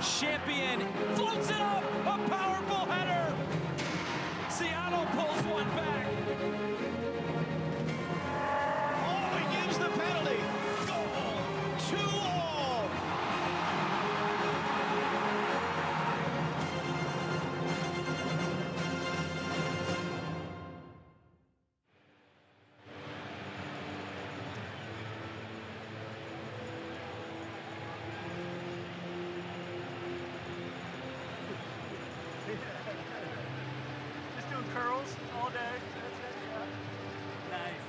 champion floats it up, a powerful header. Seattle pulls one back. Oh, he gives the penalty. Goal, 2-all. Just doing curls all day. That's it, yeah. Nice.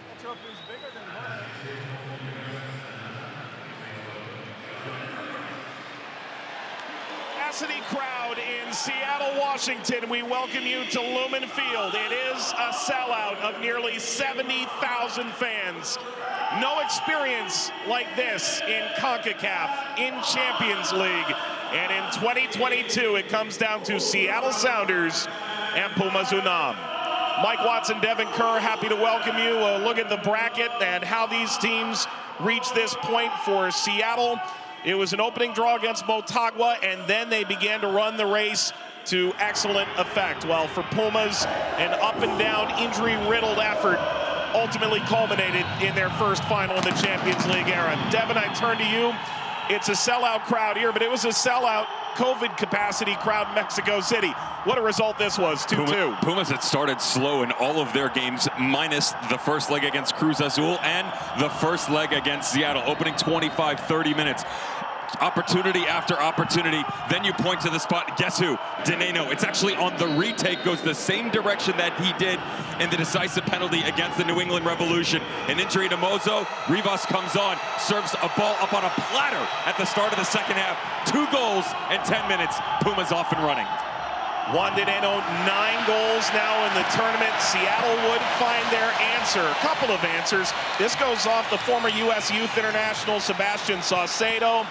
That trophy's bigger than mine. Capacity crowd in Seattle, Washington. We welcome you to Lumen Field. It is a sellout of nearly 70,000 fans. No experience like this in Concacaf, in Champions League. And in 2022, it comes down to Seattle Sounders and Pumas UNAM. Mike Watson, Devin Kerr, happy to welcome you. Look at the bracket and how these teams reach this point for Seattle. It was an opening draw against Motagua, and then they began to run the race to excellent effect. Well, for Pumas, an up-and-down, injury-riddled effort ultimately culminated in their first final in the Champions League era. Devin, I turn to you. It's a sellout crowd here, but it was a sellout COVID capacity crowd in Mexico City. What a result this was, 2-2. Pumas had started slow in all of their games, minus the first leg against Cruz Azul and the first leg against Seattle, opening 25, 30 minutes. Opportunity after opportunity. Then you point to the spot. Guess who? Dineno. It's actually on the retake, goes the same direction that he did in the decisive penalty against the New England Revolution. An injury to Mozo. Rivas comes on, serves a ball up on a platter at the start of the second half. 2 goals in 10 minutes. Pumas off and running. Juan Dineno, 9 goals now in the tournament. Seattle would find their answer. A couple of answers. This goes off the former U.S. Youth International Sebastian Saucedo.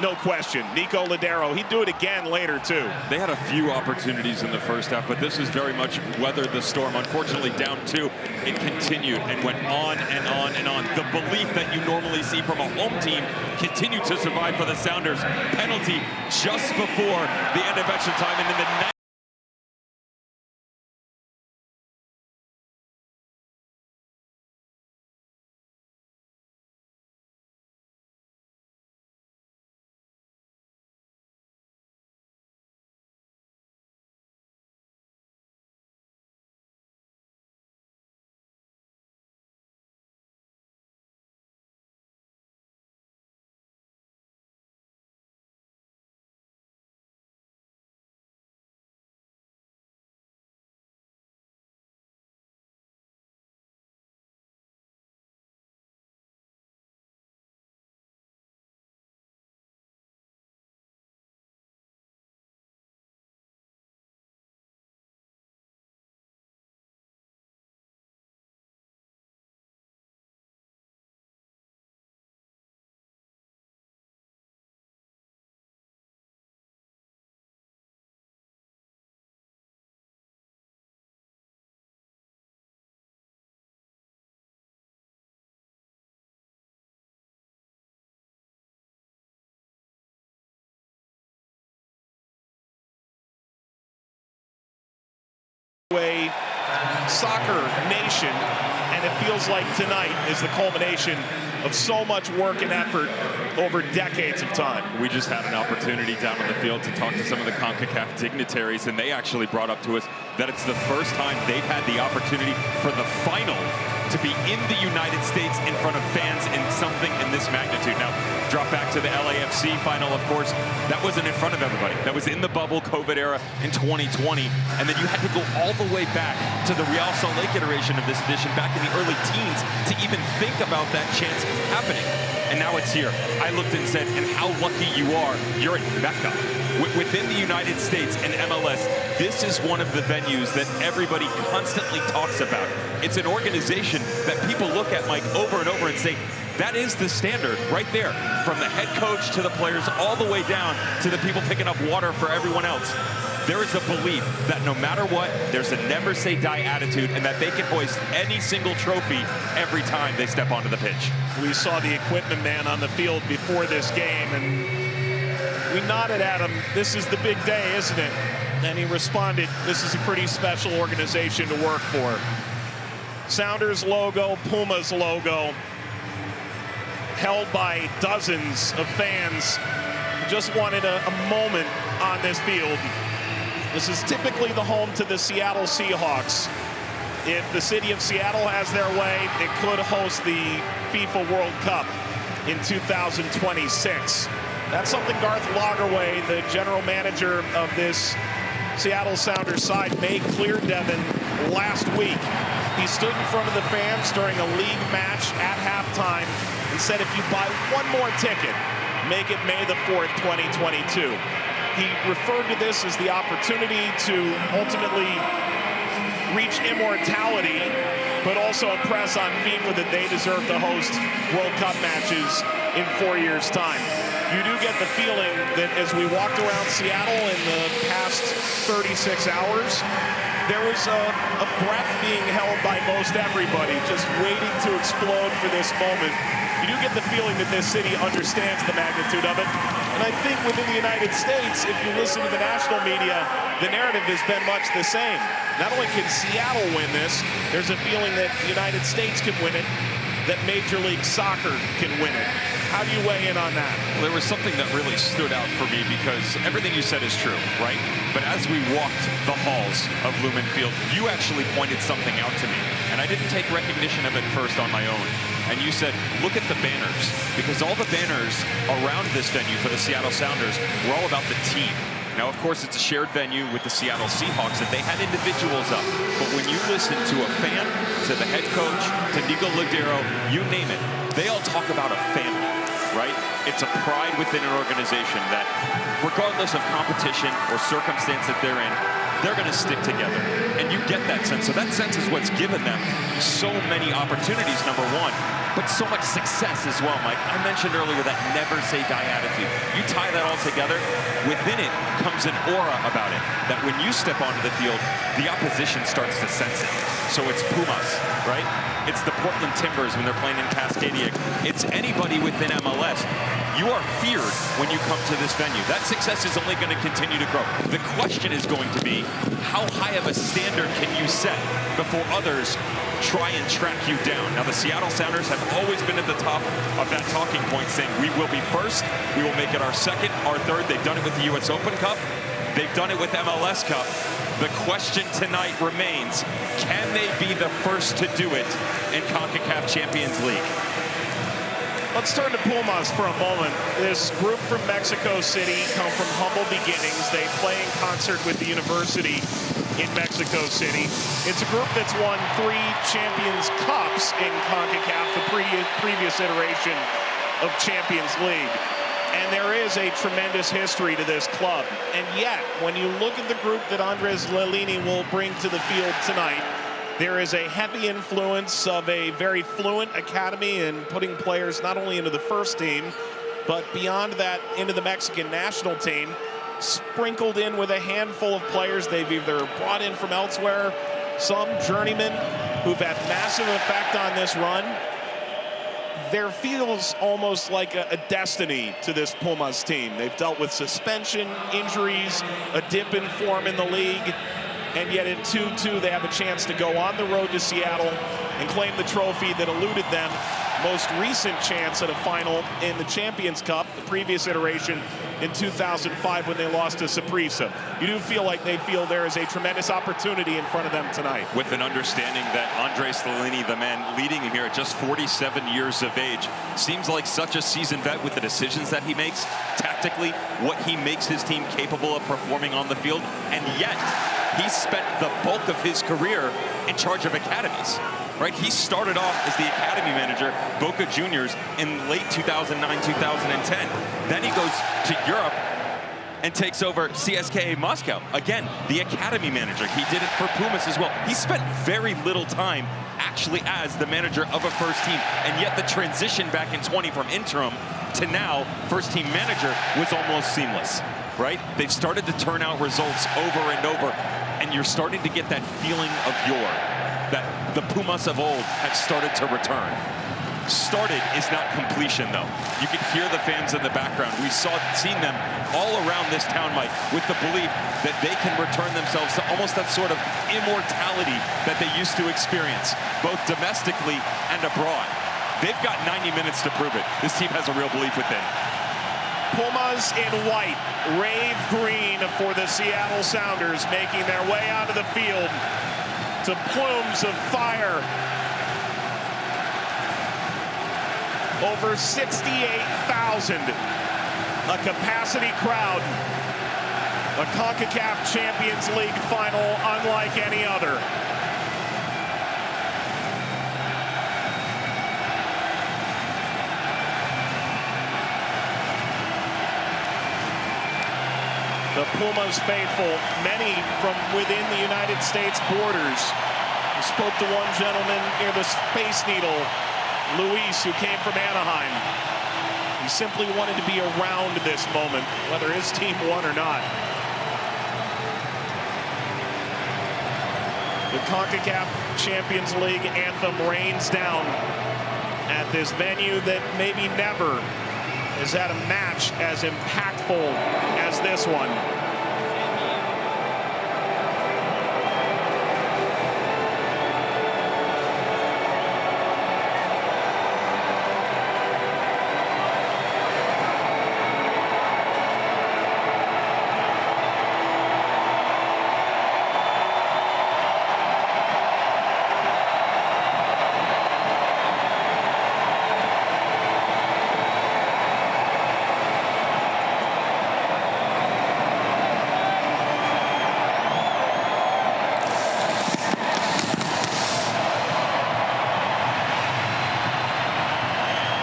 No question. Nico Ladero, he'd do it again later, too. They had a few opportunities in the first half, but this was very much weathered the storm. Unfortunately, down 2, it continued and went on and on and on. The belief that you normally see from a home team continued to survive for the Sounders. Penalty just before the end of extra time, and in the A soccer nation, and it feels like tonight is the culmination of so much work and effort over decades of time. We just had an opportunity down on the field to talk to some of the CONCACAF dignitaries, and they actually brought up to us that it's the first time they've had the opportunity for the final to be in the United States in front of fans in something in this magnitude. Now, drop back to the LAFC final, of course. That wasn't in front of everybody. That was in the bubble COVID era in 2020. And then you had to go all the way back to the Real Salt Lake iteration of this edition, back in the early teens, to even think about that chance happening. And now it's here. I looked and said, and how lucky you are, you're at Mecca. Within the United States and MLS, this is one of the venues that everybody constantly talks about. It's an organization that people look at, Mike, over and over and say, that is the standard right there, from the head coach to the players all the way down to the people picking up water for everyone else. there is a belief that no matter what, there's a never say die attitude and that they can hoist any single trophy every time they step onto the pitch. We saw the equipment man on the field before this game, and we nodded at him, this is the big day, isn't it? And he responded, this is a pretty special organization to work for. Sounders logo, Pumas logo, held by dozens of fans who just wanted a moment on this field. This is typically the home to the Seattle Seahawks. If the city of Seattle has their way, it could host the FIFA World Cup in 2026. That's something Garth Lagerwey, the general manager of this Seattle Sounders side, made clear, Devin, last week. He stood in front of the fans during a league match at halftime and said, if you buy one more ticket, make it May the 4th, 2022. He referred to this as the opportunity to ultimately reach immortality, but also impress on FIFA that they deserve to host World Cup matches in 4 years' time. You do get the feeling that as we walked around Seattle in the past 36 hours, there was a breath being held by most everybody, just waiting to explode for this moment. You do get the feeling that this city understands the magnitude of it. And I think within the United States, if you listen to the national media, the narrative has been much the same. Not only can Seattle win this, there's a feeling that the United States can win it, that Major League Soccer can win it. How do you weigh in on that? Well, there was something that really stood out for me because everything you said is true, right? But as we walked the halls of Lumen Field, you actually pointed something out to me. And I didn't take recognition of it first on my own. And you said, look at the banners, because all the banners around this venue for the Seattle Sounders were all about the team. Now, of course, it's a shared venue with the Seattle Seahawks, and they had individuals up. But when you listen to a fan, to the head coach, to Nico Ladero, you name it, they all talk about a family, right? It's a pride within an organization that, regardless of competition or circumstance that they're in, they're going to stick together. And you get that sense. So that sense is what's given them so many opportunities, number one, but so much success as well, Mike. I mentioned earlier that never say die attitude. You tie that all together, within it comes an aura about it, that when you step onto the field, the opposition starts to sense it. So it's Pumas, right? It's the Portland Timbers when they're playing in Cascadia. It's anybody within MLS. You are feared when you come to this venue. That success is only going to continue to grow. The question is going to be, how high of a standard can you set before others try and track you down? Now, the Seattle Sounders have always been at the top of that talking point, saying we will be first, we will make it our second, our third. They've done it with the US Open Cup. They've done it with MLS Cup. The question tonight remains, can they be the first to do it in CONCACAF Champions League? Let's turn to Pumas for a moment. This group from Mexico City come from humble beginnings. They play in concert with the university in Mexico City. It's a group that's won 3 Champions Cups in CONCACAF, the previous iteration of Champions League. And there is a tremendous history to this club. And yet, when you look at the group that Andres Lelini will bring to the field tonight, there is a heavy influence of a very fluent academy in putting players not only into the first team, but beyond that into the Mexican national team, sprinkled in with a handful of players they've either brought in from elsewhere, some journeymen who've had massive effect on this run. There feels almost like a destiny to this Pumas team. They've dealt with suspension, injuries, a dip in form in the league, and yet in 2-2 they have a chance to go on the road to Seattle and claim the trophy that eluded them. Most recent chance at a final in the Champions Cup, the previous iteration in 2005 when they lost to Saprissa. You do feel like they feel there is a tremendous opportunity in front of them tonight. With an understanding that Andres Lelini, the man leading him here at just 47 years of age, seems like such a seasoned vet with the decisions that he makes, tactically, what he makes his team capable of performing on the field, and yet he spent the bulk of his career in charge of academies, right? He started off as the academy manager, Boca Juniors, in late 2009, 2010. Then he goes to Europe and takes over CSKA Moscow. Again, the academy manager. He did it for Pumas as well. He spent very little time actually as the manager of a first team, and yet the transition back in 20 from interim to now first team manager was almost seamless. right? They've started to turn out results over and over, and you're starting to get that feeling of that the Pumas of old have started to return. Started is not completion, though. You can hear the fans in the background. We've seen them all around this town, Mike, with the belief that they can return themselves to almost that sort of immortality that they used to experience, both domestically and abroad. They've got 90 minutes to prove it. This team has a real belief within. Pumas in white, rave green for the Seattle Sounders, making their way onto the field to plumes of fire. Over 68,000, a capacity crowd, a CONCACAF Champions League final unlike any other. The Pumas faithful, many from within the United States borders. I spoke to one gentleman near the Space Needle, Luis, who came from Anaheim. He simply wanted to be around this moment, whether his team won or not. The CONCACAF Champions League anthem rains down at this venue that maybe never has had a match as impactful as this one.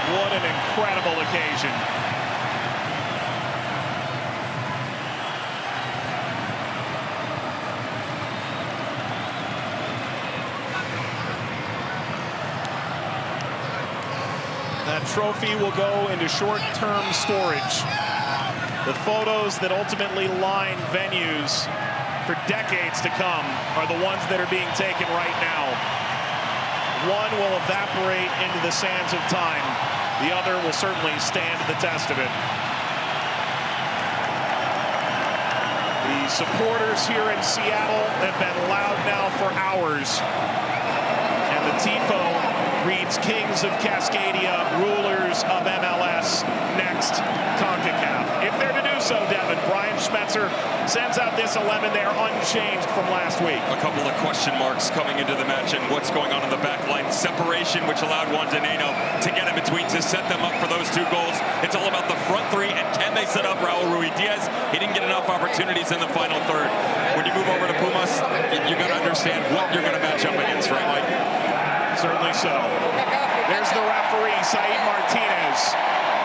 What an incredible occasion. That trophy will go into short-term storage. The photos that ultimately line venues for decades to come are the ones that are being taken right now. One will evaporate into the sands of time. The other will certainly stand the test of it. The supporters here in Seattle have been loud now for hours. And the tifo reads Kings of Cascadia, rulers of MLS, next CONCACAF. If they're to do so, Devin, Brian Schmetzer sends out this 11. They are unchanged from last week. A couple of question marks coming into the match and what's going on in the back line. Separation, which allowed Juan Dineno to get in between to set them up for those 2 goals. It's all about the front three, and can they set up Raul Ruiz-Diaz? He didn't get enough opportunities in the final third. When you move over to Pumas, you got to understand what you're going to match up against, right, Mike? Certainly so. There's the referee, Said Martinez.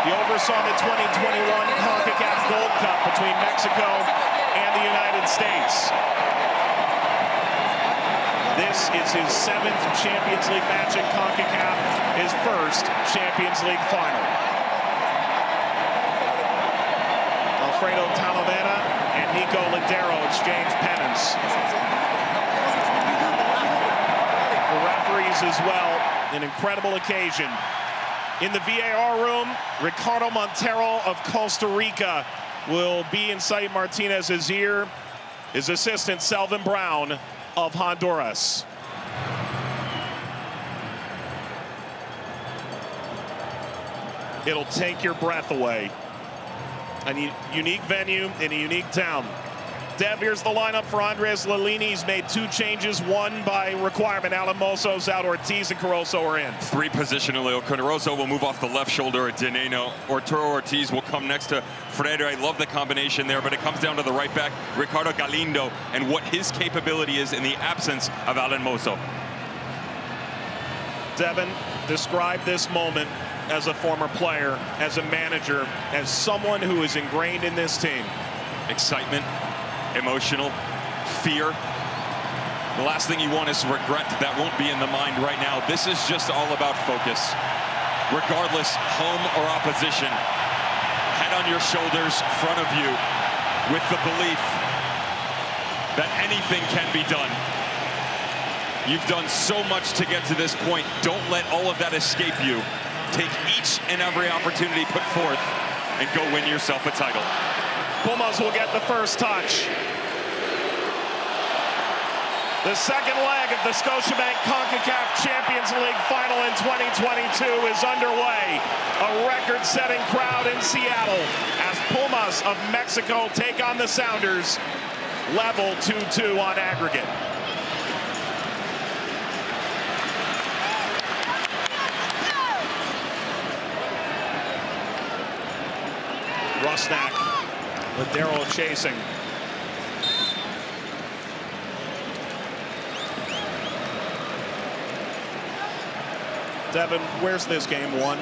He oversaw the 2021 CONCACAF Gold Cup between Mexico and the United States. This is his 7th Champions League match in CONCACAF, his first Champions League final. Alfredo Talavera and Nico Ladero exchange pennants. For referees as well, an incredible occasion. In the VAR room, Ricardo Montero of Costa Rica will be in Said Martinez's ear. His assistant, Selvin Brown of Honduras. It'll take your breath away. A unique venue in a unique town. Dev, here's the lineup for Andres Lilini. He's made 2 changes, one by requirement. Alan Moso's out, Ortiz and Caroso are in. 3 positionally. Caroso will move off the left shoulder of Dineno. Arturo Ortiz will come next to Freire. I love the combination there, but it comes down to the right back, Ricardo Galindo, and what his capability is in the absence of Alan Moso. Devin, describe this moment as a former player, as a manager, as someone who is ingrained in this team. Excitement. Emotional, fear. The last thing you want is regret. That won't be in the mind right now. This is just all about focus. Regardless, home or opposition, head on your shoulders, front of you. with the belief that anything can be done. You've done so much to get to this point. Don't let all of that escape you. Take each and every opportunity put forth and go win yourself a title. Pumas will get the first touch. The second leg of the Scotiabank Concacaf Champions League final in 2022 is underway. A record-setting crowd in Seattle as Pumas of Mexico take on the Sounders. Level 2-2 on aggregate. Rusnak, Ladero chasing. Devin, where's this game won?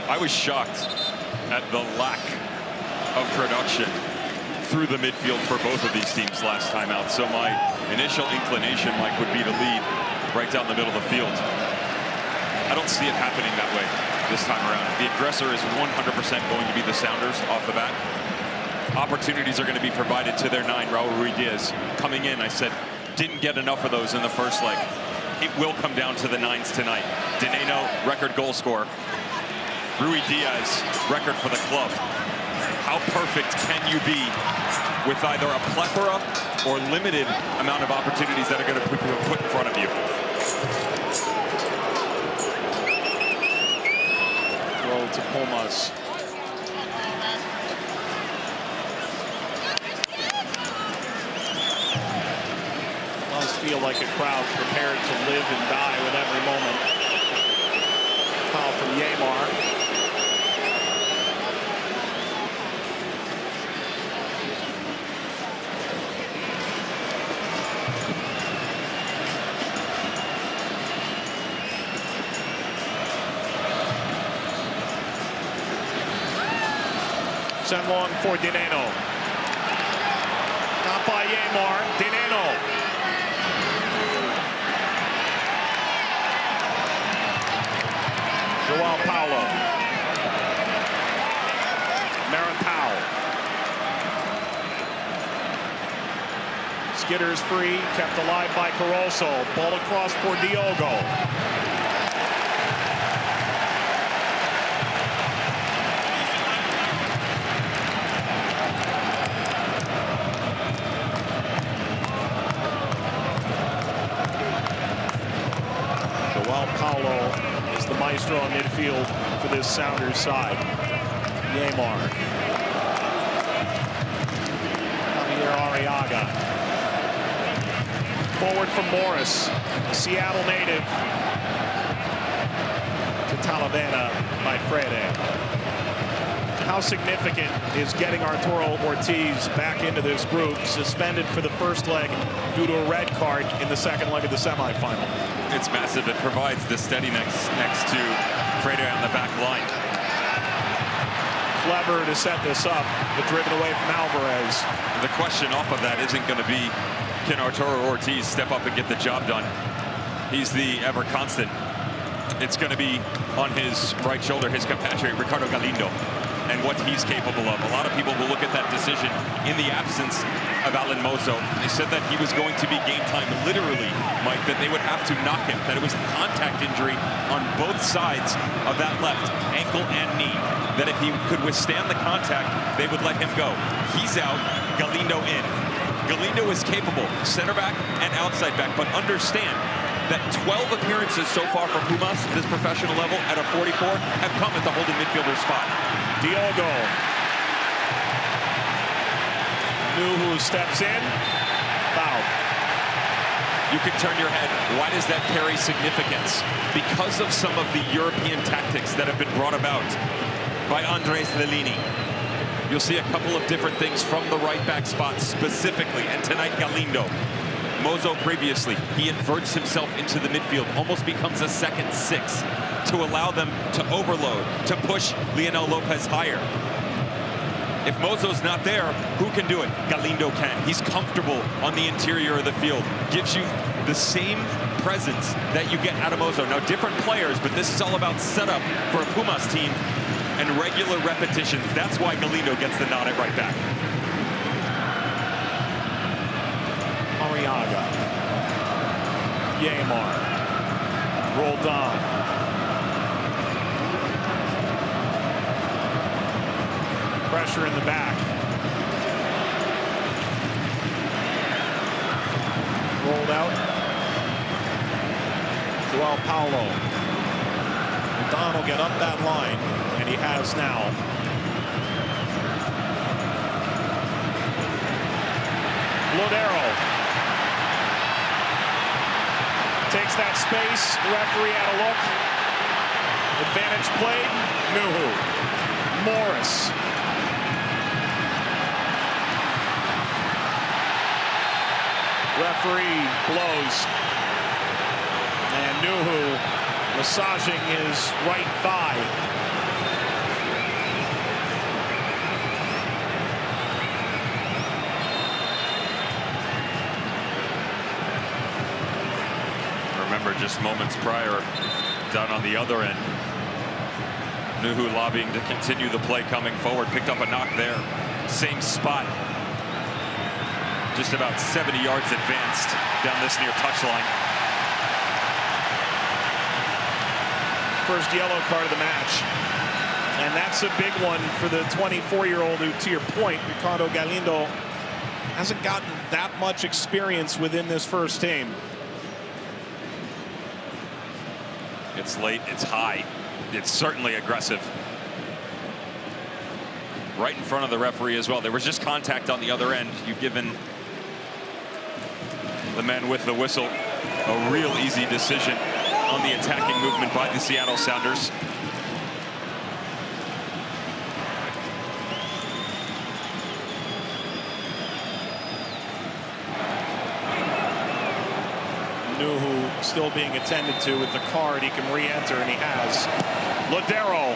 I was shocked at the lack of production through the midfield for both of these teams last time out. So my initial inclination, Mike, would be to lead right down the middle of the field. I don't see it happening that way this time around. The aggressor is 100% going to be the Sounders off the bat. Opportunities are going to be provided to their 9, Raul Ruiz. Coming in, I said, didn't get enough of those in the first leg. It will come down to the 9s tonight. Dineno, record goal scorer. Rui Diaz, record for the club. How perfect can you be with either a plethora or limited amount of opportunities that are going to be put in front of you? Throw to Pumas. Does feel like a crowd prepared to live and die with every moment. Foul from Yamar. Sent long for Dineno. Not by Yamar. Dineno. Joao Paulo. Maripao. Skitters free, kept alive by Caroso. Ball across for Diogo. Joao Paulo is the maestro in midfield for this Sounders side. Yamar. Javier Arriaga. Forward from Morris, Seattle native. To Talavera by Frede. How significant is getting Arturo Ortiz back into this group, suspended for the first leg due to a red card in the second leg of the semifinal? It's massive. It provides the steadiness next to Frede on the back line. Clever to set this up, but driven away from Alvarez. The question off of that isn't going to be, can Arturo Ortiz step up and get the job done? He's the ever constant. It's going to be on his right shoulder, his compatriot, Ricardo Galindo, and what he's capable of. A lot of people will look at that decision in the absence of Alan Mozo. They said that he was going to be game time, literally, Mike, that they would have to knock him, that it was a contact injury on both sides of that left ankle and knee, that if he could withstand the contact, they would let him go. He's out, Galindo in. Galindo is capable, center back and outside back, but understand that 12 appearances so far for Pumas at this professional level at a 44 have come at the holding midfielder spot. Diogo. Nuhu steps in. Foul. You can turn your head. Why does that carry significance? Because of some of the European tactics that have been brought about by Andres Lelini. You'll see a couple of different things from the right back spot specifically, and tonight Galindo. Mozo previously, he inverts himself into the midfield, almost becomes a second 6 to allow them to overload, to push Lionel Lopez higher. If Mozo's not there, who can do it? Galindo can. He's comfortable on the interior of the field. Gives you the same presence that you get out of Mozo. Now, different players, but this is all about setup for a Pumas team and regular repetitions. That's why Galindo gets the nod at right back. Arriaga. Yamar. Rolled on. Pressure in the back. Rolled out. Joao Paulo. Don will get up that line, and he has now. Lodero takes that space. Referee had a look. Advantage played. Nuhu. Morris. Referee blows. And Nuhu massaging his right thigh. Remember, just moments prior, down on the other end, Nuhu lobbying to continue the play coming forward, picked up a knock there, same spot, just about 70 yards advanced down this near touchline. First yellow card of the match, and that's a big one for the 24-year-old who, to your point, Ricardo Galindo, hasn't gotten that much experience within this first team. It's late, it's high, it's certainly aggressive. Right in front of the referee as well. There was just contact on the other end. You've given the men with the whistle a real easy decision on the attacking movement by the Seattle Sounders. Nuhu still being attended to with the card. He can re-enter, and he has. Lodero.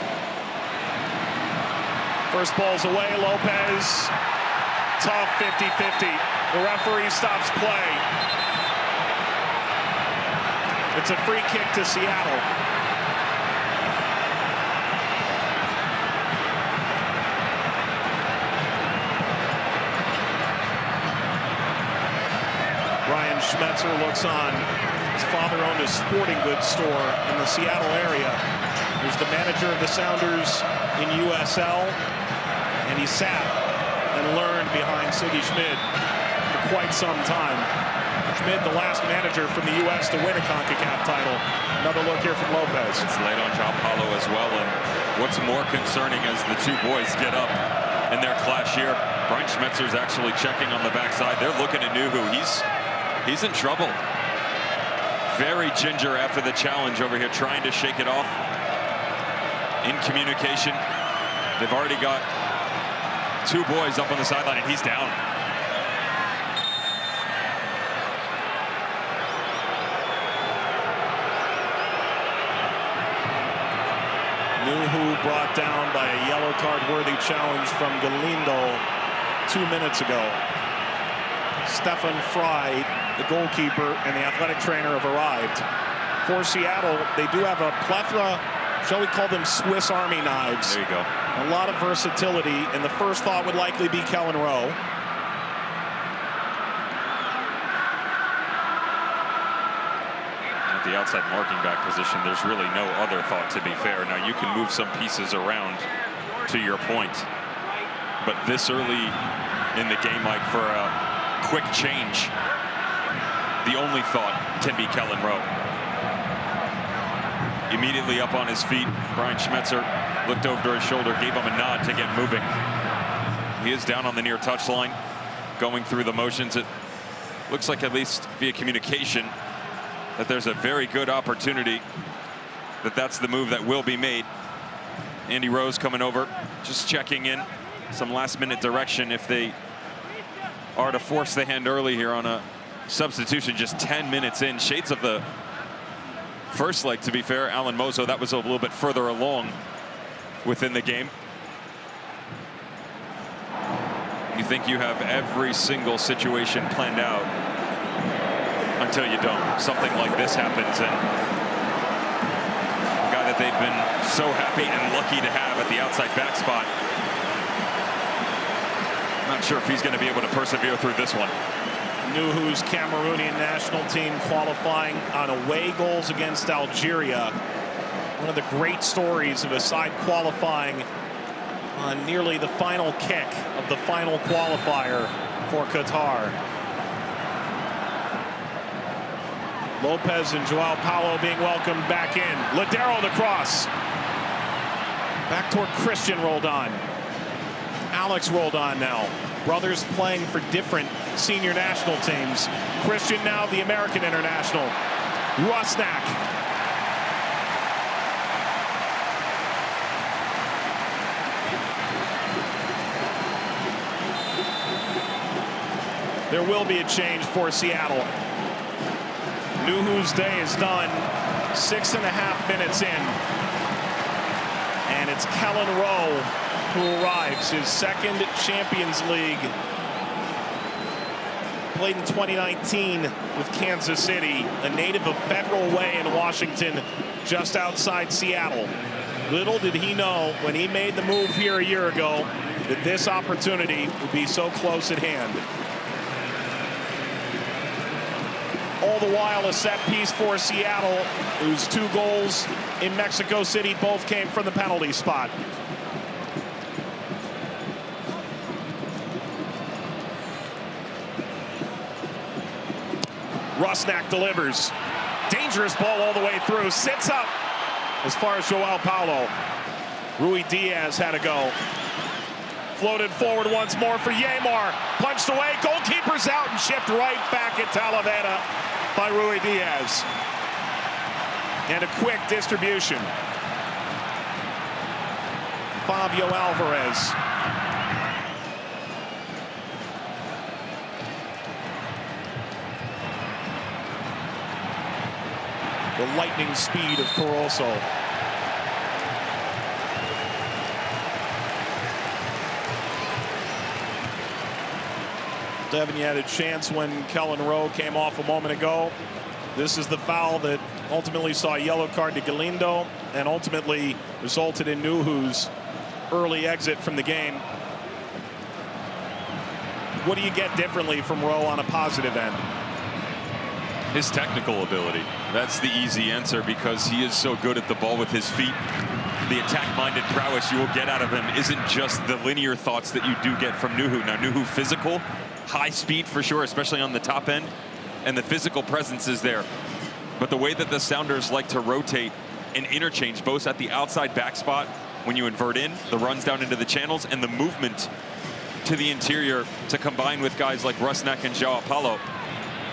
First ball's away. Lopez. Tough 50-50. The referee stops play. It's a free kick to Seattle. Brian Schmetzer looks on. His father owned a sporting goods store in the Seattle area. He was the manager of the Sounders in USL, and he sat and learned behind Siggy Schmid for quite some time. Schmid, the last manager from the U.S. to win a Concacaf title. Another look here from Lopez. It's late on Joao Paulo as well, and what's more concerning as the two boys get up in their clash here, Brian Schmetzer's actually checking on the backside. They're looking at Nuhu. He's in trouble. Very ginger after the challenge over here, trying to shake it off. In communication. They've already got two boys up on the sideline, and he's down. Nuhu brought down by a yellow card-worthy challenge from Galindo 2 minutes ago. Stefan Frey, the goalkeeper, and the athletic trainer have arrived. For Seattle, they do have a plethora, shall we call them Swiss Army knives. There you go. A lot of versatility, and the first thought would likely be Kellen Rowe. At the outside marking back position, there's really no other thought, to be fair. Now, you can move some pieces around, to your point. But this early in the game, Mike, for a quick change, the only thought can be Kellen Rowe. Immediately up on his feet, Brian Schmetzer looked over his shoulder, gave him a nod to get moving. He is down on the near touchline, going through the motions. It looks like, at least via communication, that there's a very good opportunity that that's the move that will be made. Andy Rose coming over, just checking in, some last-minute direction if they are to force the hand early here on a substitution just 10 minutes in. Shades of the first leg, to be fair. Alan Mozo, that was a little bit further along within the game. You think you have every single situation planned out until you don't. Something like this happens, and the guy that they've been so happy and lucky to have at the outside back spot. Not sure if he's going to be able to persevere through this one. Nuhu's Cameroonian national team qualifying on away goals against Algeria. One of the great stories of a side qualifying on nearly the final kick of the final qualifier for Qatar. Lopez and Joao Paulo being welcomed back in. Ladero the cross. Back toward Christian Roldan. Alex Roldan now. Brothers playing for different senior national teams. Christian now the American international. Rusnak. There will be a change for Seattle. Nuhu's day is done. 6.5 minutes in. And it's Kellen Rowe who arrives, his second Champions League. Played in 2019 with Kansas City, a native of Federal Way in Washington, just outside Seattle. Little did he know when he made the move here a year ago that this opportunity would be so close at hand. All the while, a set piece for Seattle, whose 2 goals in Mexico City both came from the penalty spot. Rusnak delivers. Dangerous ball all the way through. Sits up as far as Joao Paulo. Rui Diaz had to go. Floated forward once more for Yamar. Punched away. Goalkeeper's out and shipped right back at Talavera by Rui Diaz. And a quick distribution. Fabio Alvarez. The lightning speed of Caroso. Devin, you had a chance when Kellen Rowe came off a moment ago. This is the foul that ultimately saw a yellow card to Galindo and ultimately resulted in Nuhu's early exit from the game. What do you get differently from Rowe on a positive end? His technical ability. That's the easy answer because he is so good at the ball with his feet. The attack-minded prowess you will get out of him isn't just the linear thoughts that you do get from Nuhu. Now, Nuhu physical, high speed for sure, especially on the top end, and the physical presence is there. But the way that the Sounders like to rotate and interchange, both at the outside back spot when you invert in, the runs down into the channels, and the movement to the interior to combine with guys like Rusnak and Joao Paulo,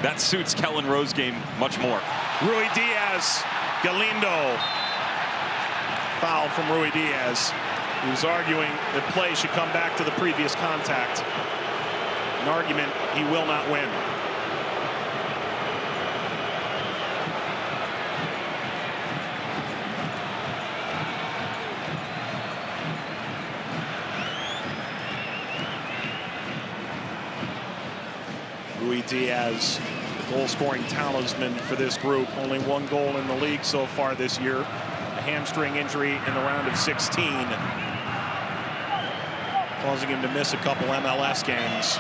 that suits Kellen Rowe's game much more. Rui Diaz, Galindo. Foul from Rui Diaz, who's arguing that play should come back to the previous contact. An argument he will not win. Rui Diaz, the goal-scoring talisman for this group. Only 1 goal in the league so far this year. A hamstring injury in the round of 16, causing him to miss a couple MLS games.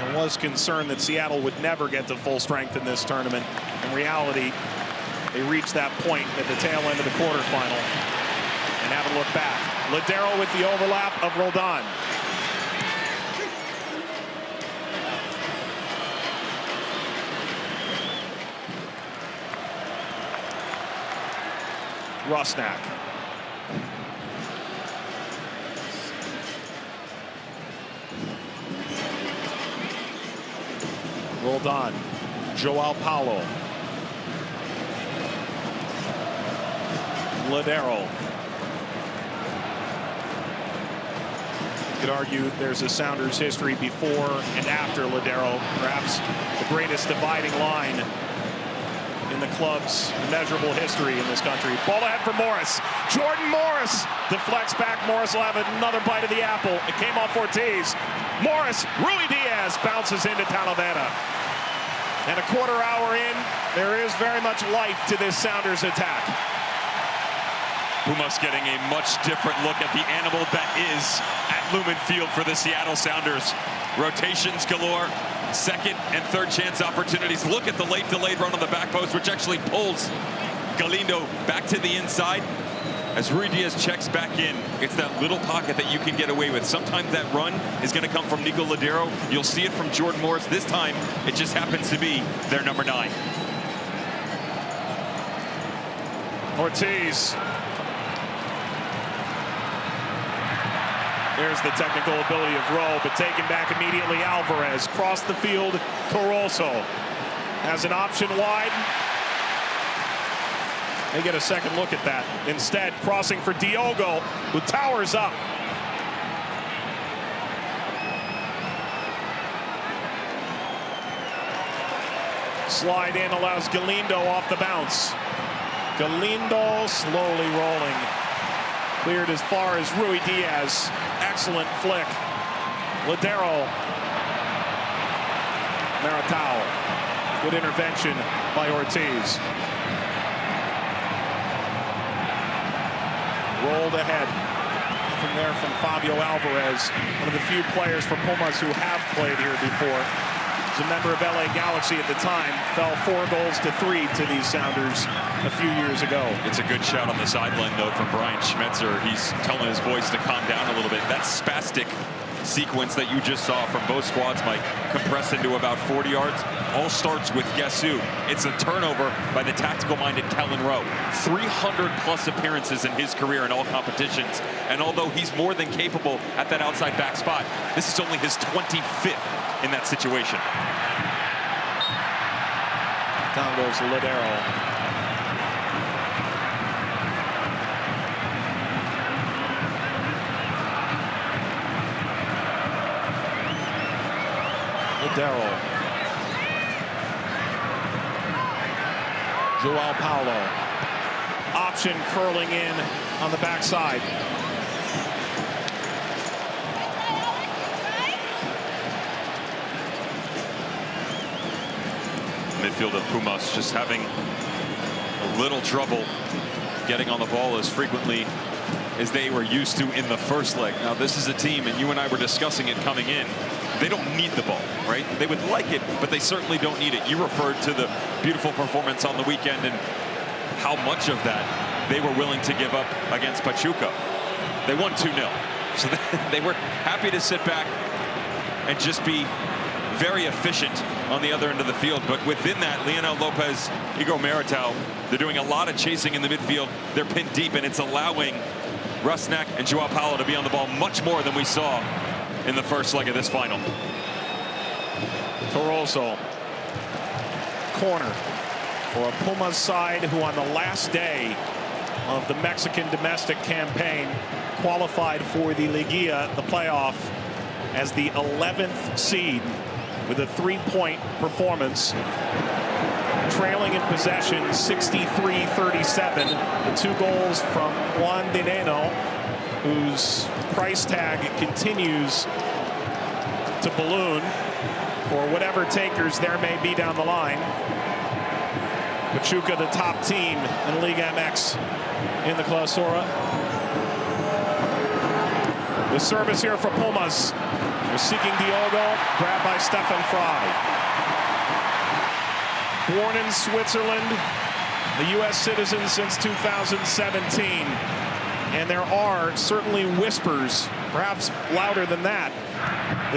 I was concerned that Seattle would never get to full strength in this tournament. In reality, they reached that point at the tail end of the quarterfinal and haven't looked back. Ladero with the overlap of Roldan. Rusnak. Roldan. Joao Paulo. Ladero. You could argue there's a Sounders history before and after Ladero. Perhaps the greatest dividing line in the club's immeasurable history in this country. Ball ahead for Morris. Jordan Morris deflects back. Morris will have another bite of the apple. It came off Ortiz. Morris, Rui Diaz bounces into Talavera. And a quarter hour in, there is very much life to this Sounders attack. Pumas getting a much different look at the animal that is at Lumen Field for the Seattle Sounders. Rotations galore, second and third chance opportunities. Look at the late delayed run on the back post, which actually pulls Galindo back to the inside. As Ruidiaz checks back in, it's that little pocket that you can get away with. Sometimes that run is going to come from Nico Lodeiro. You'll see it from Jordan Morris. This time, it just happens to be their number 9. Ortiz. There's the technical ability of Rowe, but taken back immediately. Alvarez crossed the field. Corozo has an option wide. They get a second look at that. Instead, crossing for Diogo, who towers up. Slide in allows Galindo off the bounce. Galindo slowly rolling. Cleared as far as Ruidiaz. Excellent flick. Lodeiro. Maratao. Good intervention by Ortiz. Rolled ahead. From there from Fabio Alvarez, one of the few players for Pumas who have played here before. He's a member of LA Galaxy at the time. Fell 4 goals to 3 to these Sounders a few years ago. It's a good shot on the sideline, though, from Brian Schmetzer. He's telling his boys to calm down a little bit. That spastic sequence that you just saw from both squads, Mike, compressed into about 40 yards, all starts with guess who? It's a turnover by the tactical-minded Kellen Rowe. 300-plus appearances in his career in all competitions, and although he's more than capable at that outside back spot, this is only his 25th in that situation. Down goes Lodeiro. Lodeiro. Joao Paulo. Option curling in on the backside. Midfield of Pumas just having a little trouble getting on the ball as frequently as they were used to in the first leg. Now, this is a team, and you and I were discussing it coming in, they don't need the ball, right? They would like it, but they certainly don't need it. You referred to the beautiful performance on the weekend and how much of that they were willing to give up against Pachuca. They won 2-0. So they were happy to sit back and just be very efficient on the other end of the field. But within that, Leonel Lopez, Igor Maratao, they're doing a lot of chasing in the midfield. They're pinned deep, and it's allowing Rusnak and Joao Paulo to be on the ball much more than we saw in the first leg of this final. Corozo. Corner for a Pumas side who on the last day of the Mexican domestic campaign qualified for the Liguilla, the playoff, as the 11th seed with a 3-point performance. Trailing in possession 63-37. The 2 goals from Juan Dineno, whose price tag continues to balloon for whatever takers there may be down the line. Pachuca, the top team in Liga MX in the Clausura. The service here for Pumas. They're seeking Diogo, grabbed by Stefan Frey. Born in Switzerland, the U.S. citizen since 2017. And there are certainly whispers, perhaps louder than that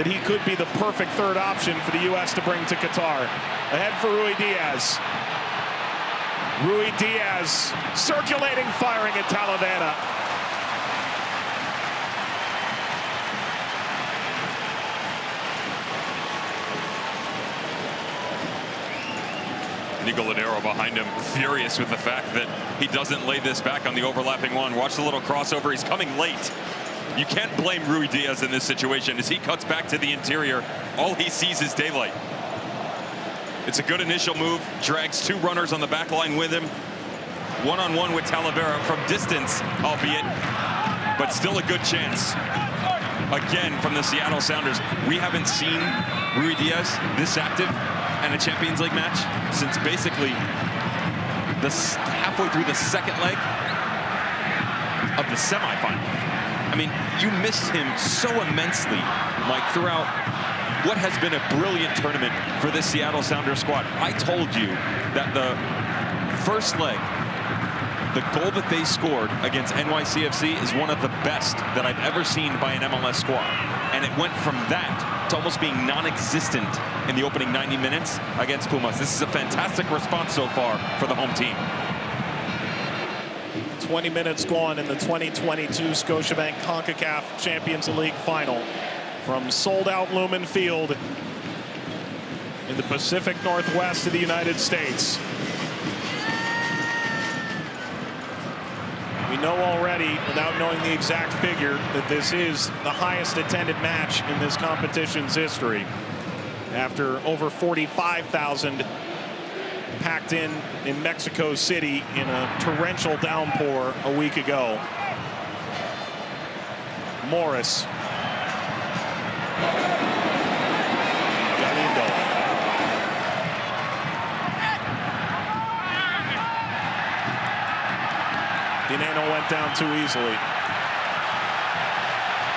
he could be the perfect third option for the U.S. to bring to Qatar. Ahead for Ruidiaz. Ruidiaz circulating, firing at Talavera. Nico Lodeiro behind him, furious with the fact that he doesn't lay this back on the overlapping one. Watch the little crossover. He's coming late. You can't blame Ruidiaz in this situation as he cuts back to the interior. All he sees is daylight. It's a good initial move. Drags 2 runners on the back line with him. One-on-one with Talavera from distance, albeit, but still a good chance. Again, from the Seattle Sounders, we haven't seen Ruidiaz this active and in a Champions League match since basically halfway through the second leg of the semifinal. I mean, you missed him so immensely, Mike, throughout what has been a brilliant tournament for this Seattle Sounders squad. I told you that the first leg, the goal that they scored against NYCFC is one of the best that I've ever seen by an MLS squad. And it went from that to almost being non-existent in the opening 90 minutes against Pumas. This is a fantastic response so far for the home team. 20 minutes gone in the 2022 Scotiabank Concacaf Champions League final from sold-out Lumen Field in the Pacific Northwest of the United States. We know already, without knowing the exact figure, that this is the highest attended match in this competition's history. After over 45,000 packed in Mexico City in a torrential downpour a week ago. Morris. Galindo. Dineno went down too easily.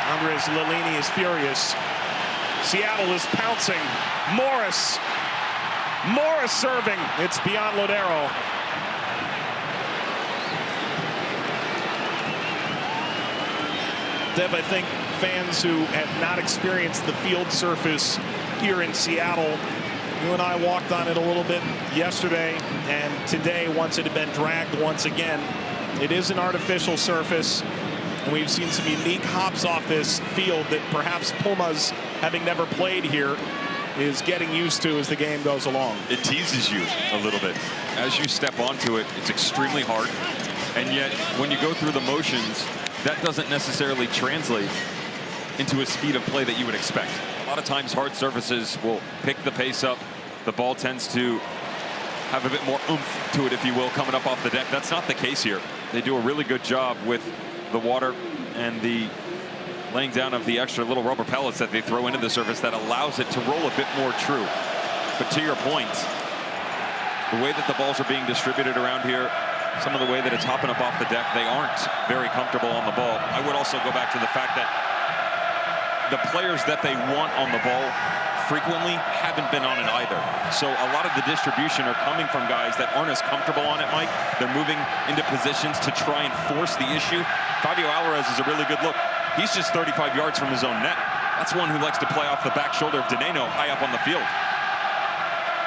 Andres Lilini is furious. Seattle is pouncing. Morris serving. It's beyond Lodero. Dev, I think fans who have not experienced the field surface here in Seattle, you and I walked on it a little bit yesterday and today, once it had been dragged once again. It is an artificial surface, and we've seen some unique hops off this field that perhaps Pumas, having never played here, is getting used to as the game goes along. It teases you a little bit. As you step onto it, it's extremely hard. And yet, when you go through the motions, that doesn't necessarily translate into a speed of play that you would expect. A lot of times, hard surfaces will pick the pace up. The ball tends to have a bit more oomph to it, if you will, coming up off the deck. That's not the case here. They do a really good job with the water and the laying down of the extra little rubber pellets that they throw into the surface that allows it to roll a bit more true. But to your point, the way that the balls are being distributed around here, some of the way that it's hopping up off the deck, they aren't very comfortable on the ball. I would also go back to the fact that the players that they want on the ball frequently haven't been on it either. So a lot of the distribution are coming from guys that aren't as comfortable on it, Mike. They're moving into positions to try and force the issue. Fabio Alvarez is a really good look. He's just 35 yards from his own net. That's one who likes to play off the back shoulder of Dineno high up on the field.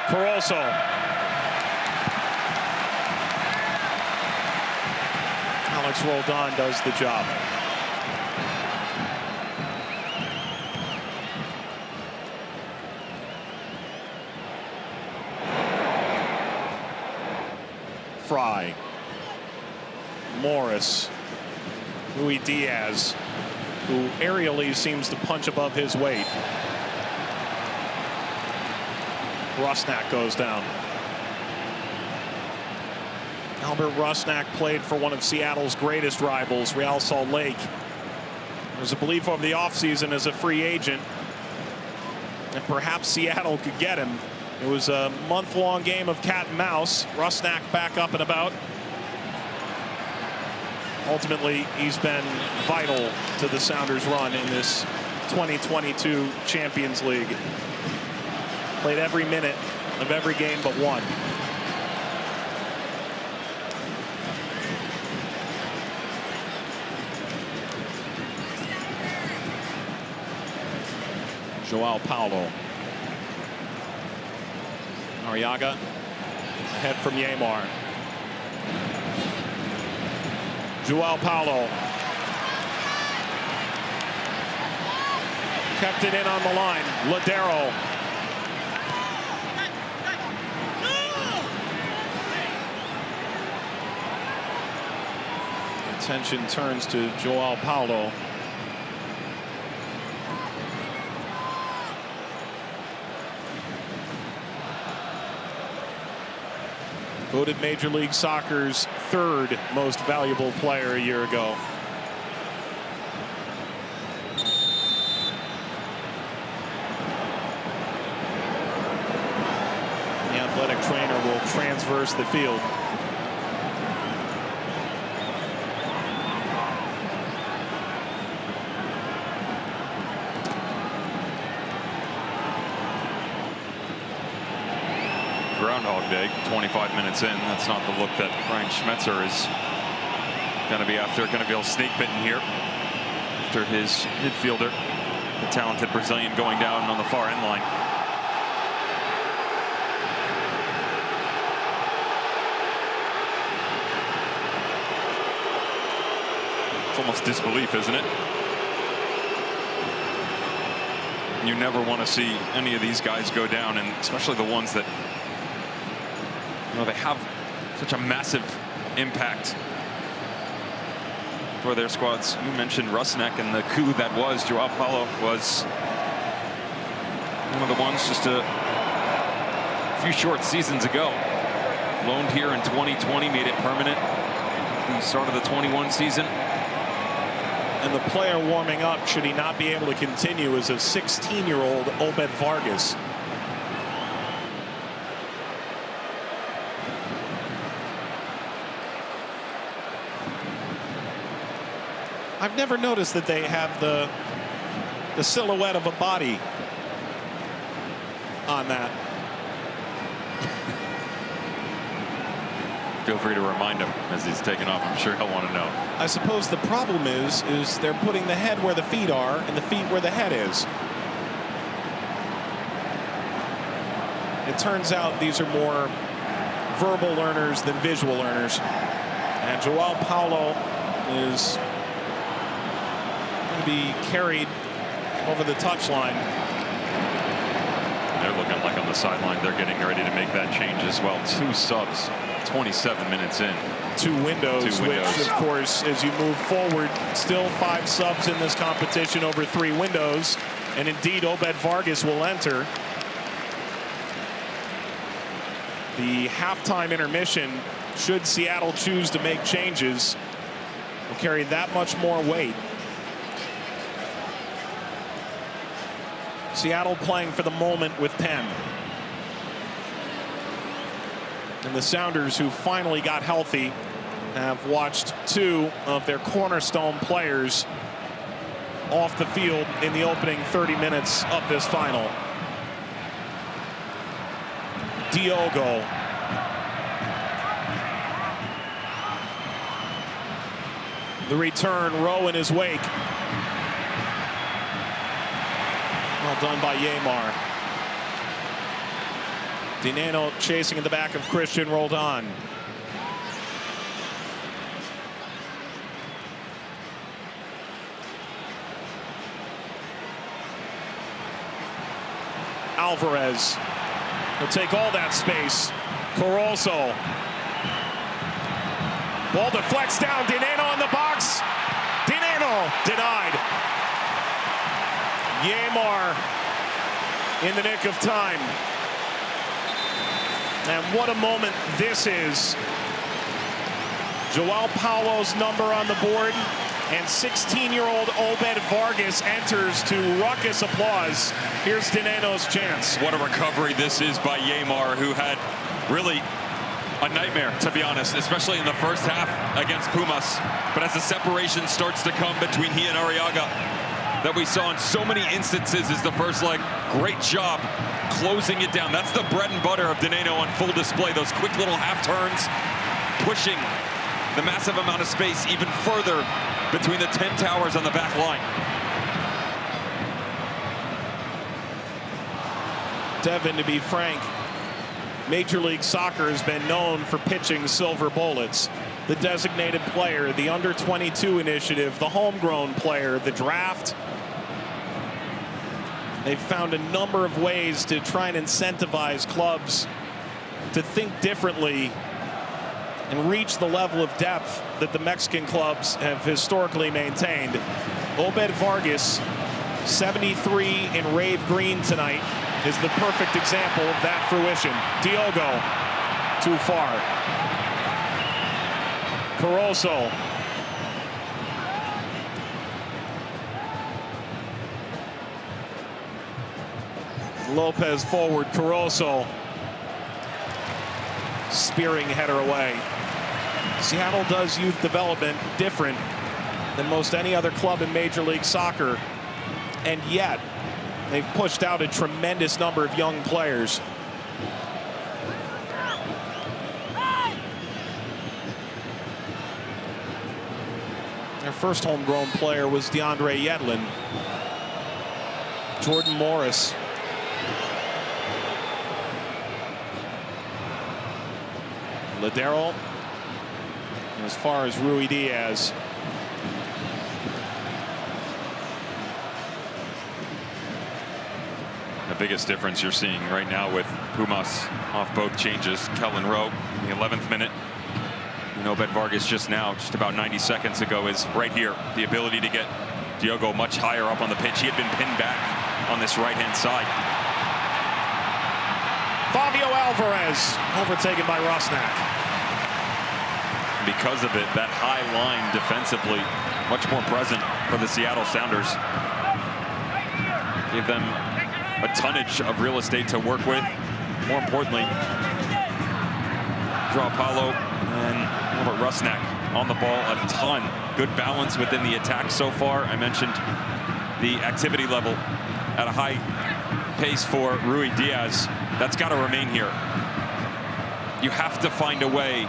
Caroso. Alex Roldan does the job. Fry. Morris. Rui Diaz, who aerially seems to punch above his weight. Rusnak goes down. Albert Rusnak played for one of Seattle's greatest rivals, Real Salt Lake. There's a belief over the offseason as a free agent that perhaps Seattle could get him. It was a month-long game of cat and mouse. Rusnak back up and about. Ultimately, he's been vital to the Sounders' run in this 2022 Champions League. Played every minute of every game but one. Joao Paulo. Arriaga ahead from Yamar. Joao Paulo. Kept it in on the line. Lodero. Attention turns to Joao Paulo. Voted Major League Soccer's third most valuable player a year ago. traverse the field. Groundhog Day, 25 minutes in. That's not the look that Brian Schmetzer is going to be after. Going to be a snake bitten here after his midfielder, the talented Brazilian, going down on the far end line. It's almost disbelief, isn't it? You never want to see any of these guys go down, and especially the ones that, you know, they have such a massive impact for their squads. You mentioned Rusnak, and the coup that was Joao Paulo was one of the ones just a few short seasons ago. Loaned here in 2020, made it permanent at the start of the 21 season. And the player warming up, should he not be able to continue, is a 16-year-old Obed Vargas. I've never noticed that they have the silhouette of a body on that. Feel free to remind him as he's taking off. I'm sure he'll want to know. I suppose the problem is they're putting the head where the feet are and the feet where the head is. It turns out these are more verbal learners than visual learners. And Joao Paulo is going to be carried over the touchline. They're looking like on the sideline they're getting ready to make that change as well. 2 subs, 27 minutes in. 2 windows, which of course, as you move forward, still 5 subs in this competition over 3 windows. And indeed, Obed Vargas will enter. The halftime intermission, should Seattle choose to make changes, will carry that much more weight. Seattle playing for the moment with 10. And the Sounders, who finally got healthy, have watched 2 of their cornerstone players off the field in the opening 30 minutes of this final. Diogo. The return, Rowe in his wake. Well done by Yeimar. Dineno chasing in the back of Christian Roldan. Alvarez. He'll take all that space. Corozo. Ball deflects down. Dineno in the box. Dineno denied. Yeimar in the nick of time. And what a moment this is. Joao Paulo's number on the board, and 16-year-old Obed Vargas enters to raucous applause. Here's Dineno's chance. What a recovery this is by Yeimar, who had really a nightmare, to be honest, especially in the first half against Pumas. But as the separation starts to come between he and Arriaga, that we saw in so many instances is the first leg. Great job closing it down. That's the bread and butter of Dineno on full display. Those quick little half turns, pushing the massive amount of space even further between the 10 towers on the back line. Devin, to be frank, Major League Soccer has been known for pitching silver bullets. The designated player, the under-22 initiative, the homegrown player, the draft. They've found a number of ways to try and incentivize clubs to think differently and reach the level of depth that the Mexican clubs have historically maintained. Obed Vargas, 73 in Rave Green tonight, is the perfect example of that fruition. Diogo, too far. Corozo. Lopez forward, Corozo. spearing header away. Seattle does youth development different than most any other club in Major League Soccer, and yet they've pushed out a tremendous number of young players. Their first homegrown player was DeAndre Yedlin. Jordan Morris. Ladero. As far as Rui Diaz. The biggest difference you're seeing right now with Pumas off both changes. Kellen Rowe in the 11th minute. Obed Vargas just about 90 seconds ago, is right here. The ability to get Diogo much higher up on the pitch. He had been pinned back on this right-hand side. Fabio Alvarez overtaken by Rusnak. Because of it, that high line defensively much more present for the Seattle Sounders. Give them a tonnage of real estate to work with. More importantly, Joao Paulo and Robert Rusnak on the ball a ton. Good balance within the attack so far. I mentioned the activity level at a high pace for Rui Diaz. That's got to remain here. You have to find a way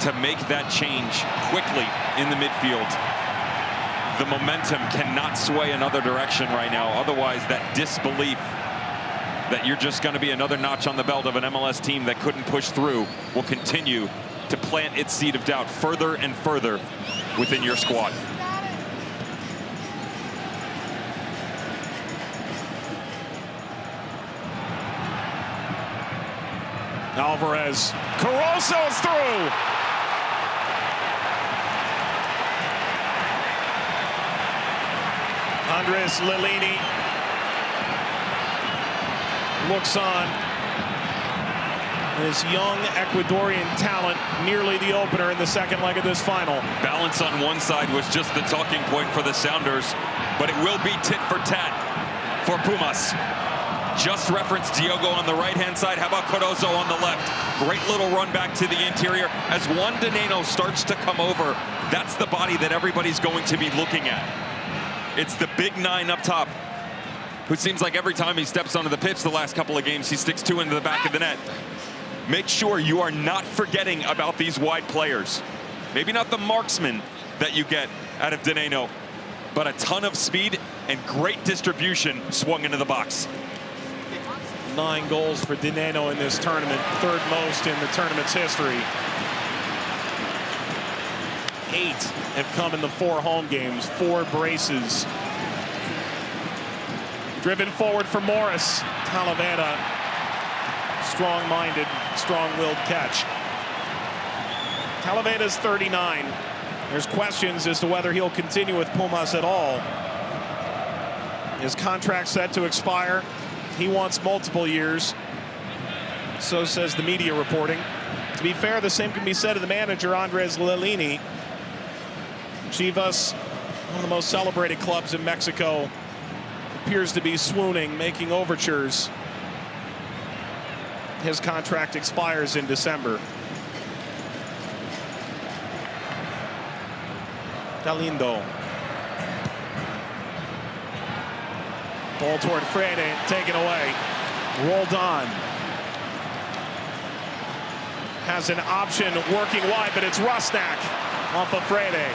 to make that change quickly in the midfield. The momentum cannot sway another direction right now. Otherwise, that disbelief that you're just going to be another notch on the belt of an MLS team that couldn't push through will continue to plant its seed of doubt further and further within your squad. Alvarez. Caruso is through. Andres Lilini looks on. This young Ecuadorian talent, nearly the opener in the second leg of this final. Balance on one side was just the talking point for the Sounders, but it will be tit for tat for Pumas. Just referenced Diogo on the right-hand side. How about Caruso on the left? Great little run back to the interior. As Juan Dineno starts to come over, that's the body that everybody's going to be looking at. It's the big nine up top, who seems like every time he steps onto the pitch the last couple of games, he sticks two into the back of the net. Make sure you are not forgetting about these wide players. Maybe not the marksman that you get out of Dineno, but a ton of speed and great distribution swung into the box. 9 goals for Dineno in this tournament, third most in the tournament's history. 8 have come in the 4 home games, 4 braces. Driven forward for Morris. Talavera, strong-minded, strong-willed catch. Talavera's 39. There's questions as to whether he'll continue with Pumas at all. His contract set to expire. He wants multiple years. So says the media reporting. To be fair, the same can be said of the manager, Andres Lilini. Chivas, one of the most celebrated clubs in Mexico, appears to be swooning, making overtures. His contract expires in December. Galindo. Ball toward Frede, taken away. Rolled on. Has an option working wide, but it's Rusnak off of Frede.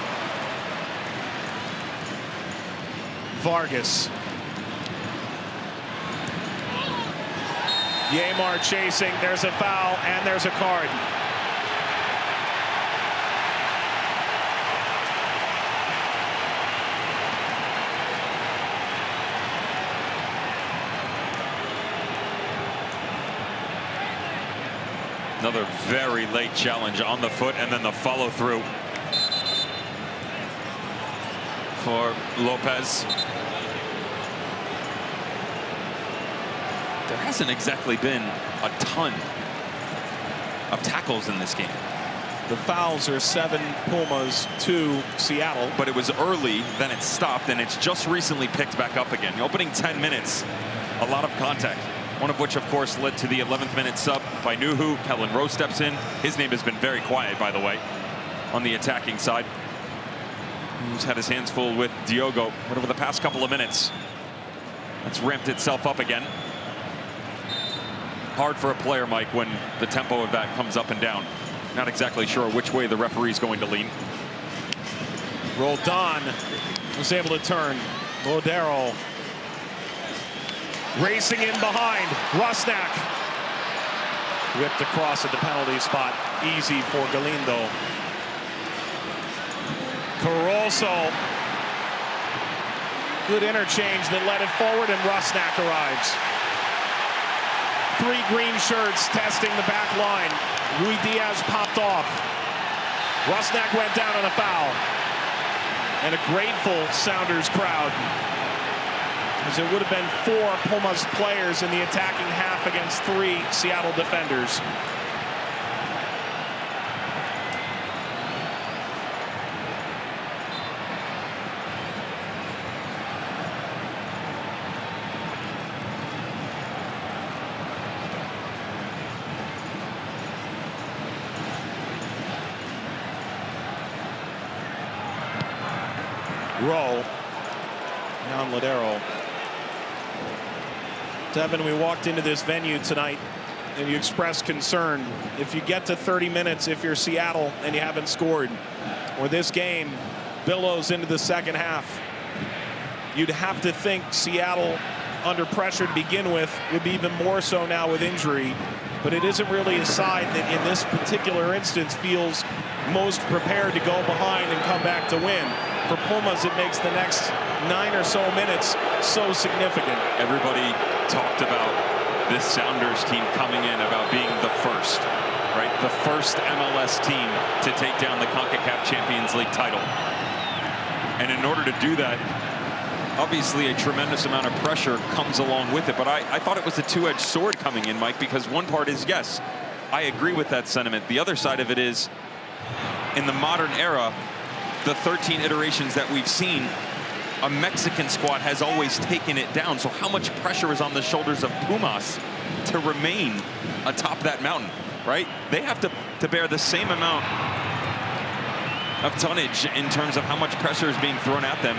Vargas. Yamar chasing. There's a foul, and there's a card. Another very late challenge on the foot, and then the follow through for Lopez. There hasn't exactly been a ton of tackles in this game. The fouls are 7 Pumas, 2 Seattle. But it was early, then it stopped, and it's just recently picked back up again. The opening 10 minutes, a lot of contact. one of which, of course, led to the 11th minute sub by Nuhu. Kellen Rowe steps in. His name has been very quiet, by the way, on the attacking side. He's had his hands full with Diogo, but over the past couple of minutes, that's ramped itself up again. Hard for a player, Mike, when the tempo of that comes up and down. Not exactly sure which way the referee's going to lean. Roldan was able to turn. Lodero racing in behind. Rusnak whipped across at the penalty spot. Easy for Galindo. Caroso. Good interchange that led it forward, and Rusnak arrives. 3 green shirts testing the back line. Rui Diaz popped off. Rusnak went down on a foul. And a grateful Sounders crowd, as it would have been 4 Pumas players in the attacking half against 3 Seattle defenders. Rowe, Jan Lodero. Devin, we walked into this venue tonight and you expressed concern. If you get to 30 minutes, if you're Seattle and you haven't scored, or this game billows into the second half, you'd have to think Seattle, under pressure to begin with, would be even more so now with injury. But it isn't really a side that in this particular instance feels most prepared to go behind and come back to win. For Pumas, it makes the next 9 or so minutes so significant. Everybody talked about this Sounders team coming in about being the first, right? The first MLS team to take down the CONCACAF Champions League title. And in order to do that, obviously a tremendous amount of pressure comes along with it. But I thought it was a two-edged sword coming in, Mike, because one part is, yes, I agree with that sentiment. The other side of it is, in the modern era, the 13 iterations that we've seen, a Mexican squad has always taken it down. So how much pressure is on the shoulders of Pumas to remain atop that mountain, right? They have to bear the same amount of tonnage in terms of how much pressure is being thrown at them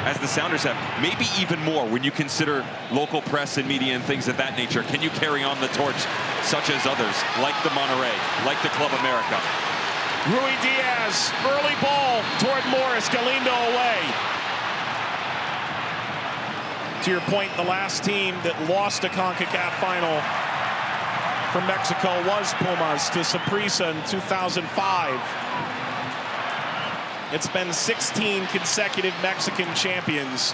as the Sounders have. Maybe even more when you consider local press and media and things of that nature. Can you carry on the torch such as others, like the Monterrey, like the Club America? Rui Diaz, early ball toward Morris, Galindo away. To your point, the last team that lost a CONCACAF final from Mexico was Pumas to Saprissa in 2005. It's been 16 consecutive Mexican champions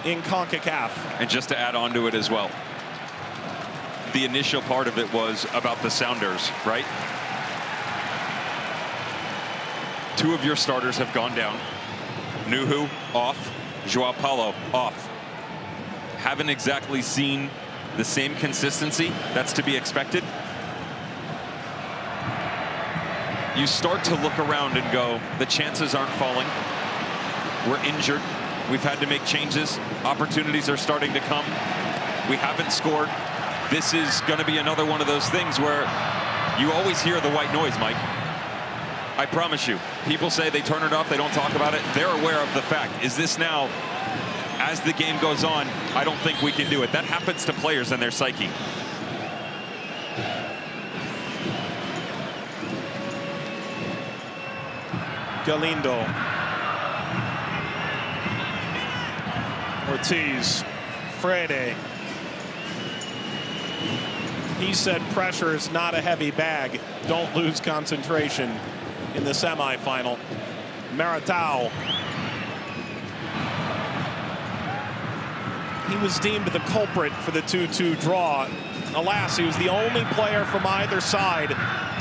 in CONCACAF. And just to add on to it as well, the initial part of it was about the Sounders, right? 2 of your starters have gone down. Nuhu off, Joao Paulo off. Haven't exactly seen the same consistency that's to be expected. You start to look around and go, the chances aren't falling. We're injured. We've had to make changes. Opportunities are starting to come. We haven't scored. This is going to be another one of those things where you always hear the white noise, Mike. I promise you, people say they turn it off, they don't talk about it. They're aware of the fact. Is this now, as the game goes on, I don't think we can do it. That happens to players and their psyche. Galindo. Ortiz. Frede. He said pressure is not a heavy bag. Don't lose concentration in the semifinal. Maratao. He was deemed the culprit for the 2-2 draw. Alas, he was the only player from either side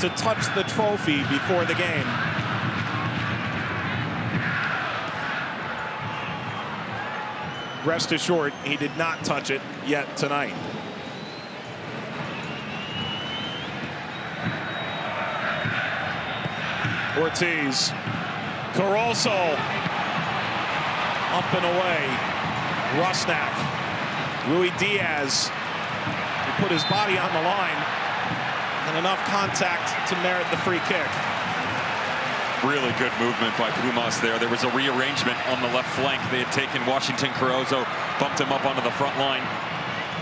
to touch the trophy before the game. Rest assured, he did not touch it yet tonight. Ortiz. Caroso. Up and away. Rusnak. Rui Diaz He put his body on the line and enough contact to merit the free kick. Really good movement by Pumas there. There was a rearrangement on the left flank. They had taken Washington Carrozzo, bumped him up onto the front line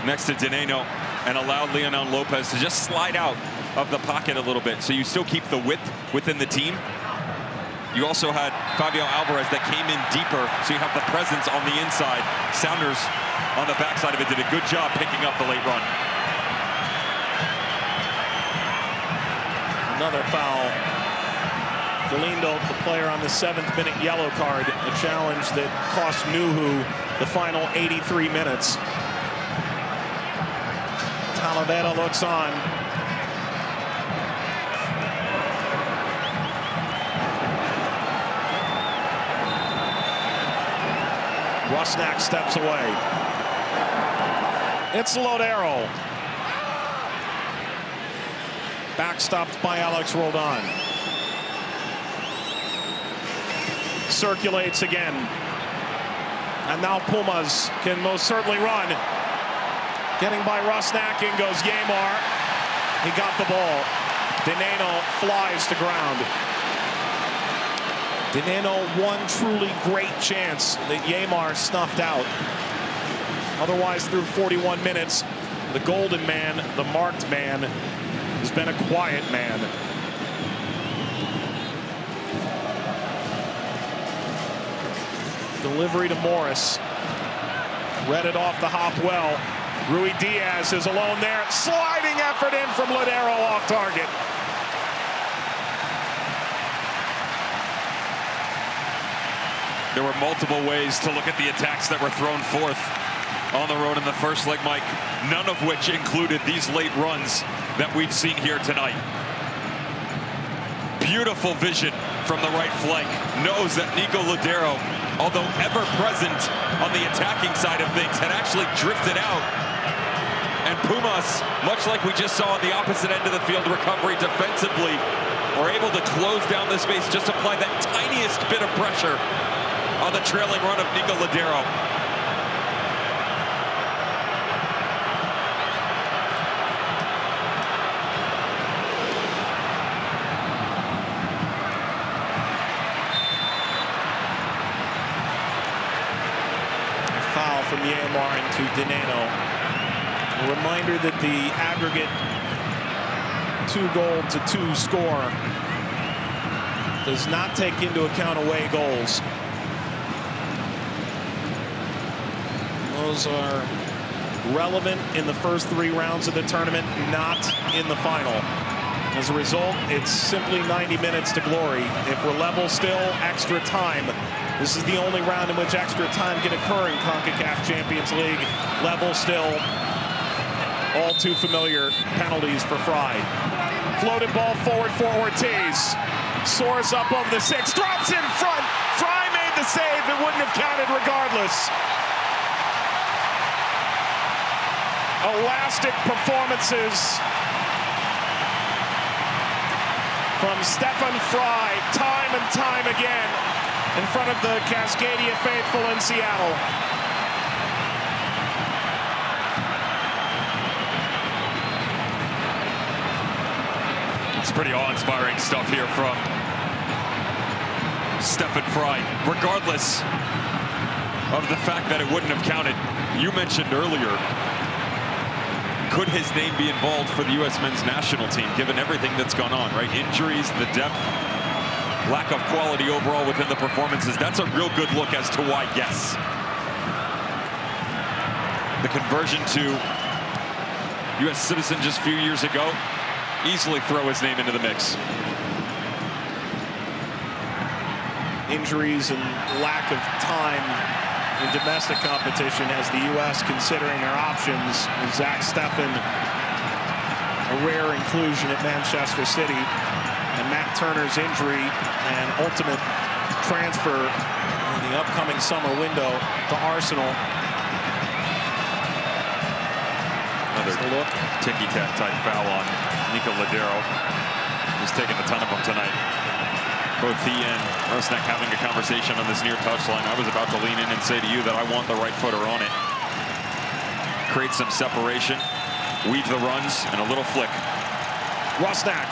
next to Dineno, and allowed Leonel Lopez to just slide out of the pocket a little bit. So you still keep the width within the team. You also had Fabio Alvarez that came in deeper, so you have the presence on the inside. Sounders on the backside of it did a good job picking up the late run. Another foul. Galindo, the player on the 7th-minute yellow card, a challenge that cost Nuhu the final 83 minutes. Talavera looks on. Rusnak steps away. It's Lodero. Backstopped by Alex Roldan. Circulates again. And now Pumas can most certainly run. Getting by Rusnak, in goes Yamar. He got the ball. Dineno flies to ground. Dineno, one truly great chance that Yamar snuffed out. Otherwise, through 41 minutes, the golden man, the marked man, has been a quiet man. Delivery to Morris. Read it off the hop well. Rui Diaz is alone there. Sliding effort in from Lodero off target. There were multiple ways to look at the attacks that were thrown forth on the road in the first leg, Mike, none of which included these late runs that we've seen here tonight. Beautiful vision from the right flank. Knows that Nico Lodero, although ever present on the attacking side of things, had actually drifted out. And Pumas, much like we just saw on the opposite end of the field recovery defensively, were able to close down the space, just apply that tiniest bit of pressure on the trailing run of Nico Lodero. Foul from Yamar into Dineno. A reminder that the aggregate 2-2 score does not take into account away goals. Those are relevant in the first 3 rounds of the tournament, not in the final. As a result, it's simply 90 minutes to glory. If we're level still, extra time. This is the only round in which extra time can occur in Concacaf Champions League. Level still. All too familiar penalties for Fry. Floated ball forward for Ortiz. Soars up over the 6, drops in front. Fry made the save. It wouldn't have counted regardless. Elastic performances from Stefan Fry, time and time again, in front of the Cascadia faithful in Seattle. It's pretty awe-inspiring stuff here from Stefan Fry, regardless of the fact that it wouldn't have counted. You mentioned earlier, could his name be involved for the U.S. men's national team, given everything that's gone on, right? Injuries, the depth, lack of quality overall within the performances. That's a real good look as to why, yes. The conversion to U.S. citizen just a few years ago, easily throw his name into the mix. Injuries and lack of time in domestic competition has the U.S. considering their options. Zach Steffen, a rare inclusion at Manchester City, and Matt Turner's injury and ultimate transfer in the upcoming summer window to Arsenal. Another ticky-tack type foul on Nico Lodero. He's taken a ton of them tonight. Both he and Rusnak having a conversation on this near touchline. I was about to lean in and say to you that I want the right footer on it. Create some separation. weave the runs and a little flick. Rusnak.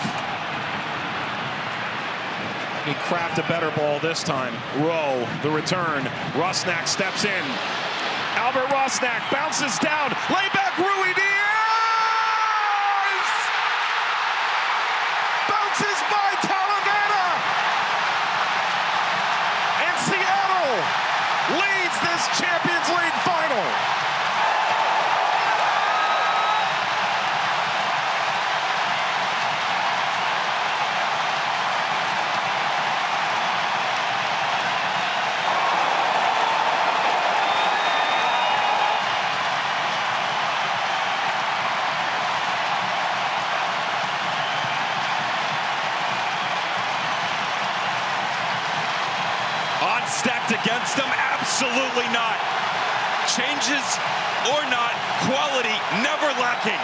He crafted a better ball this time. Rowe, the return. Rusnak steps in. Albert Rusnak bounces down. Lay back, Rui Diaz! Bounces by Talavera! And Seattle leads this Champions League final. Odds stacked against them? Absolutely not. Changes or not, quality never lacking.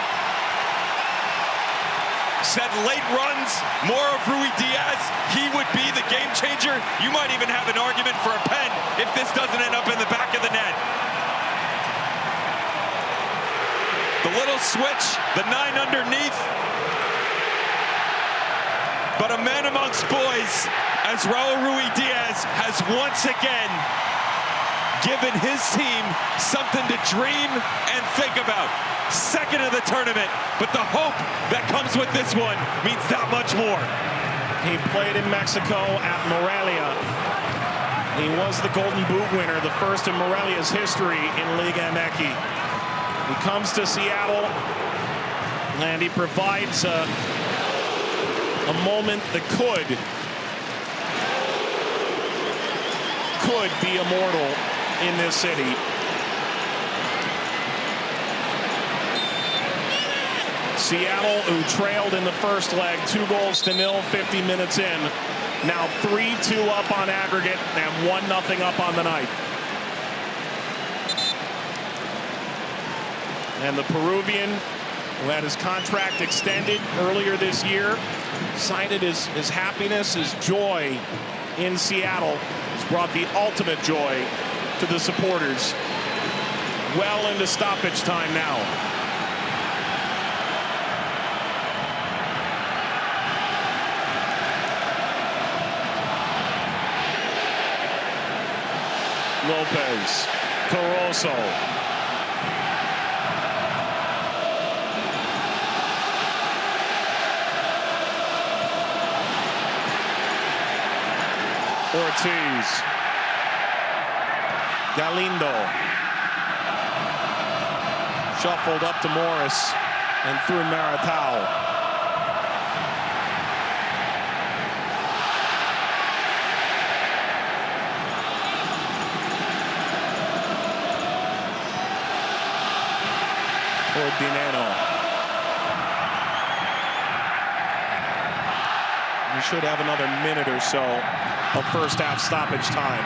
Said late runs, more of Rui Diaz, he would be the game changer. You might even have an argument for a pen if this doesn't end up in the back of the net. The little switch, the 9 underneath. But a man amongst boys, as Raul Rui Diaz has once again given his team something to dream and think about. Second of the tournament, but the hope that comes with this one means that much more. He played in Mexico at Morelia. He was the Golden Boot winner, the first in Morelia's history in Liga MX. He comes to Seattle, and he provides a moment that could be immortal in this city. Seattle, who trailed in the first leg 2-0, 50 minutes in, now 3-2 up on aggregate and 1-0 up on the night. And the Peruvian, who had his contract extended earlier this year, cited his happiness, his joy in Seattle, has brought the ultimate joy to the supporters. Well into stoppage time now. Lopez, Caroso. Ortiz. Galindo. Shuffled up to Morris and through Maratao. Toward Dineno. We should have another minute or so of first half stoppage time.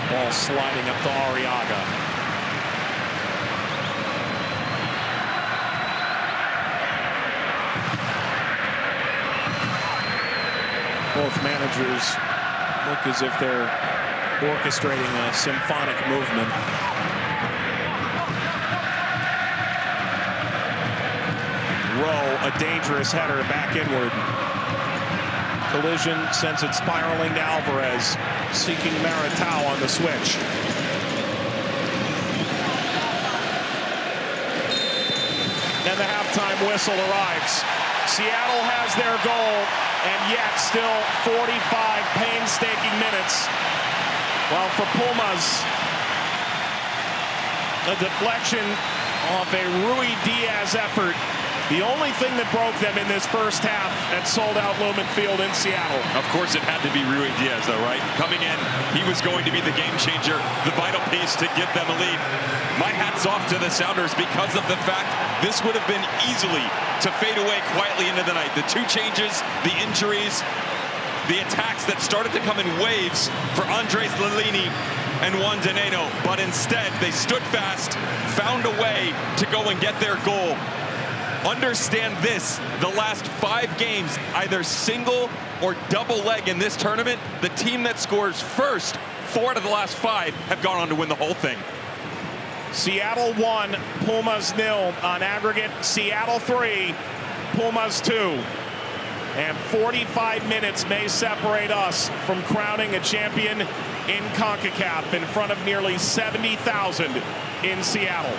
Ball sliding up to Arriaga. Both managers look as if they're orchestrating a symphonic movement. Rowe, a dangerous header back inward. Collision sends it spiraling to Alvarez, seeking Maratao on the switch. And the halftime whistle arrives. Seattle has their goal, and yet still 45 painstaking minutes. While for Pumas, a deflection off a Rui Diaz effort The only thing that broke them in this first half at sold-out Lumen Field in Seattle. Of course, it had to be Ruidiaz, though, right? Coming in, he was going to be the game changer, the vital piece to give them a lead. My hat's off to the Sounders because of the fact this would have been easily to fade away quietly into the night. The two changes, the injuries, the attacks that started to come in waves for Andres Lilini and Juan Dineno, but instead they stood fast, found a way to go and get their goal. Understand this, the last 5 games, either single or double leg in this tournament, the team that scores first, 4 out of the last 5 have gone on to win the whole thing. Seattle 1, Pumas 0 on aggregate. Seattle 3, Pumas 2. And 45 minutes may separate us from crowning a champion in CONCACAF in front of nearly 70,000 in Seattle.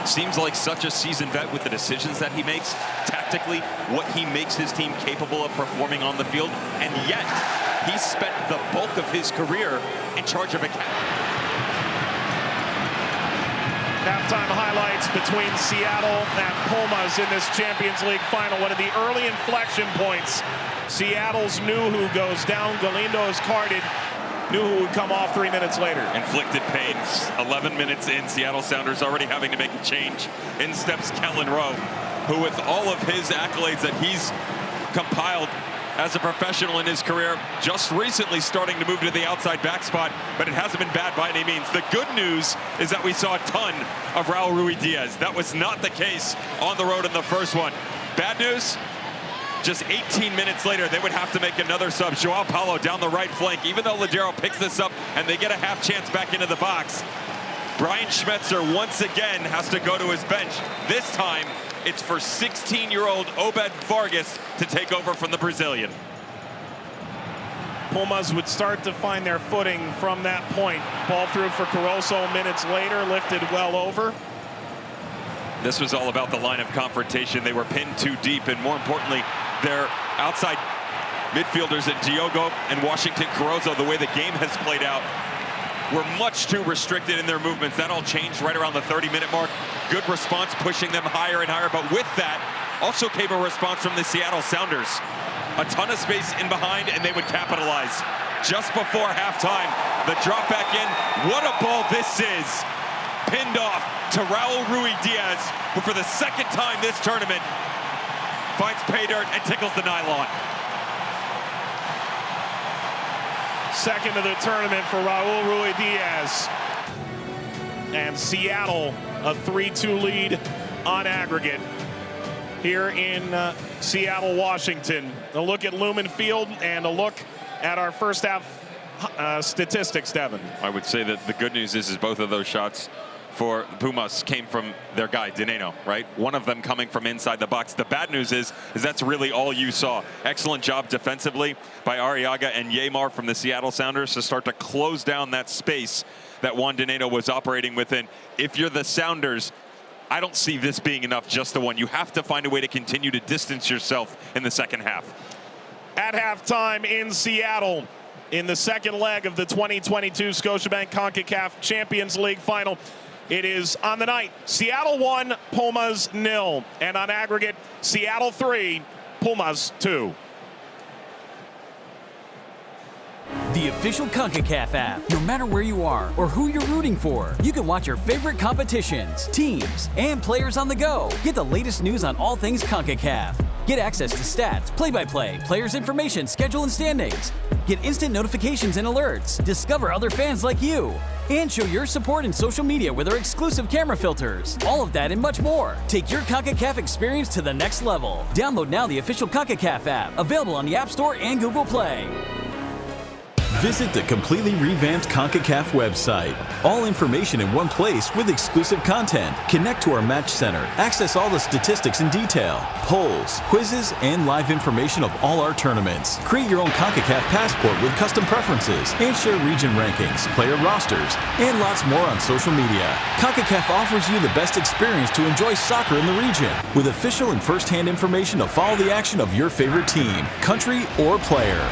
Seems like such a seasoned vet with the decisions that he makes, tactically, what he makes his team capable of performing on the field, and yet he spent the bulk of his career in charge of a cap. Halftime highlights between Seattle and Pumas in this Champions League final. One of the early inflection points. Seattle's Nuhu goes down, Galindo is carded. Nuhu would come off 3 minutes later. Inflicted pains. 11 minutes in, Seattle Sounders already having to make a change. In steps Kellen Rowe, who with all of his accolades that he's compiled as a professional in his career, just recently starting to move to the outside back spot, but it hasn't been bad by any means. The good news is that we saw a ton of Raul Ruidiaz. That was not the case on the road in the first one. Bad news, Just 18 minutes later, they would have to make another sub. Joao Paulo down the right flank. Even though Ladero picks this up and they get a half chance back into the box, Brian Schmetzer once again has to go to his bench. This time, it's for 16-year-old Obed Vargas to take over from the Brazilian. Pumas would start to find their footing from that point. Ball through for Caroso minutes later, lifted well over. This was all about the line of confrontation. They were pinned too deep, and more importantly, their outside midfielders at Diogo and Washington Caroso, the way the game has played out, were much too restricted in their movements. That all changed right around the 30-minute mark. Good response, pushing them higher and higher, but with that, also came a response from the Seattle Sounders. A ton of space in behind, and they would capitalize. Just before halftime, the drop back in. What a ball this is. Pinned off to Raul Ruiz-Diaz, who for the second time this tournament finds pay dirt and tickles the nylon. Second of the tournament for Raul Ruiz-Diaz. And Seattle, a 3-2 lead on aggregate here in Seattle, Washington. A look at Lumen Field and a look at our first half statistics, Devin. I would say that the good news is both of those shots for Pumas came from their guy, Dineno, right? One of them coming from inside the box. The bad news is that's really all you saw. Excellent job defensively by Arriaga and Yeimar from the Seattle Sounders to start to close down that space that Juan Dineno was operating within. If you're the Sounders, I don't see this being enough, just the one. You have to find a way to continue to distance yourself in the second half. At halftime in Seattle, in the second leg of the 2022 Scotiabank Concacaf Champions League final, it is on the night, Seattle 1, Pumas 0. And on aggregate, Seattle 3, Pumas 2. The official CONCACAF app. No matter where you are or who you're rooting for, you can watch your favorite competitions, teams, and players on the go. Get the latest news on all things CONCACAF. Get access to stats, play-by-play, players' information, schedule, and standings. Get instant notifications and alerts. Discover other fans like you. And show your support in social media with our exclusive camera filters. All of that and much more. Take your CONCACAF experience to the next level. Download now the official CONCACAF app, available on the App Store and Google Play. Visit the completely revamped CONCACAF website. All information in one place with exclusive content. Connect to our match center. Access all the statistics in detail, polls, quizzes, and live information of all our tournaments. Create your own CONCACAF passport with custom preferences and share region rankings, player rosters, and lots more on social media. CONCACAF offers you the best experience to enjoy soccer in the region with official and first-hand information to follow the action of your favorite team, country, or player.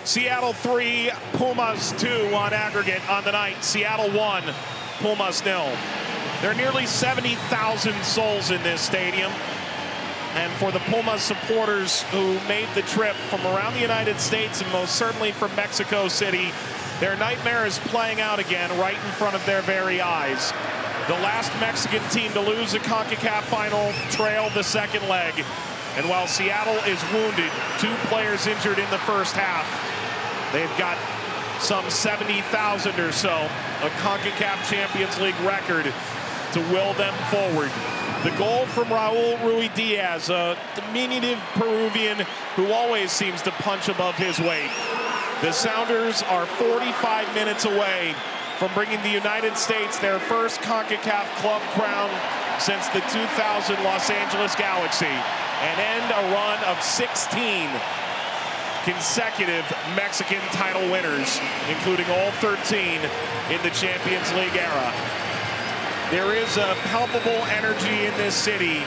Seattle 3, Pumas 2 on aggregate on the night. Seattle 1, Pumas 0. There are nearly 70,000 souls in this stadium. And for the Pumas supporters who made the trip from around the United States and most certainly from Mexico City, their nightmare is playing out again right in front of their very eyes. The last Mexican team to lose a CONCACAF final trailed the second leg. And while Seattle is wounded, 2 players injured in the first half, they've got some 70,000 or so, a CONCACAF Champions League record to will them forward. The goal from Raul Ruidiaz, a diminutive Peruvian who always seems to punch above his weight. The Sounders are 45 minutes away from bringing the United States their first CONCACAF club crown since the 2000 Los Angeles Galaxy, and end a run of 16 consecutive Mexican title winners, including all 13 in the Champions League era. There is a palpable energy in this city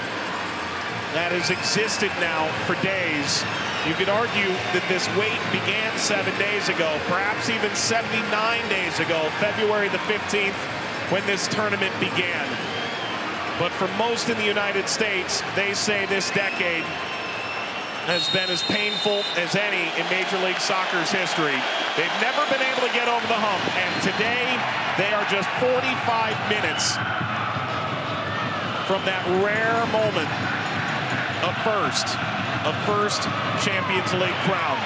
that has existed now for days. You could argue that this wait began 7 days ago, perhaps even 79 days ago, February the 15th, when this tournament began. But for most in the United States, they say this decade has been as painful as any in Major League Soccer's history. They've never been able to get over the hump, and today they are just 45 minutes from that rare moment of first Champions League crown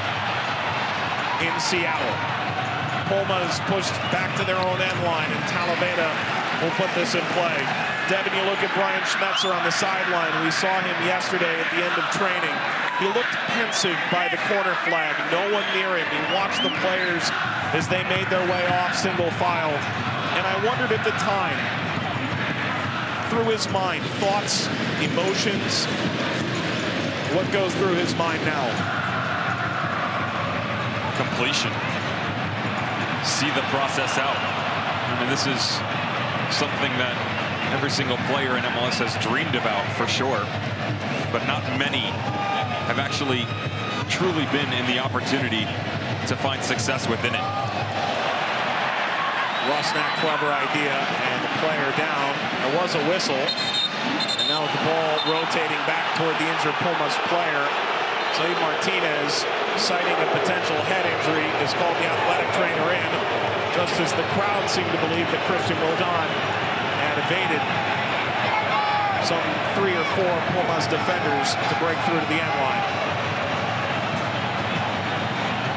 in Seattle. Pumas pushed back to their own end line, and Talavera will put this in play. Devin, you look at Brian Schmetzer on the sideline. We saw him yesterday at the end of training. He looked pensive by the corner flag. No one near him. He watched the players as they made their way off single file. And I wondered at the time, through his mind, thoughts, emotions, what goes through his mind now? Completion. See the process out. I mean, this is something that every single player in MLS has dreamed about, for sure. But not many have actually truly been in the opportunity to find success within it. Rusnak, clever idea, and the player down. There was a whistle, and now with the ball rotating back toward the injured Pumas player, Zaid Martinez, citing a potential head injury, is called the athletic trainer in, just as the crowd seemed to believe that Christian Roldan had evaded some 3 or 4 Pumas defenders to break through to the end line.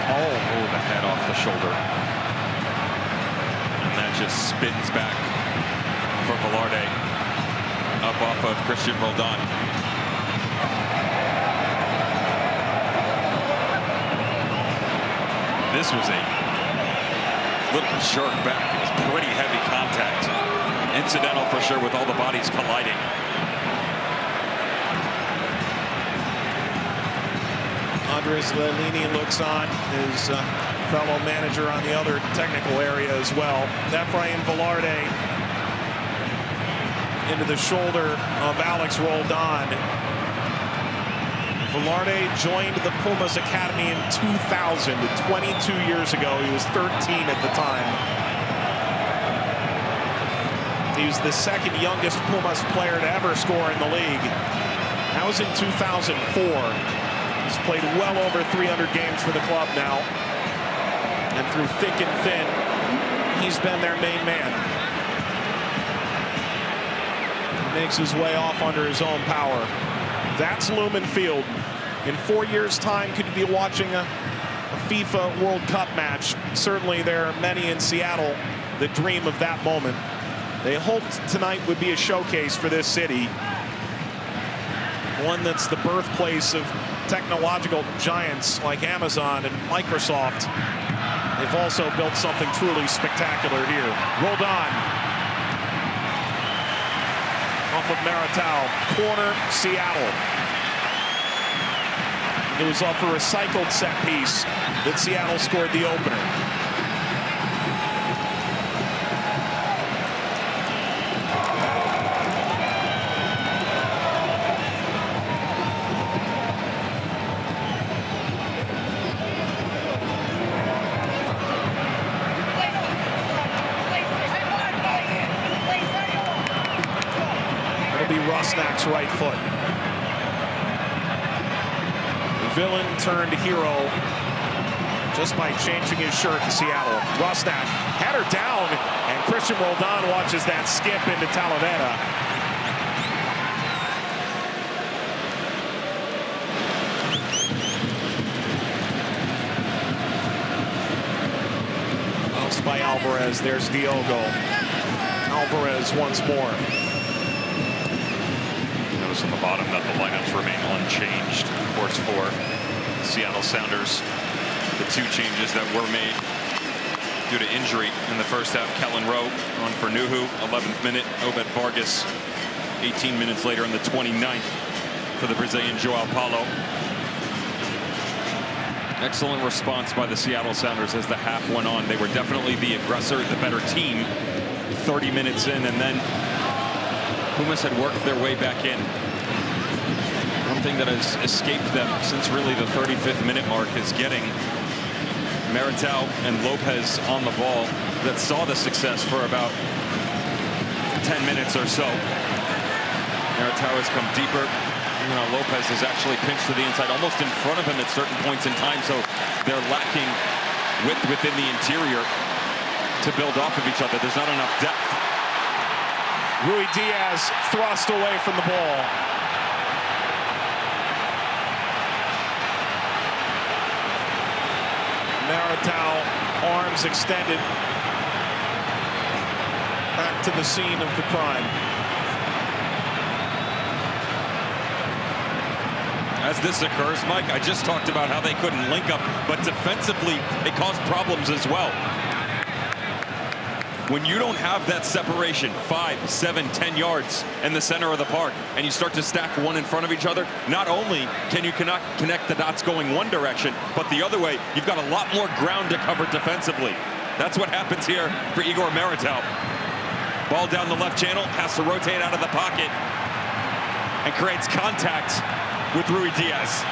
Oh, the head off the shoulder. And that just spins back for Velarde up off of Christian Roldan. This was a little jerk back. It was pretty heavy contact. Incidental for sure with all the bodies colliding. Andres Lelini looks on, his fellow manager on the other technical area as well. Efrain Velarde into the shoulder of Alex Roldan. Velarde joined the Pumas Academy in 2000, 22 years ago. He was 13 at the time. He was the second youngest Pumas player to ever score in the league. That was in 2004. He's played well over 300 games for the club now. And through thick and thin, he's been their main man. He makes his way off under his own power. That's Lumen Field. In 4 years' time, could you be watching a FIFA World Cup match? Certainly there are many in Seattle that dream of that moment. They hoped tonight would be a showcase for this city. One that's the birthplace of technological giants like Amazon and Microsoft. They've also built something truly spectacular here. Roldan. Off of Maritao. Corner, Seattle. It was off a recycled set piece that Seattle scored the opener. Rosnack's right foot. Villain turned hero just by changing his shirt in Seattle. Rosnack had her down, and Christian Roldan watches that skip into Talavera. Bounced by Alvarez. There's Diogo. Alvarez once more. Notice on the bottom that the lineups remain unchanged, of course, for Seattle Sounders. The two changes that were made due to injury in the first half. Kellen Rowe on for Nuhu, 11th minute. Obed Vargas, 18 minutes later in the 29th for the Brazilian João Paulo. Excellent response by the Seattle Sounders as the half went on. They were definitely the aggressor, the better team 30 minutes in, and then Pumas had worked their way back in. One thing that has escaped them since really the 35th minute mark is getting Meritau and Lopez on the ball that saw the success for about 10 minutes or so. Meritau has come deeper. You know, Lopez has actually pinched to the inside, almost in front of him at certain points in time, so they're lacking width within the interior to build off of each other. There's not enough depth. Rui Diaz thrust away from the ball. Meritau, arms extended, back to the scene of the crime. As this occurs, Mike, I just talked about how they couldn't link up, but defensively, it caused problems as well. When you don't have that separation, 5, 7, 10 yards in the center of the park, and you start to stack one in front of each other, not only can you connect the dots going one direction, but the other way, you've got a lot more ground to cover defensively. That's what happens here for Igor Meritau. Ball down the left channel, has to rotate out of the pocket, and creates contact with Rui Diaz.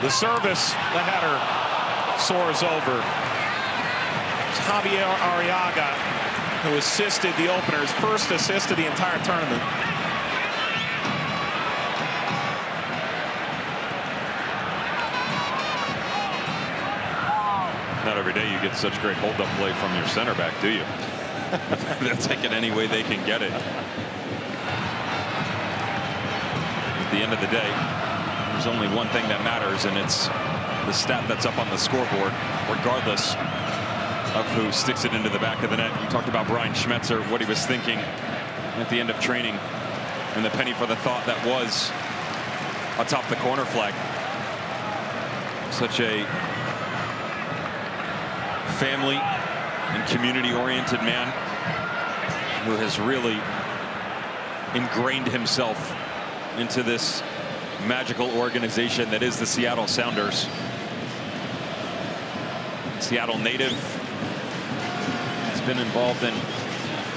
The service, the header, soars over. It's Javier Arriaga, who assisted the openers, first assist of the entire tournament. Not every day you get such great hold-up play from your center back, do you? They'll take it any way they can get it. At the end of the day, there's only one thing that matters, and it's the stat that's up on the scoreboard, regardless of who sticks it into the back of the net. You talked about Brian Schmetzer, what he was thinking at the end of training, and the penny for the thought that was atop the corner flag. Such a family and community-oriented man who has really ingrained himself into this magical organization that is the Seattle Sounders. Seattle native, has been involved in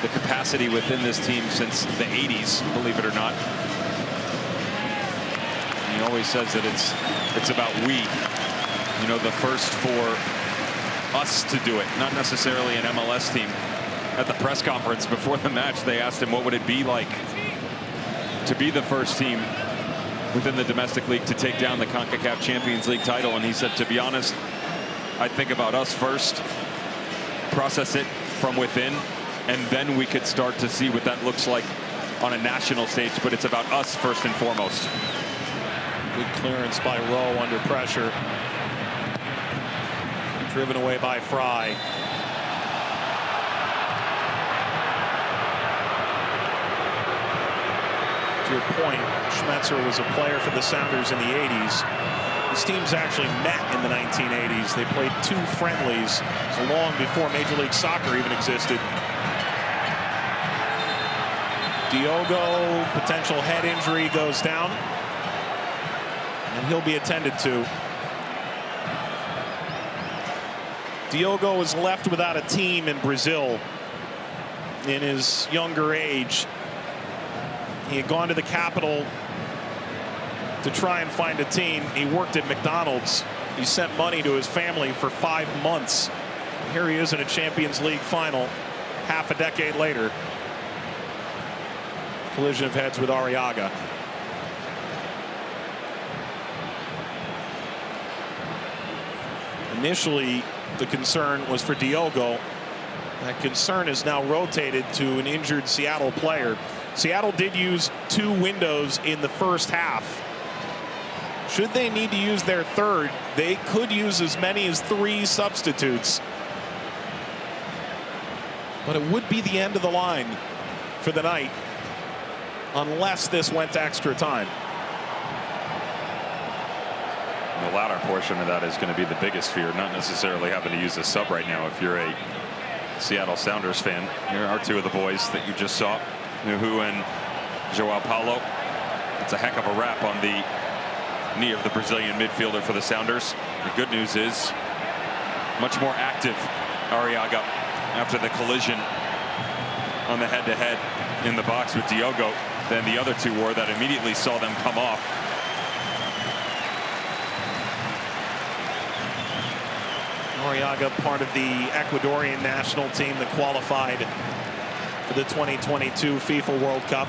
the capacity within this team since the 80s, believe it or not. And he always says that it's about we, you know, the first for us to do it, not necessarily an MLS team. At the press conference before the match, they asked him what would it be like to be the first team within the domestic league to take down the CONCACAF Champions League title, and he said, to be honest, I think about us first, process it from within, and then we could start to see what that looks like on a national stage, but it's about us first and foremost. Good clearance by Rowe under pressure. Driven away by Fry. To your point, Schmetzer was a player for the Sounders in the 80s. These teams actually met in the 1980s. They played 2 friendlies so long before Major League Soccer even existed. Diogo, potential head injury, goes down, and he'll be attended to. Diogo was left without a team in Brazil in his younger age. He had gone to the capital to try and find a team. He worked at McDonald's. He sent money to his family for 5 months. Here he is in a Champions League final half a decade later. Collision of heads with Arriaga. Initially, the concern was for Diogo. That concern is now rotated to an injured Seattle player. Seattle did use 2 windows in the first half. Should they need to use their third, they could use as many as 3 substitutes. But it would be the end of the line for the night unless this went to extra time. The latter portion of that is going to be the biggest fear, not necessarily having to use a sub right now. If you're a Seattle Sounders fan, here are 2 of the boys that you just saw, Nuhu and Joao Paulo. It's a heck of a wrap on the knee of the Brazilian midfielder for the Sounders. The good news is much more active Arriaga after the collision on the head-to-head in the box with Diogo than the other 2 were that immediately saw them come off. Arriaga, part of the Ecuadorian national team that qualified for the 2022 FIFA World Cup.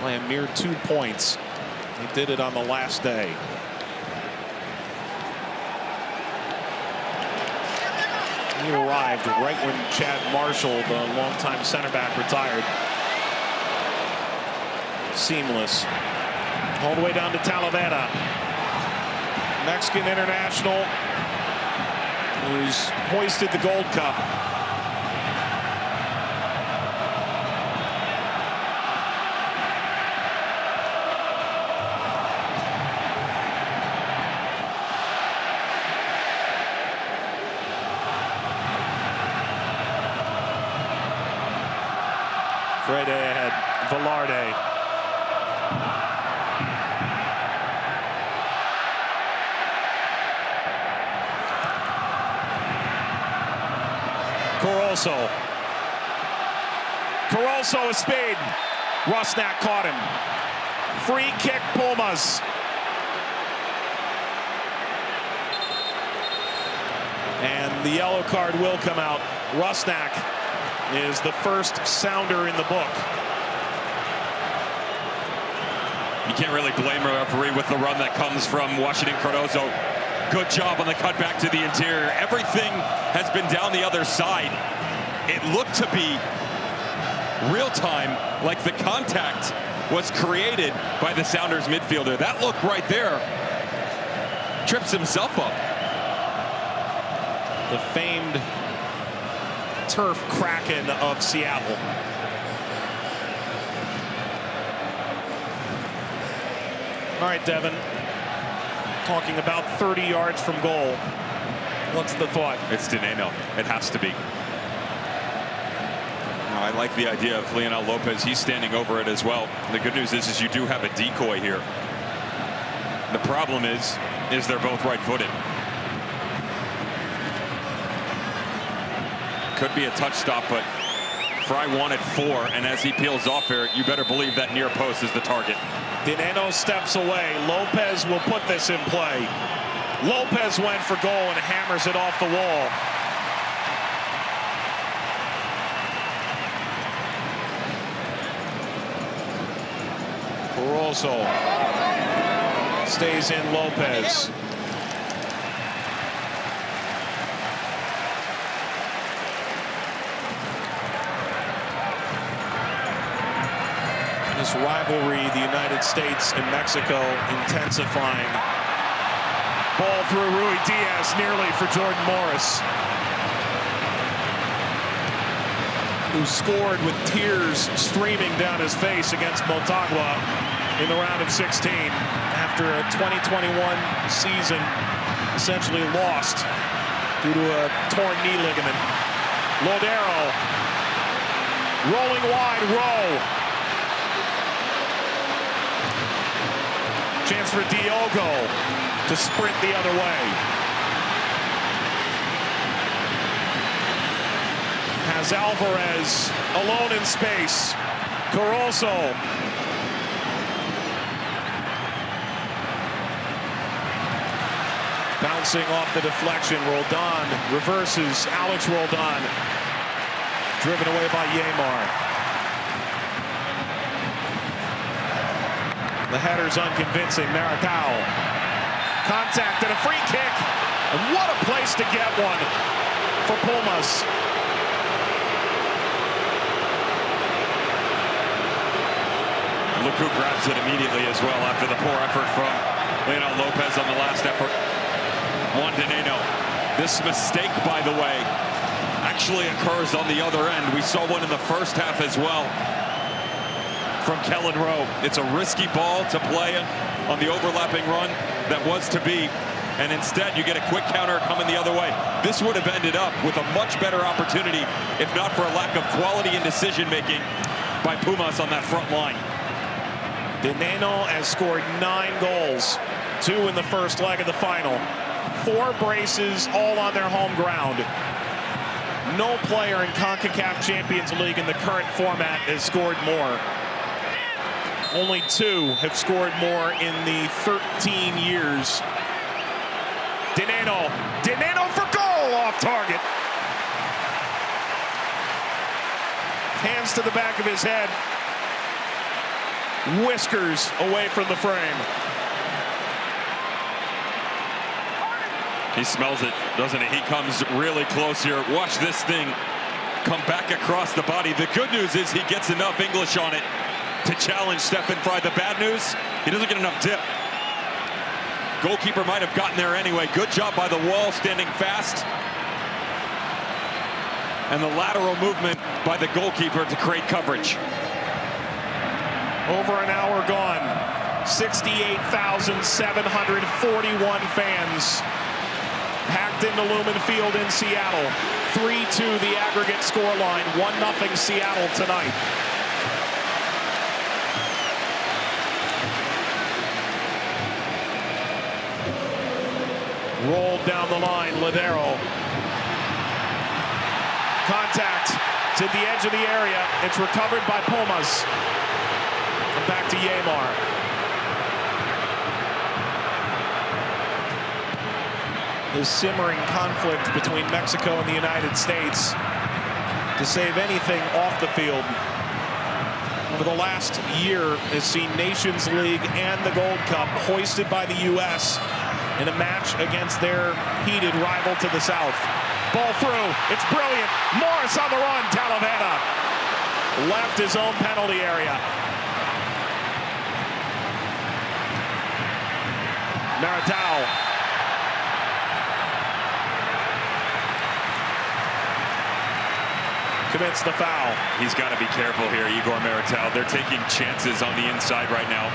By a mere 2 points. He did it on the last day. He arrived right when Chad Marshall, the longtime center back, retired. Seamless. All the way down to Talavera. Mexican international who's hoisted the Gold Cup. Frede ahead, Velarde. Caroso is speed. Rusnak caught him. Free kick, Pumas. And the yellow card will come out. Rusnak is the first Sounder in the book. You can't really blame a referee with the run that comes from Washington Cardozo. Good job on the cut back to the interior. Everything has been down the other side. It looked to be real time, like the contact was created by the Sounders midfielder. That look right there trips himself up. The famed turf kraken of Seattle. All right, Devin. Talking about 30 yards from goal. What's the thought? It's Dineno. It has to be. I like the idea of Leonel Lopez. He's standing over it as well. The good news is you do have a decoy here. The problem is they're both right-footed. Could be a touch stop, but Fry wanted 4, and as he peels off here, you better believe that near post is the target. Dineno steps away. Lopez will put this in play. Lopez went for goal and hammers it off the wall. Caroso stays in Lopez. This rivalry, the United States and Mexico intensifying. Ball through Rui Diaz, nearly for Jordan Morris, who scored with tears streaming down his face against Motagua in the round of 16 after a 2021 season essentially lost due to a torn knee ligament. Lodero rolling wide, Rowe. Chance for Diogo to sprint the other way. Has Pumas. Alvarez alone in space. Caroso. Bouncing off the deflection. Roldan reverses. Alex Roldan. Driven away by Yamar. The header's unconvincing. Maratao. Contact and a free kick. And what a place to get one for Pumas. Look who grabs it immediately as well after the poor effort from Lionel Lopez on the last effort. Juan Dineno. This mistake, by the way, actually occurs on the other end. We saw one in the first half as well from Kellen Rowe. It's a risky ball to play on the overlapping run that was to be, and instead you get a quick counter coming the other way. This would have ended up with a much better opportunity if not for a lack of quality and decision making by Pumas on that front line. Dineno has scored 9 goals, 2 in the first leg of the final. 4 braces, all on their home ground. No player in CONCACAF Champions League in the current format has scored more. Only 2 have scored more in the 13 years. Dineno for goal, off target. Hands to the back of his head. Whiskers away from the frame. He smells it, doesn't he? He comes really close here. Watch this thing come back across the body. The good news is he gets enough English on it to challenge Stefan Fry. The bad news, he doesn't get enough dip. Goalkeeper might have gotten there anyway. Good job by the wall, standing fast. And the lateral movement by the goalkeeper to create coverage. Over an hour gone. 68,741 fans packed into Lumen Field in Seattle. 3-2 the aggregate scoreline. 1-0 Seattle tonight. Rolled down the line, Ladero. Contact to the edge of the area. It's recovered by Pumas. And back to Yamar. The simmering conflict between Mexico and the United States to save anything off the field over the last year has seen Nations League and the Gold Cup hoisted by the U.S. in a match against their heated rival to the south. Ball through, it's brilliant. Morris on the run, Talavera left his own penalty area. Maratao. Commits the foul. He's got to be careful here, Igor Maratao. They're taking chances on the inside right now.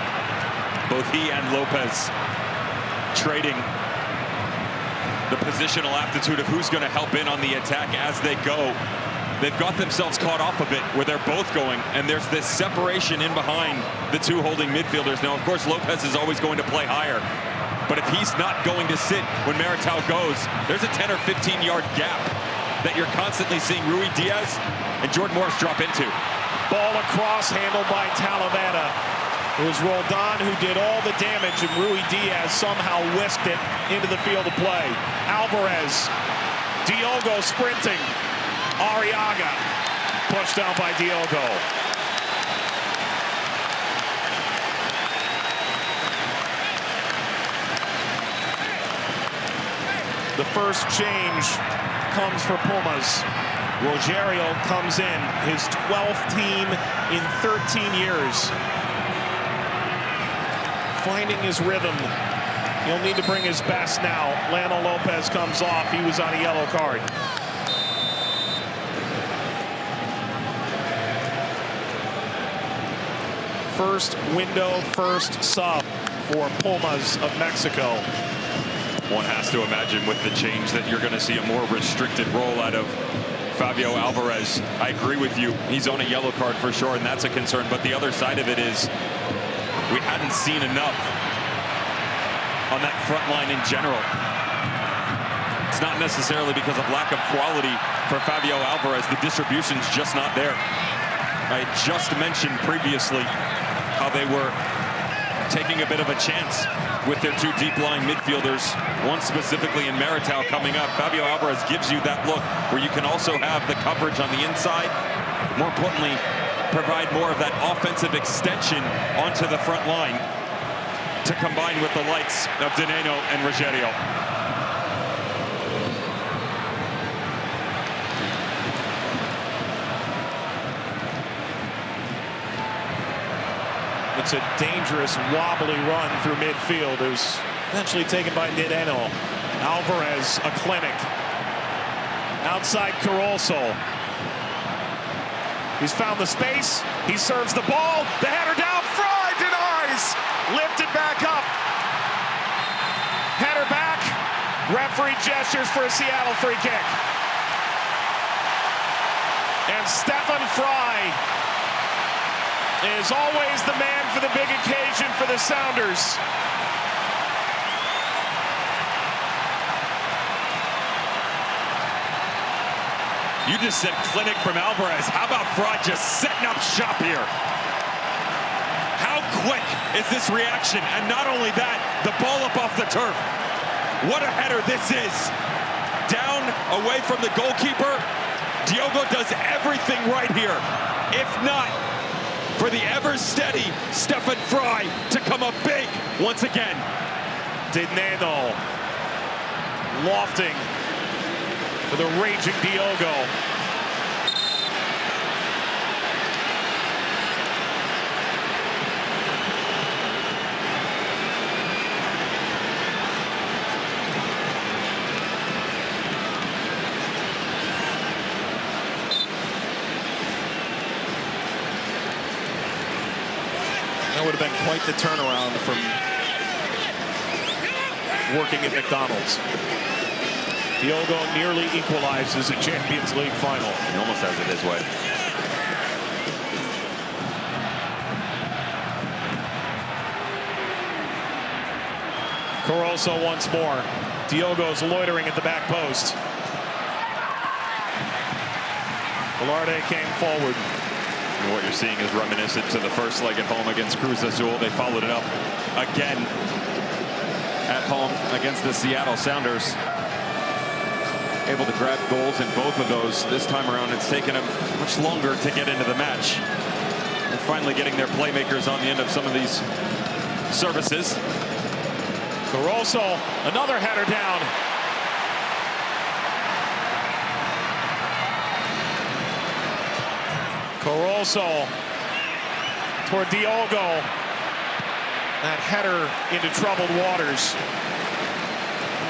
Both he and Lopez trading the positional aptitude of who's going to help in on the attack as they go. They've got themselves caught off a bit where they're both going, and there's this separation in behind the two holding midfielders. Now, of course, Lopez is always going to play higher, but if he's not going to sit when Maratao goes, there's a 10 or 15-yard gap that you're constantly seeing Rui Diaz and Jordan Morris drop into. Ball across, handled by Talavera. It was Roldan who did all the damage, and Rui Diaz somehow whisked it into the field of play. Alvarez, Diogo sprinting. Arriaga pushed down by Diogo. The first change comes for Pumas. Rogerio comes in, his 12th team in 13 years. Finding his rhythm. He'll need to bring his best now. Lionel Lopez comes off. He was on a yellow card. First window, first sub for Pumas of Mexico. One has to imagine with the change that you're going to see a more restricted role out of Fabio Alvarez. I agree with you. He's on a yellow card for sure, and that's a concern. But the other side of it is we hadn't seen enough on that front line in general. It's not necessarily because of lack of quality for Fabio Alvarez. The distribution's just not there. I just mentioned previously how they were taking a bit of a chance with their two deep-lying midfielders, one specifically in Meritau coming up. Fabio Alvarez gives you that look where you can also have the coverage on the inside. More importantly, provide more of that offensive extension onto the front line to combine with the likes of Dineno and Rogério. It's a dangerous, wobbly run through midfield. It was eventually taken by Dineno. Alvarez, a clinic. Outside Caroso. He's found the space. He serves the ball. The header down. Fry denies. Lifted back up. Header back. Referee gestures for a Seattle free kick. And Stefan Fry is always the man for the big occasion for the Sounders. You just said clinic from Alvarez. How about Fry just setting up shop here? How quick is this reaction? And not only that, the ball up off the turf. What a header this is. Down, away from the goalkeeper. Diogo does everything right here. If not, for the ever-steady Stefan Fry to come up big once again. Dineno lofting with a raging Diogo. That would have been quite the turnaround from working at McDonald's. Diogo nearly equalizes a Champions League final. He almost has it his way. Caroso once more. Diogo's loitering at the back post. Velarde came forward. And what you're seeing is reminiscent to the first leg at home against Cruz Azul. They followed it up again at home against the Seattle Sounders. Able to grab goals in both of those. This time around, it's taken them much longer to get into the match. They're finally getting their playmakers on the end of some of these services. Caroso, another header down. Caroso toward Diogo. That header into troubled waters.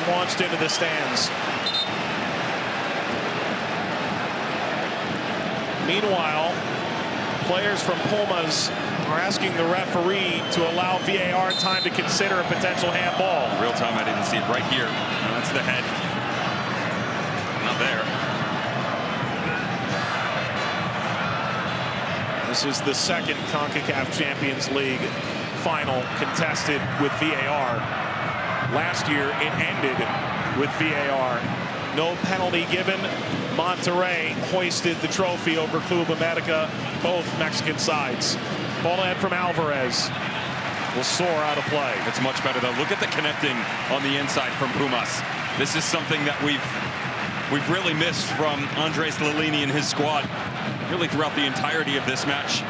Launched into the stands. Meanwhile, players from Pumas are asking the referee to allow VAR time to consider a potential handball. Real time, I didn't see it right here. No, that's the head. Not there. This is the second CONCACAF Champions League final contested with VAR. Last year, it ended with VAR. No penalty given. Monterrey hoisted the trophy over Club America, both Mexican sides. Ball ahead from Alvarez. Will soar out of play. It's much better though. Look at the connecting on the inside from Pumas. This is something that we've really missed from Andres Lillini and his squad, really throughout the entirety of this match.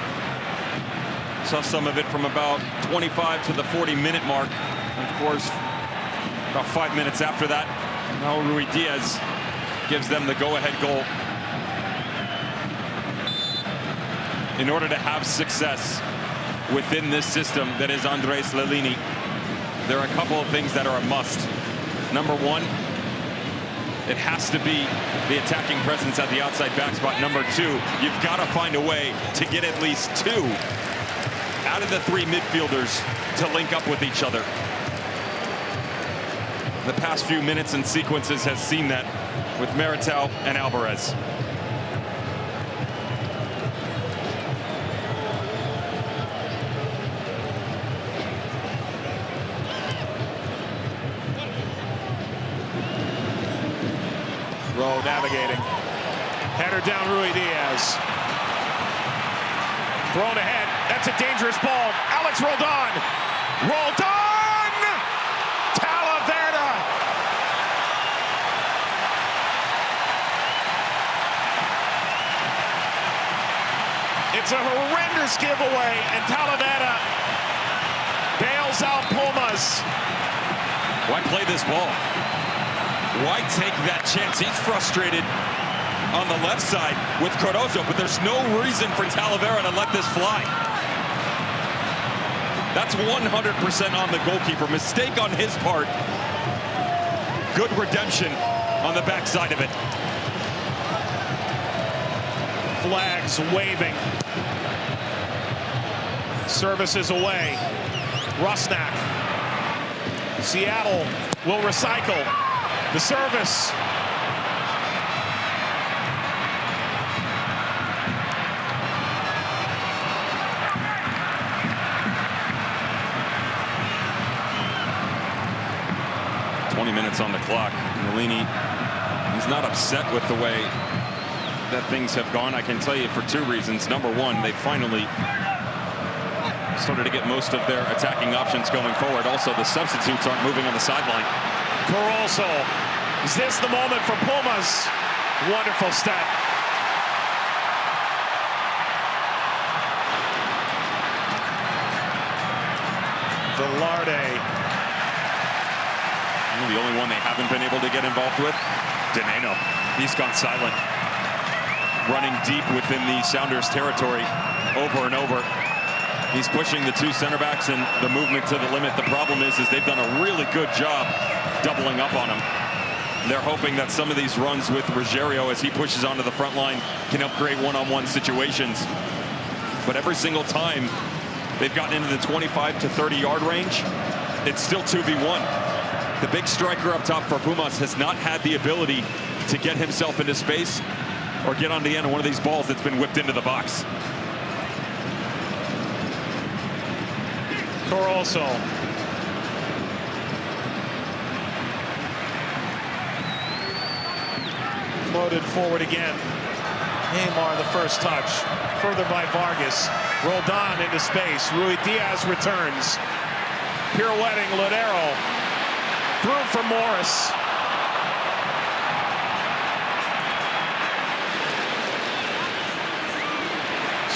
Saw some of it from about 25 to the 40-minute mark. And of course, about 5 minutes after that, now Rui Diaz gives them the go-ahead goal. In order to have success within this system that is Andres Lillini, there are a couple of things that are a must. Number one, it has to be the attacking presence at the outside back spot. Number two, you've got to find a way to get at least two out of the three midfielders to link up with each other. The past few minutes and sequences has seen that with Meritau and Alvarez. navigating. Header down Rui Diaz. Thrown ahead. That's a dangerous ball. Alex Roldan. Roldan! Talavera! It's a horrendous giveaway, and Talavera bails out Pumas. Why play this ball? Why take that chance? He's frustrated on the left side with Cardozo, but there's no reason for Talavera to let this fly. That's 100% on the goalkeeper. Mistake on his part. Good redemption on the backside of it. Flags waving. Services away. Rusnak. Seattle will recycle. The service. Minutes on the clock. Nalini, he's not upset with the way that things have gone. I can tell you for two reasons. Number one, they finally started to get most of their attacking options going forward. Also, the substitutes aren't moving on the sideline. Carolso. Is this the moment for Pumas? Wonderful step. Velarde. The only one they haven't been able to get involved with, Dineno. He's gone silent. Running deep within the Sounders territory over and over. He's pushing the two center backs and the movement to the limit. The problem is they've done a really good job doubling up on him. They're hoping that some of these runs with Ruggiero as he pushes onto the front line can help create one-on-one situations. But every single time they've gotten into the 25 to 30 yard range, it's still 2v1. The big striker up top for Pumas has not had the ability to get himself into space or get on the end of one of these balls that's been whipped into the box. Carolso. Floated forward again. Neymar the first touch. Further by Vargas. Roldan into space. Rui Diaz returns. Pirouetting Ladero. Through for Morris.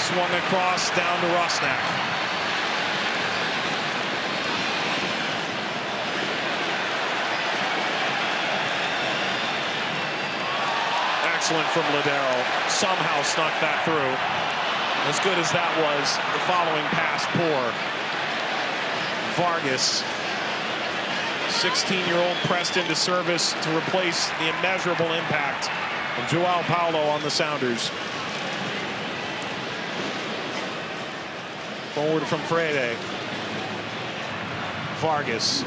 Swung across down to Rusnak. Excellent from Ladero. Somehow snuck that through. As good as that was, the following pass poor. Vargas. 16-year-old pressed into service to replace the immeasurable impact of Joao Paulo on the Sounders. Forward from Freire. Vargas.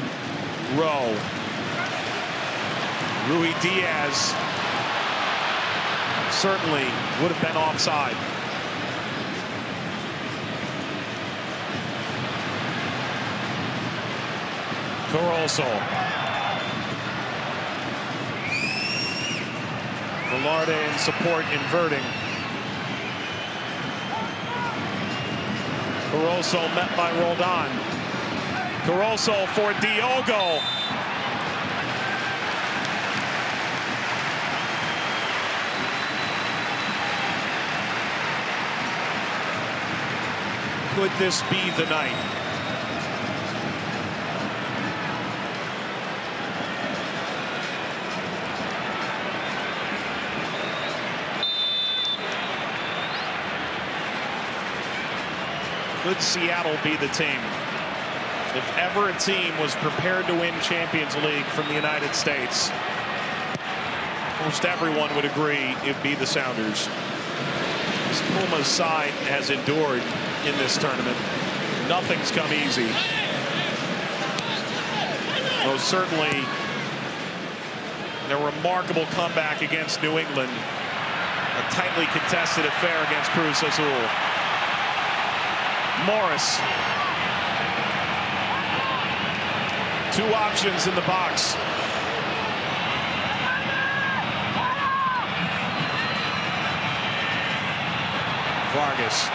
Rowe. Rui Diaz certainly would have been offside. Carolso. Velarde in support, inverting. Carolso met by Roldan. Carolso for Diogo. Could this be the night? Could Seattle be the team? If ever a team was prepared to win Champions League from the United States, most everyone would agree it'd be the Sounders. This Pumas side has endured in this tournament. Nothing's come easy. Most certainly their remarkable comeback against New England. A tightly contested affair against Cruz Azul. Morris. Two options in the box. Vargas.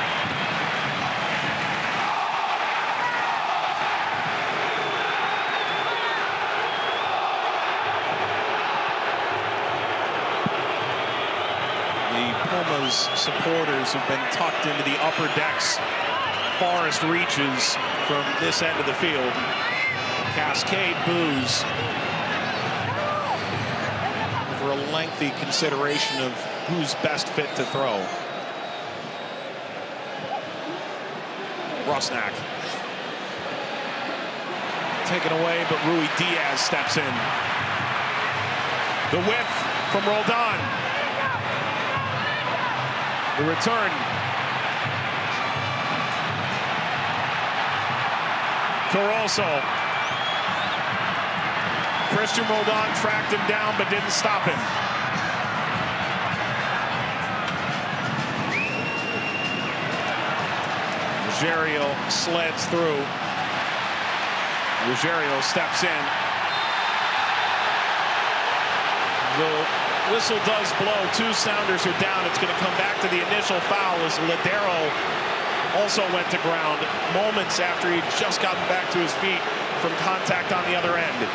The Pumas supporters have been tucked into the upper decks, forest reaches from this end of the field. Cascade boos over a lengthy consideration of who's best fit to throw. Rusnak taken away, but Rui Diaz steps in. The whip from Roldan. The return. Caroso. Christian Roldan tracked him down but didn't stop him. Ruggiero sleds through. Ruggiero steps in. The whistle does blow. 2 Sounders are down. It's going to come back to the initial foul as Ladero also went to ground moments after he'd just gotten back to his feet from contact on the other end.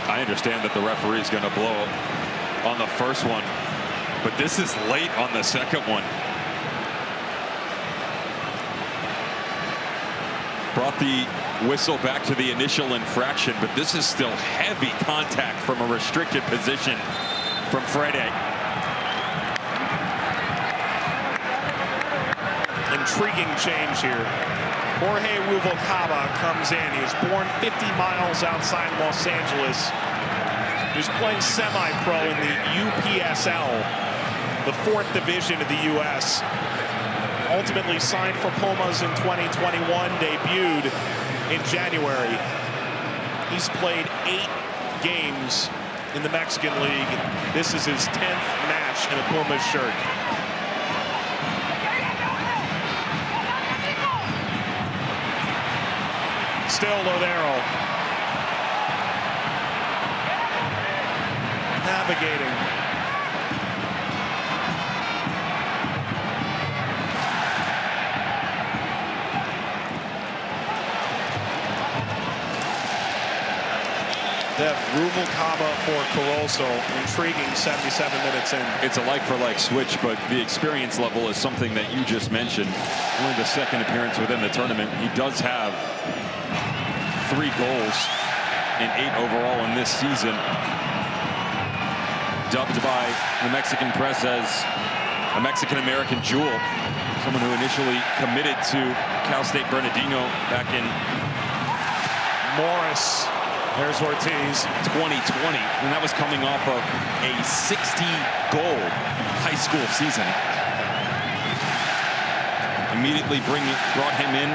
I understand that the referee is going to blow on the first one, but this is late on the second one. Brought the whistle back to the initial infraction, but this is still heavy contact from a restricted position from Frede. Intriguing change here. Jorge Ruvalcaba comes in. He was born 50 miles outside Los Angeles. He's playing semi-pro in the UPSL, the 4th division of the U.S. Ultimately signed for Pumas in 2021, debuted in January. He's played 8 games in the Mexican League. This is his 10th match in a Pumas shirt. Still Lodero. Navigating. Ruvalcaba for Caroso. Intriguing 77 minutes in. It's a like-for-like switch, but the experience level is something that you just mentioned. Only the 2nd appearance within the tournament. He does have 3 goals and 8 overall in this season. Dubbed by the Mexican press as a Mexican-American jewel. Someone who initially committed to Cal State Bernardino back in Morris. There's Ortiz. 2020, and that was coming off of a 60-goal high school season. Immediately brought him in.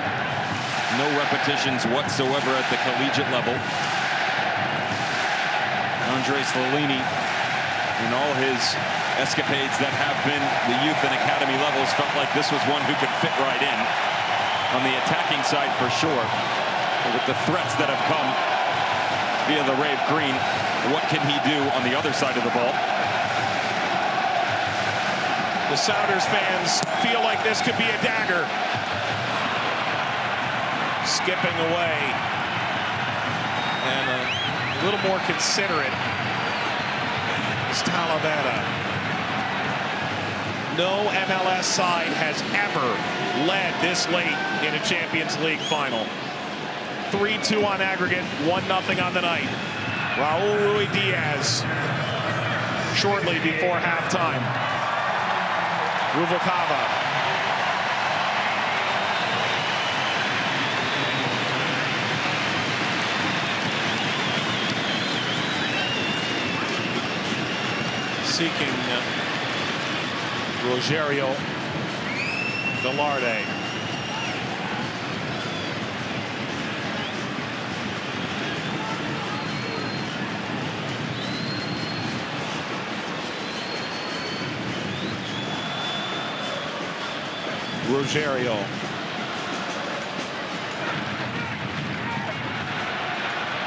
No repetitions whatsoever at the collegiate level. Andre Slalini, in all his escapades that have been the youth and academy levels, felt like this was one who could fit right in. On the attacking side for sure, but with the threats that have come via the Rave Green, what can he do on the other side of the ball? The Sounders fans feel like this could be a dagger. Skipping away and a little more considerate is Talavera. No MLS side has ever led this late in a Champions League final. 3-2 on aggregate, 1-0 on the night. Raul Rui Diaz shortly before halftime. Ruvalcaba. Seeking Ruggiero. Velarde. Ruggiero.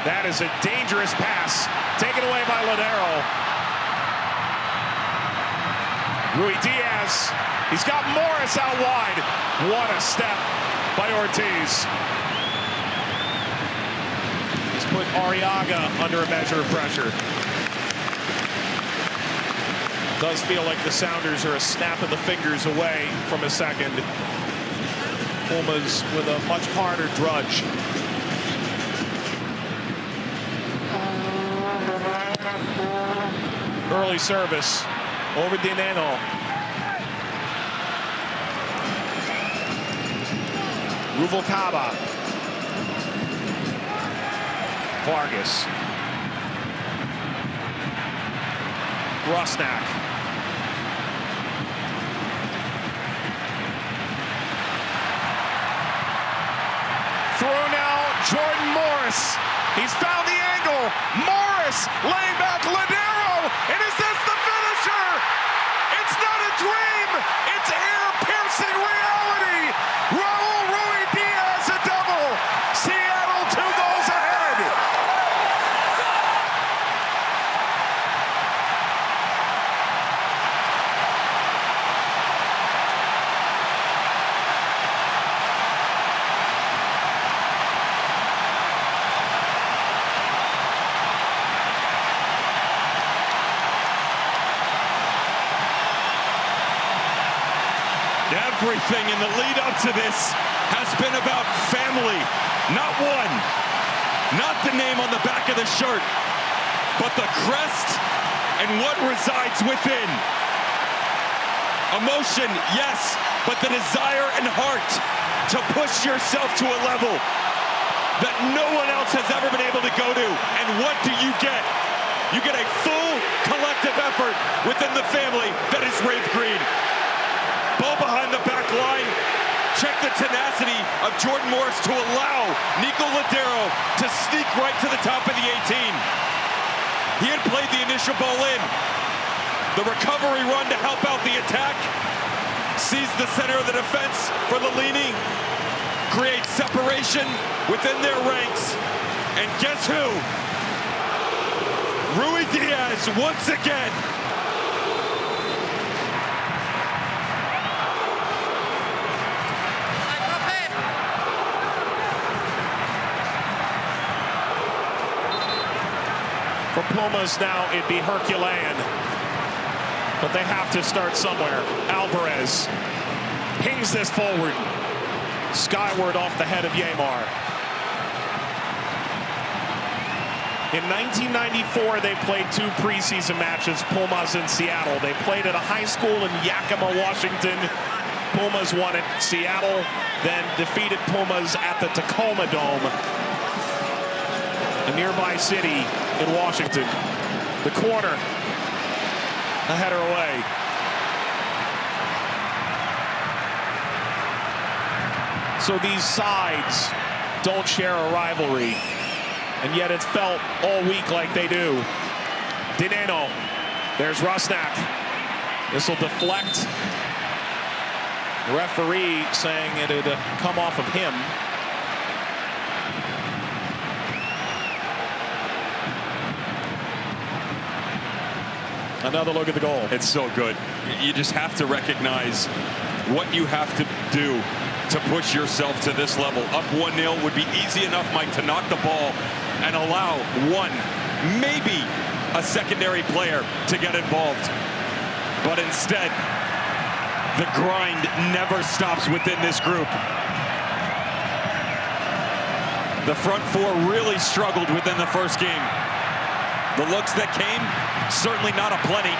That is a dangerous pass, taken away by Ladero. Rui Diaz, he's got Morris out wide. What a step by Ortiz. He's put Arriaga under a measure of pressure. Does feel like the Sounders are a snap of the fingers away from a second. Pumas with a much harder drudge. Early service over Dineno. Ruvalcaba. Vargas. Rusnak. Through now, Jordan Morris. He's found the angle. Morris laying back Ladero. And is this the finisher? It's not a dream. It's ear-piercing reality. Raul Rui Diaz a double. Seattle 2 goals ahead. Everything in the lead up to this has been about family. Not one, not the name on the back of the shirt, but the crest and what resides within. Emotion, yes, but the desire and heart to push yourself to a level that no one else has ever been able to go to. And what do you get? You get a full collective effort within the family that is Wraith Green. Ball behind the back line. Check the tenacity of Jordan Morris to allow Nico Ladero to sneak right to the top of the 18. He had played the initial ball in. The recovery run to help out the attack. Sees the center of the defense for the leaning. Creates separation within their ranks. And guess who? Rui Diaz once again. For Pumas now, it'd be Herculean. But they have to start somewhere. Alvarez pings this forward. Skyward off the head of Yamar. In 1994, they played 2 preseason matches, Pumas in Seattle. They played at a high school in Yakima, Washington. Pumas won it. Seattle then defeated Pumas at the Tacoma Dome, a nearby city in Washington. The corner, a header away. So these sides don't share a rivalry, and yet it's felt all week like they do. Dineno, there's Rusnak. This will deflect. The referee saying it had come off of him. Another look at the goal. It's so good. You just have to recognize what you have to do to push yourself to this level. Up 1-0 would be easy enough, Mike, to knock the ball and allow one, maybe a secondary player to get involved. But instead, the grind never stops within this group. The front four really struggled within the first game. The looks that came, certainly not aplenty.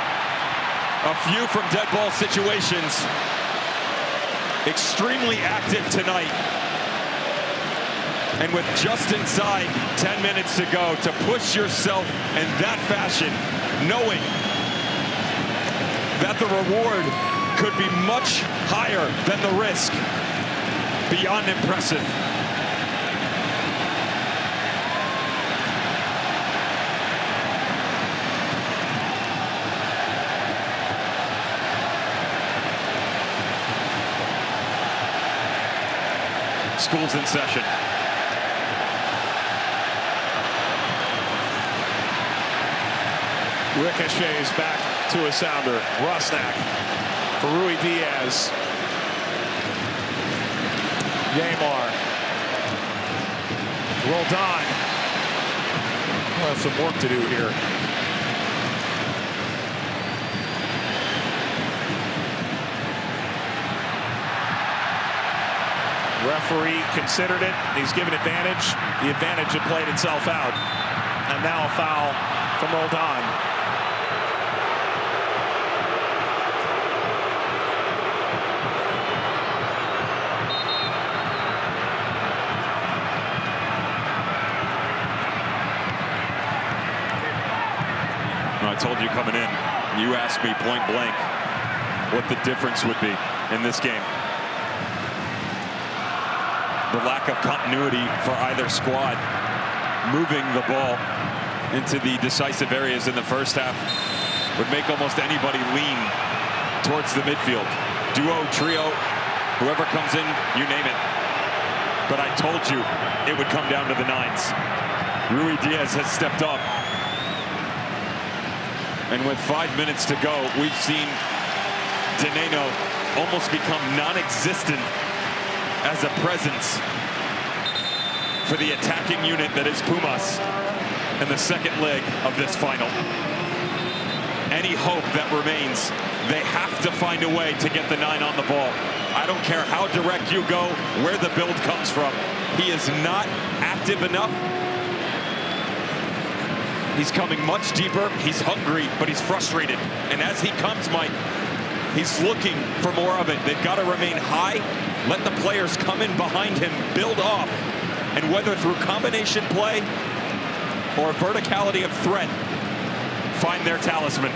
A few from dead ball situations. Extremely active tonight. And with just inside 10 minutes to go, to push yourself in that fashion, knowing that the reward could be much higher than the risk. Beyond impressive. School's in session. Ricochet is back to a sounder. Rusnak for Rui Diaz. Neymar. Roldan. We'll have some work to do here. Referee considered it. He's given advantage. The advantage had played itself out. And now a foul from Roldan. I told you coming in, you asked me point blank what the difference would be in this game. The lack of continuity for either squad, moving the ball into the decisive areas in the first half would make almost anybody lean towards the midfield. Duo, trio, whoever comes in, you name it. But I told you it would come down to the nines. Rui Diaz has stepped up. And with 5 minutes to go, we've seen Dineno almost become non-existent as a presence for the attacking unit that is Pumas in the second leg of this final. Any hope that remains, they have to find a way to get the 9 on the ball. I don't care how direct you go, where the build comes from. He is not active enough. He's coming much deeper. He's hungry, but he's frustrated. And as he comes, Mike, he's looking for more of it. They've got to remain high, let the players come in behind him, build off, and whether through combination play or verticality of threat, find their talisman.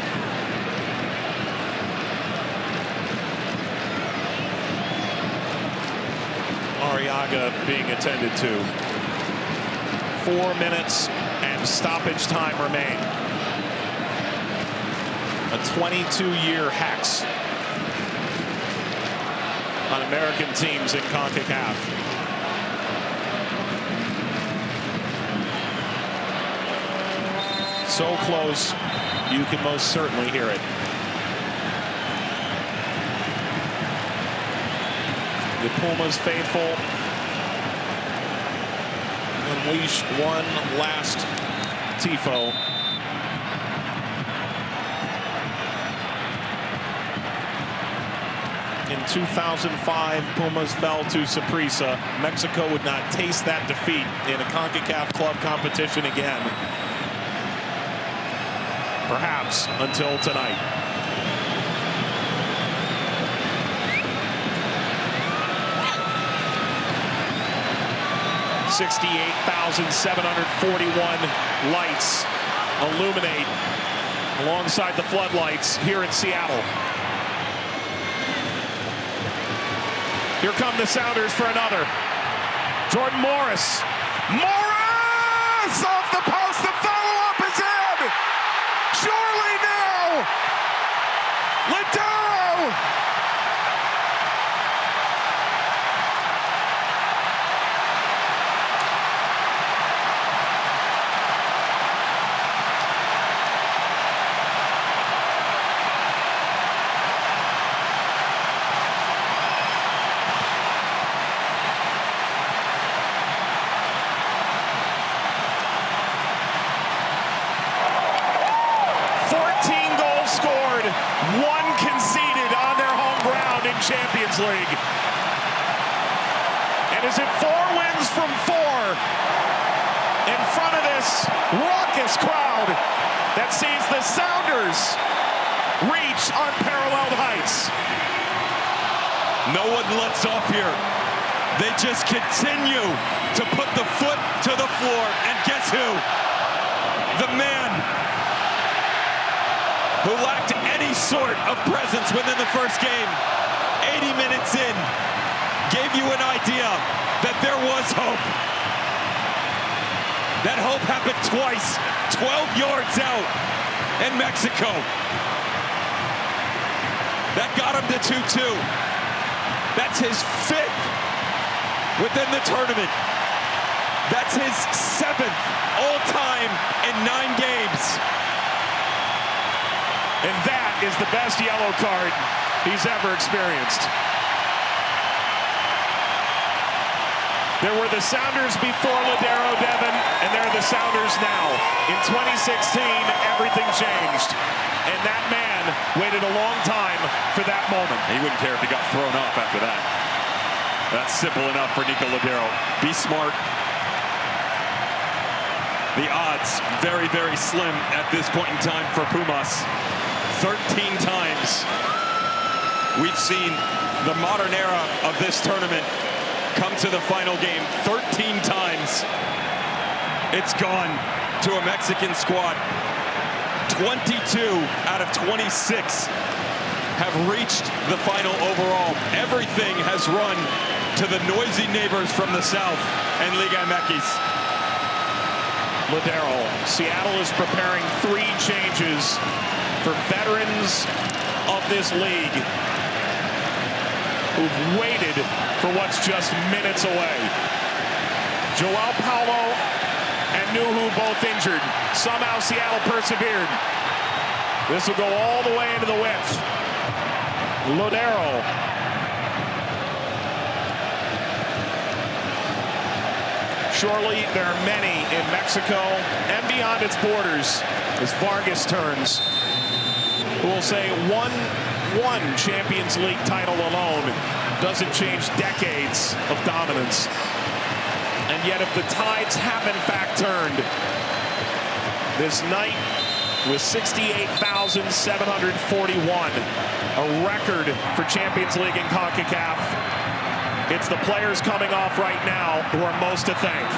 Arriaga being attended to. 4 minutes and stoppage time remain. A 22-year hex on American teams in CONCACAF. So close, you can most certainly hear it. The Pumas faithful unleash one last tifo. In 2005, Pumas fell to Saprissa. Mexico would not taste that defeat in a CONCACAF club competition again. Perhaps until tonight. $68,741 lights illuminate alongside the floodlights here in Seattle. Here come the Sounders for another. Jordan Morris. Morris off the post. The follow-up is in. Surely now. Lindero. One conceded on their home ground in Champions League. And is it 4 wins from 4 in front of this raucous crowd that sees the Sounders reach unparalleled heights? No one lets off here. They just continue to put the foot to the floor. And guess who? The man who lacked any sort of presence within the first game, 80 minutes in, gave you an idea that there was hope. That hope happened twice, 12 yards out in Mexico. That got him to 2-2. That's his 5th within the tournament. That's his 7th all-time in 9 games. And that is the best yellow card he's ever experienced. There were the Sounders before Lodeiro, Devin, and they're the Sounders now. In 2016, everything changed. And that man waited a long time for that moment. He wouldn't care if he got thrown off after that. That's simple enough for Nico Lodeiro. Be smart. The odds very, very slim at this point in time for Pumas. 13 times we've seen the modern era of this tournament come to the final game. 13 times it's gone to a Mexican squad. 22 out of 26 have reached the final overall. Everything has run to the noisy neighbors from the south and Liga MX. Lodeiro, Seattle is preparing 3 changes for veterans of this league who've waited for what's just minutes away. Joao Paulo and Nuhu both injured. Somehow Seattle persevered. This will go all the way into the width. Lodeiro. Surely there are many in Mexico and beyond its borders as Vargas turns, who will say one Champions League title alone doesn't change decades of dominance. And yet if the tides have in fact turned, this night with 68,741, a record for Champions League in CONCACAF. It's the players coming off right now who are most to thank.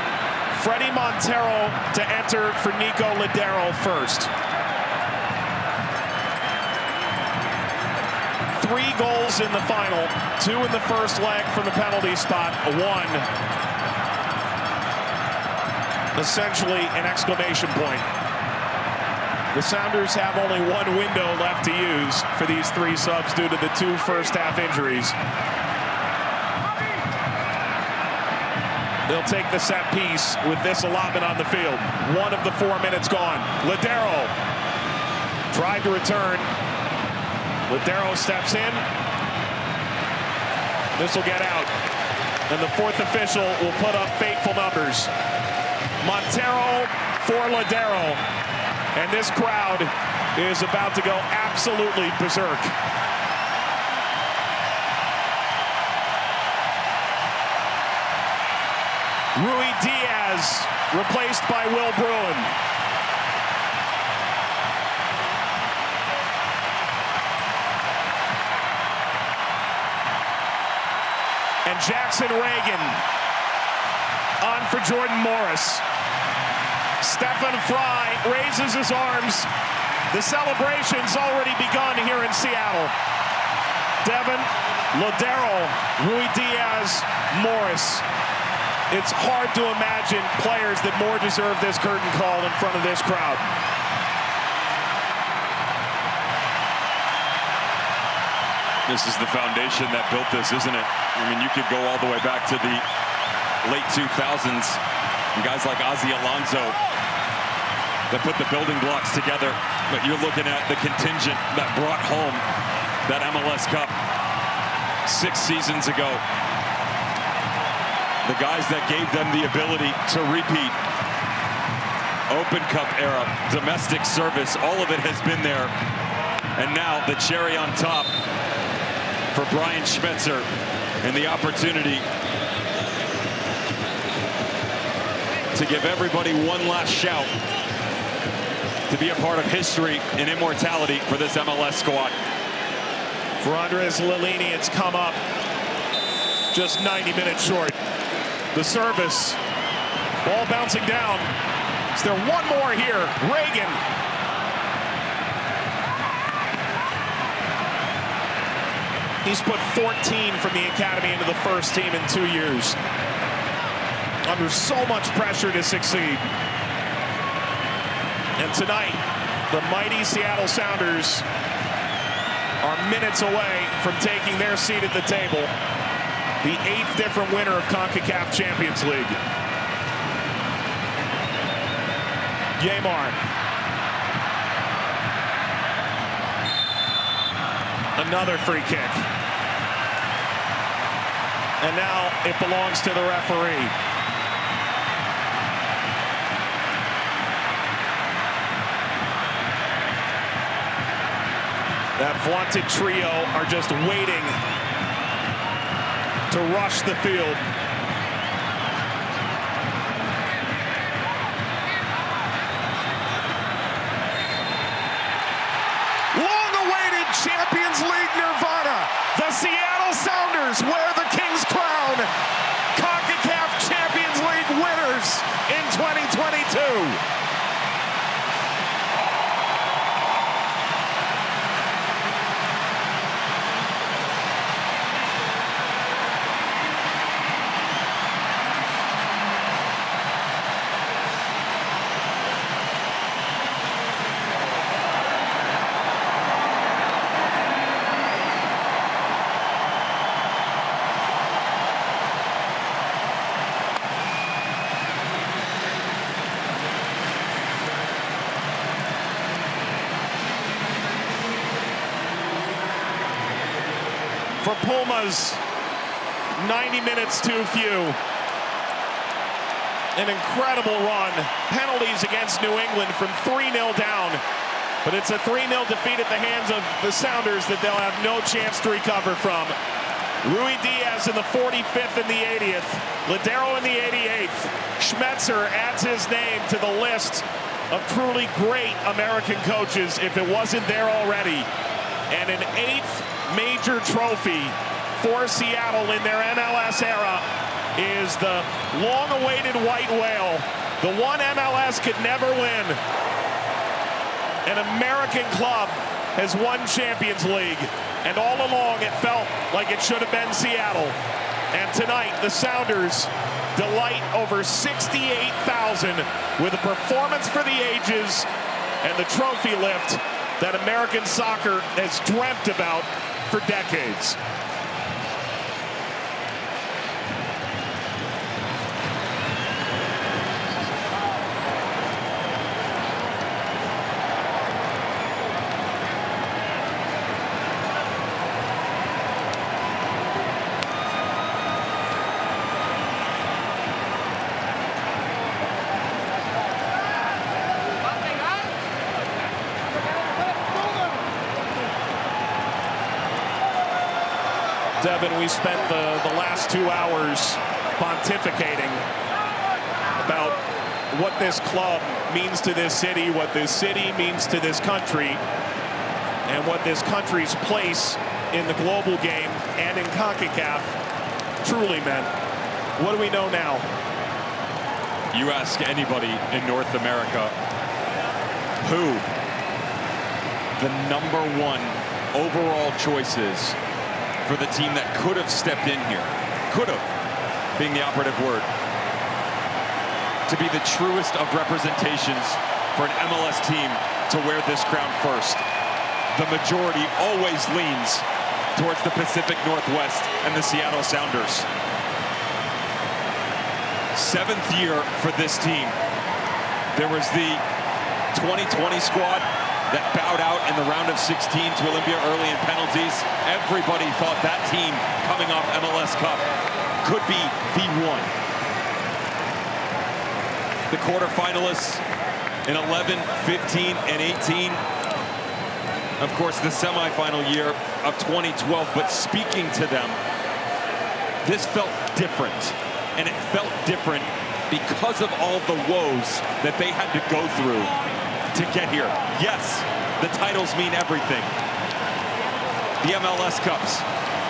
Fredy Montero to enter for Nico Lodeiro first. 3 goals in the final, 2 in the first leg from the penalty spot, 1 essentially an exclamation point. The Sounders have only 1 window left to use for these 3 subs due to the 2 first-half injuries. They'll take the set piece with this allotment on the field. 1 of the 4 minutes gone. Lodeiro tried to return. Lodeiro steps in. This will get out. And the 4th official will put up fateful numbers. Montero for Lodeiro. And this crowd is about to go absolutely berserk. Rui Diaz replaced by Will Bruin. And Jackson Reagan on for Jordan Morris. Stefan Fry raises his arms. The celebration's already begun here in Seattle. Devin, Lodeiro, Rui Diaz, Morris. It's hard to imagine players that more deserve this curtain call in front of this crowd. This is the foundation that built this, isn't it? I mean, you could go all the way back to the late 2000s. And guys like Ozzy Alonso that put the building blocks together. But you're looking at the contingent that brought home that MLS Cup 6 seasons ago. The guys that gave them the ability to repeat. Open Cup era, domestic service, all of it has been there. And now the cherry on top for Brian Schmetzer and the opportunity to give everybody one last shout to be a part of history and immortality for this MLS squad. For Andres Lilini, it's come up just 90 minutes short. The service, ball bouncing down. Is there one more here? Reagan. He's put 14 from the academy into the first team in 2 years. Under so much pressure to succeed. And tonight, the mighty Seattle Sounders are minutes away from taking their seat at the table. The 8th different winner of CONCACAF Champions League. Yamar. Another free kick. And now it belongs to the referee. That vaunted trio are just waiting to rush the field. Long-awaited Champions League nirvana. The Seattle Sounders wear the King's crown. CONCACAF Champions League winners in 2022. For Pumas, 90 minutes too few. An incredible run. Penalties against New England from 3-0 down. But it's a 3-0 defeat at the hands of the Sounders that they'll have no chance to recover from. Rui Diaz in the 45th and the 80th. Ladero in the 88th. Schmetzer adds his name to the list of truly great American coaches, if it wasn't there already. And an 8th major trophy for Seattle in their MLS era is the long-awaited white whale, the one MLS could never win. An American club has won Champions League, and all along it felt like it should have been Seattle. And tonight the Sounders delight over 68,000 with a performance for the ages and the trophy lift that American soccer has dreamt about for decades. Devin, we spent the last 2 hours pontificating about what this club means to this city, what this city means to this country, and what this country's place in the global game and in CONCACAF truly meant. What do we know now? You ask anybody in North America who the #1 overall choice is for the team that could have stepped in here, could have, being the operative word, to be the truest of representations for an MLS team to wear this crown first. The majority always leans towards the Pacific Northwest and the Seattle Sounders. 7th year for this team. There was the 2020 squad that bowed out in the round of 16 to Olympia early in penalties. Everybody thought that team coming off MLS Cup could be the one. The quarterfinalists in 11, 15, and 18. Of course, the semifinal year of 2012, but speaking to them, this felt different. And it felt different because of all the woes that they had to go through to get here. Yes, the titles mean everything. The MLS Cups,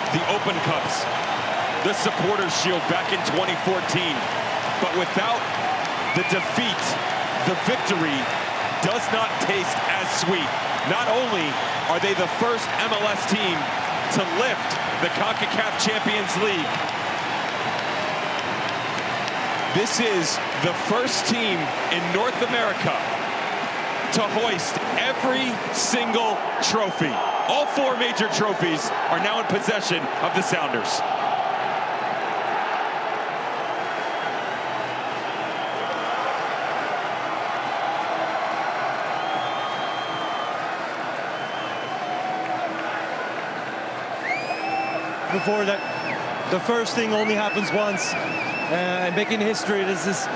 the Open Cups, the Supporters Shield back in 2014. But without the defeat, the victory does not taste as sweet. Not only are they the first MLS team to lift the CONCACAF Champions League, this is the first team in North America to hoist every single trophy. All 4 major trophies are now in possession of the Sounders. before, that the first thing only happens once, and making history. This is,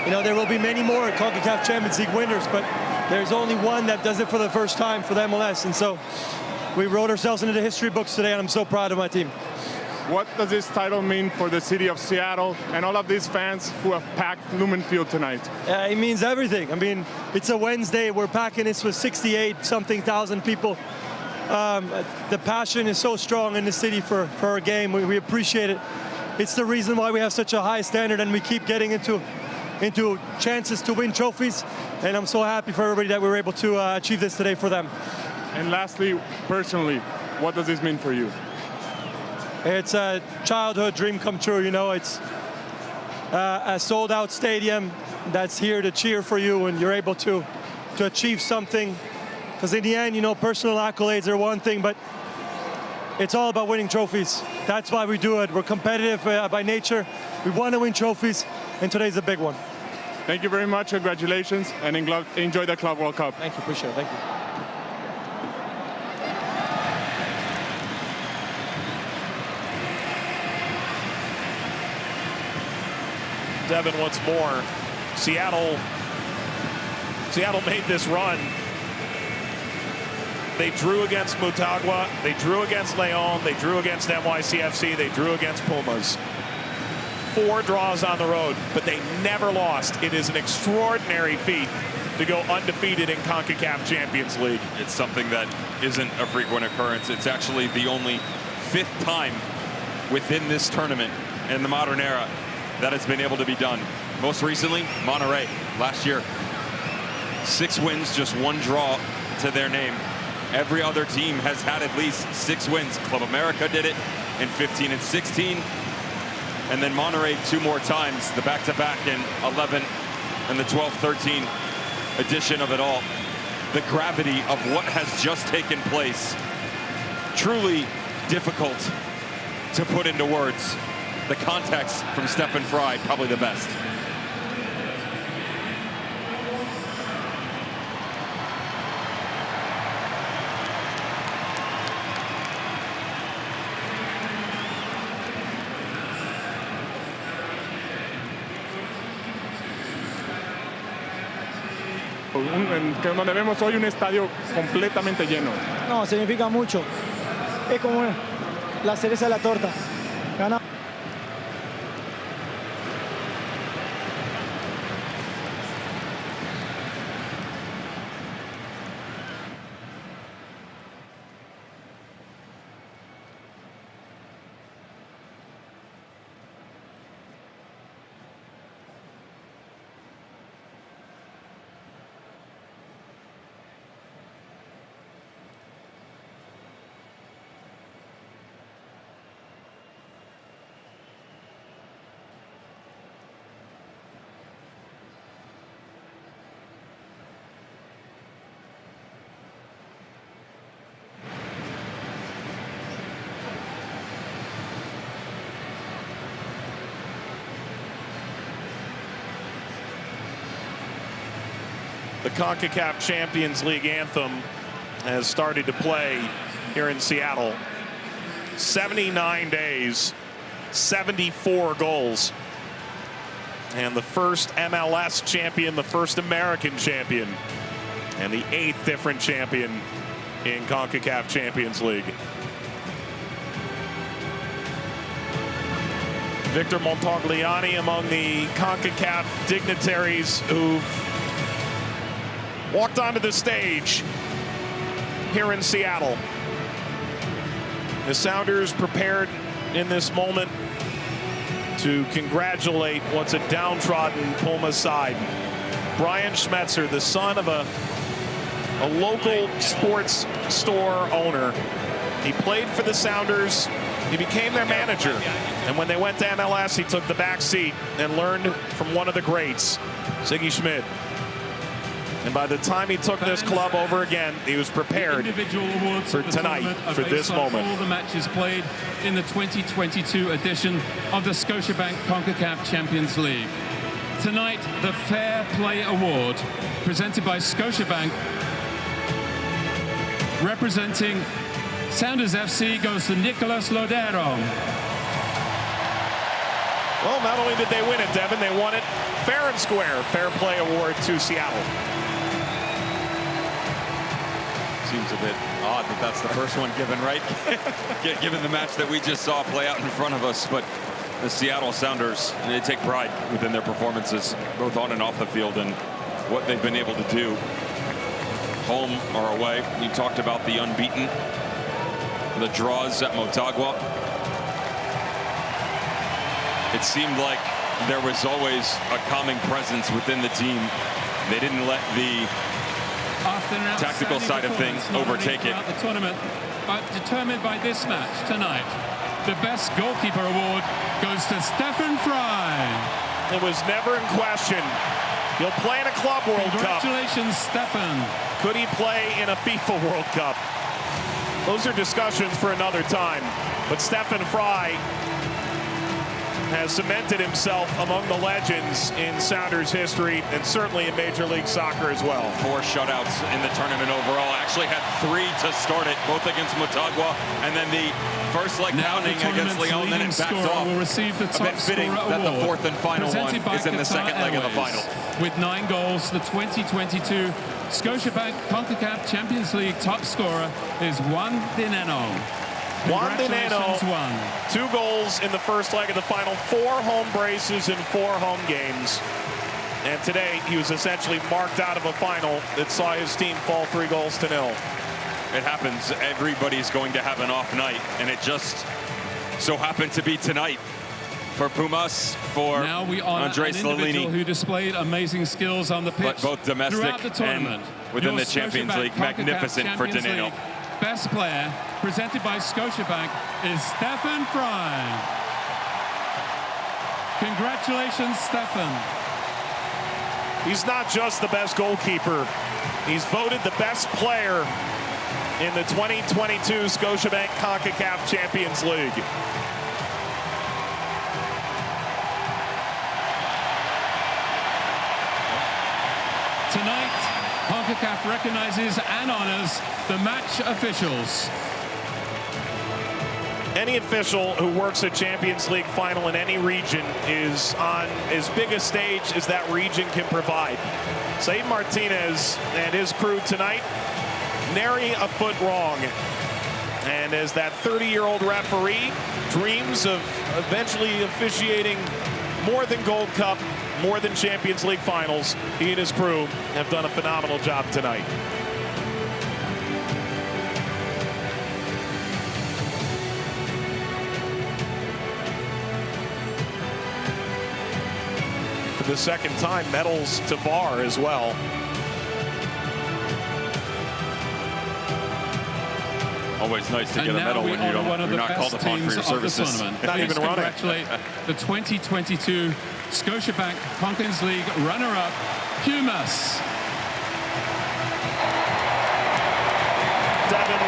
you know, there will be many more CONCACAF Champions League winners, but there's only one that does it for the first time for the MLS, and so we wrote ourselves into the history books today, and I'm so proud of my team. What does this title mean for the city of Seattle and all of these fans who have packed Lumen Field tonight? It means everything. I mean, it's a Wednesday. We're packing this with 68-something thousand people. The passion is so strong in the city for our game. We appreciate it. It's the reason why we have such a high standard, and we keep getting into chances to win trophies. And I'm so happy for everybody that we were able to achieve this today for them. And lastly, personally, what does this mean for you? It's a childhood dream come true. You know, it's a sold-out stadium that's here to cheer for you, and you're able to achieve something. Because in the end, you know, personal accolades are one thing, but it's all about winning trophies. That's why we do it. We're competitive by nature. We want to win trophies, and today's a big one. Thank you very much. Congratulations, and enjoy the Club World Cup. Thank you. Appreciate it. Thank you. Devin, once more, Seattle made this run. They drew against Motagua, they drew against Leon, they drew against NYCFC, they drew against Pumas. 4 draws on the road, but they never lost. It is an extraordinary feat to go undefeated in CONCACAF Champions League. It's something that isn't a frequent occurrence. It's actually the only 5th time within this tournament in the modern era that it's been able to be done. Most recently, Monterrey last year. 6 wins, just 1 draw to their name. Every other team has had at least 6 wins. Club America did it in 15 and 16. And then Monterrey 2 more times, the back-to-back in 11 and the 12-13 edition of it all. The gravity of what has just taken place, truly difficult to put into words. The context from Stefan Fry, probably the best. Donde vemos hoy un estadio completamente lleno. No, significa mucho. Es como la cereza de la torta. Gana. The CONCACAF Champions League anthem has started to play here in Seattle. 79 days, 74 goals. And the first MLS champion, the first American champion, and the 8th different champion in CONCACAF Champions League. Victor Montagliani among the CONCACAF dignitaries who've walked onto the stage here in Seattle. The Sounders prepared in this moment to congratulate what's a downtrodden Pumas side. Brian Schmetzer, the son of a local sports store owner. He played for the Sounders. He became their manager. And when they went to MLS, he took the back seat and learned from one of the greats, Siggy Schmidt. And by the time he took this club over again, he was prepared for tonight, for this moment. All the matches played in the 2022 edition of the Scotiabank Concacaf Champions League. Tonight, the Fair Play Award, presented by Scotiabank, representing Sounders FC goes to Nicolas Lodero. Well, not only did they win it, Devin, they won it fair and square. Fair play award to Seattle. Seems a bit odd that that's the first one given, right? Given the match that we just saw play out in front of us. But the Seattle Sounders, they take pride within their performances, both on and off the field, and what they've been able to do, home or away. You talked about the unbeaten, the draws at Motagua. It seemed like there was always a calming presence within the team. They didn't let the tactical side of things overtake it. The tournament, but determined by this match tonight. The best goalkeeper award goes to Stefan Fry. It was never in question. He'll play in a Club World Cup. Congratulations, Stefan. Could he play in a FIFA World Cup? Those are discussions for another time. But Stefan Fry has cemented himself among the legends in Sounders history and certainly in Major League Soccer as well. 4 shutouts in the tournament overall. Actually had 3 to start it, both against Motagua and then the first leg pounding against Leon, then it backed off. Will receive the a bit fitting that the 4th and final one is in the second leg of the final. With 9 goals, the 2022 Scotiabank Concacaf Champions League top scorer is Juan Dineno. Juan Dineno, 2 goals in the first leg of the final, 4 home braces in 4 home games. And today he was essentially marked out of a final that saw his team fall 3-0. It happens. Everybody's going to have an off night, and it just so happened to be tonight for Pumas, for now we honor Andres an individual Lalini, who displayed amazing skills on the pitch, but both domestic the tournament. and within the Champions League. Magnificent for Dineno. Best player, presented by Scotiabank, is Stefan Fry. Congratulations, Stefan. He's not just the best goalkeeper. He's voted the best player in the 2022 Scotiabank Concacaf Champions League. Tonight, CONCACAF recognizes and honors the match officials. Any official who works a Champions League final in any region is on as big a stage as that region can provide. Said Martinez and his crew tonight, nary a foot wrong. And as that 30-year-old referee dreams of eventually officiating more than Gold Cup, more than Champions League finals, he and his crew have done a phenomenal job tonight. For the second time, medals to VAR as well. Always nice to get a medal when you're not called upon for your services. Not even running. Congratulate the 2022 Scotiabank Concacaf League runner-up, Pumas. Devin,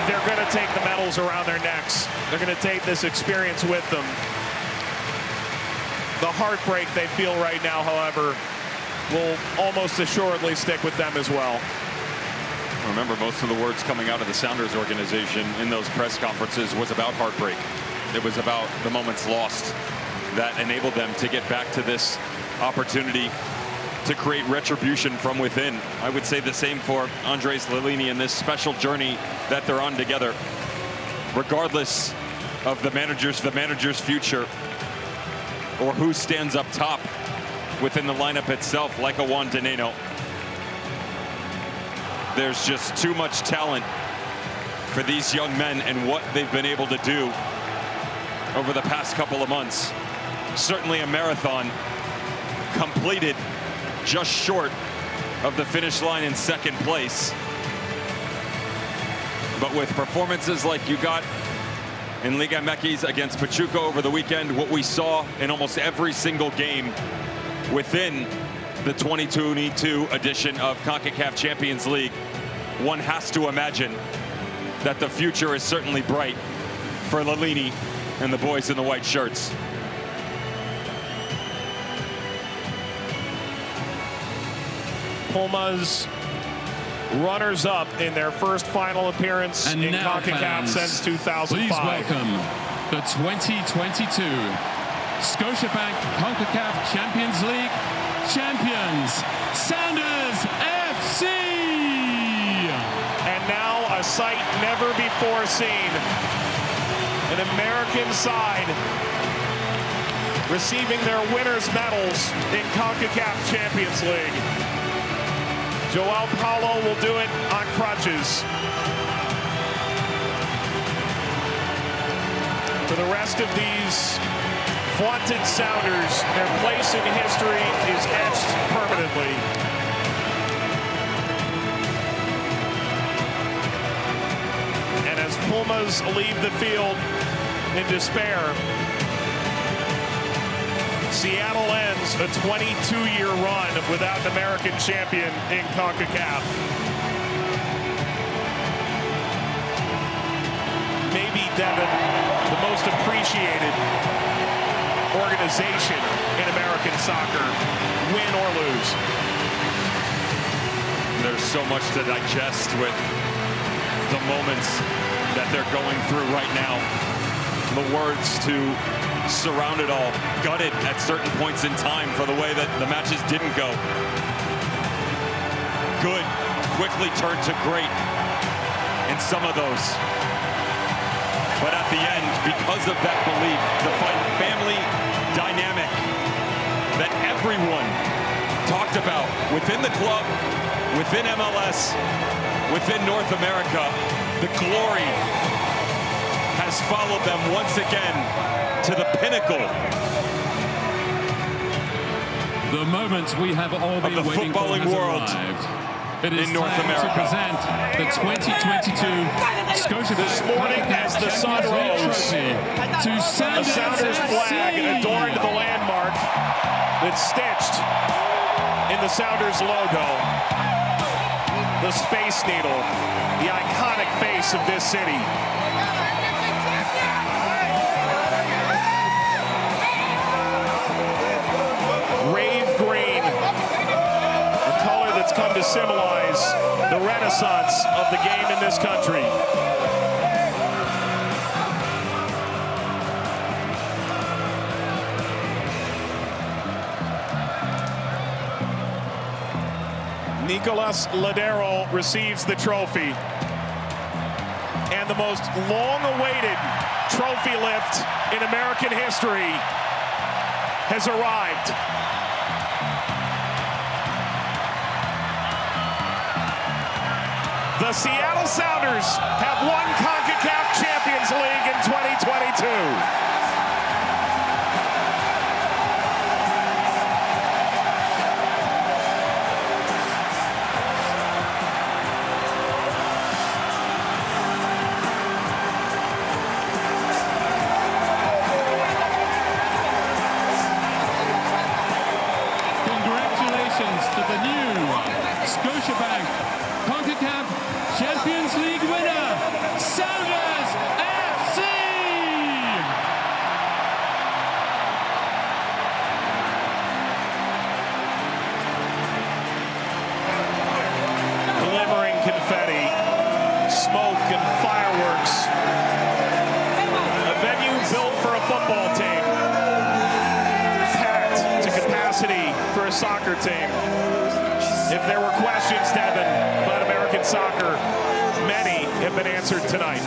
they're going to take the medals around their necks. They're going to take this experience with them. The heartbreak they feel right now, however, will almost assuredly stick with them as well. Remember, most of the words coming out of the Sounders organization in those press conferences was about heartbreak. It was about the moments lost that enabled them to get back to this opportunity to create retribution from within. I would say the same for Andres Lalini and this special journey that they're on together. Regardless of the manager's future, or who stands up top within the lineup itself, like a Juan Dineno, there's just too much talent for these young men and what they've been able to do over the past couple of months. Certainly a marathon completed just short of the finish line in second place. But with performances like you got in Liga MX against Pachuca over the weekend, what we saw in almost every single game within the 2022 edition of CONCACAF Champions League, one has to imagine that the future is certainly bright for Lalini and the boys in the white shirts. Pumas runners-up in their first final appearance And in now, CONCACAF fans, since 2005. Please welcome the 2022 Scotiabank Concacaf Champions League champions, Sounders FC! And now a sight never before seen. An American side receiving their winners' medals in CONCACAF Champions League. Joao Paulo will do it on crutches. For the rest of these vaunted Sounders, their place in history is etched permanently. And as Pumas leave the field in despair, Seattle ends a 22-year run without an American champion in CONCACAF. Maybe, Devin, the most appreciated organization in American soccer, win or lose. There's so much to digest with the moments that they're going through right now. The words to surround it all, gutted at certain points in time for the way that the matches didn't go. Good quickly turned to great in some of those. But at the end, because of that belief, the family dynamic that everyone talked about within the club, within MLS, within North America, the glory has followed them once again to the pinnacle. The moment we have all been waiting for has arrived. It is in North time America to present the 2022 Scotiabank This morning, as the sun rose, to a Sounders flag adorned the landmark that's stitched in the Sounders logo. The Space Needle, the iconic face of this city. Rave green, a color that's come to symbolize the renaissance of the game in this country. Nicolas Ladero receives the trophy. And the most long-awaited trophy lift in American history has arrived. The Seattle Sounders have won CONCACAF Champions League in 2022. To the new Scotiabank Concacaf Champions League winner, Sounders FC! Glimmering confetti, smoke and fireworks. A venue built for a football team. Packed to capacity for a soccer team. If there were questions, Devin, about American soccer, many have been answered tonight.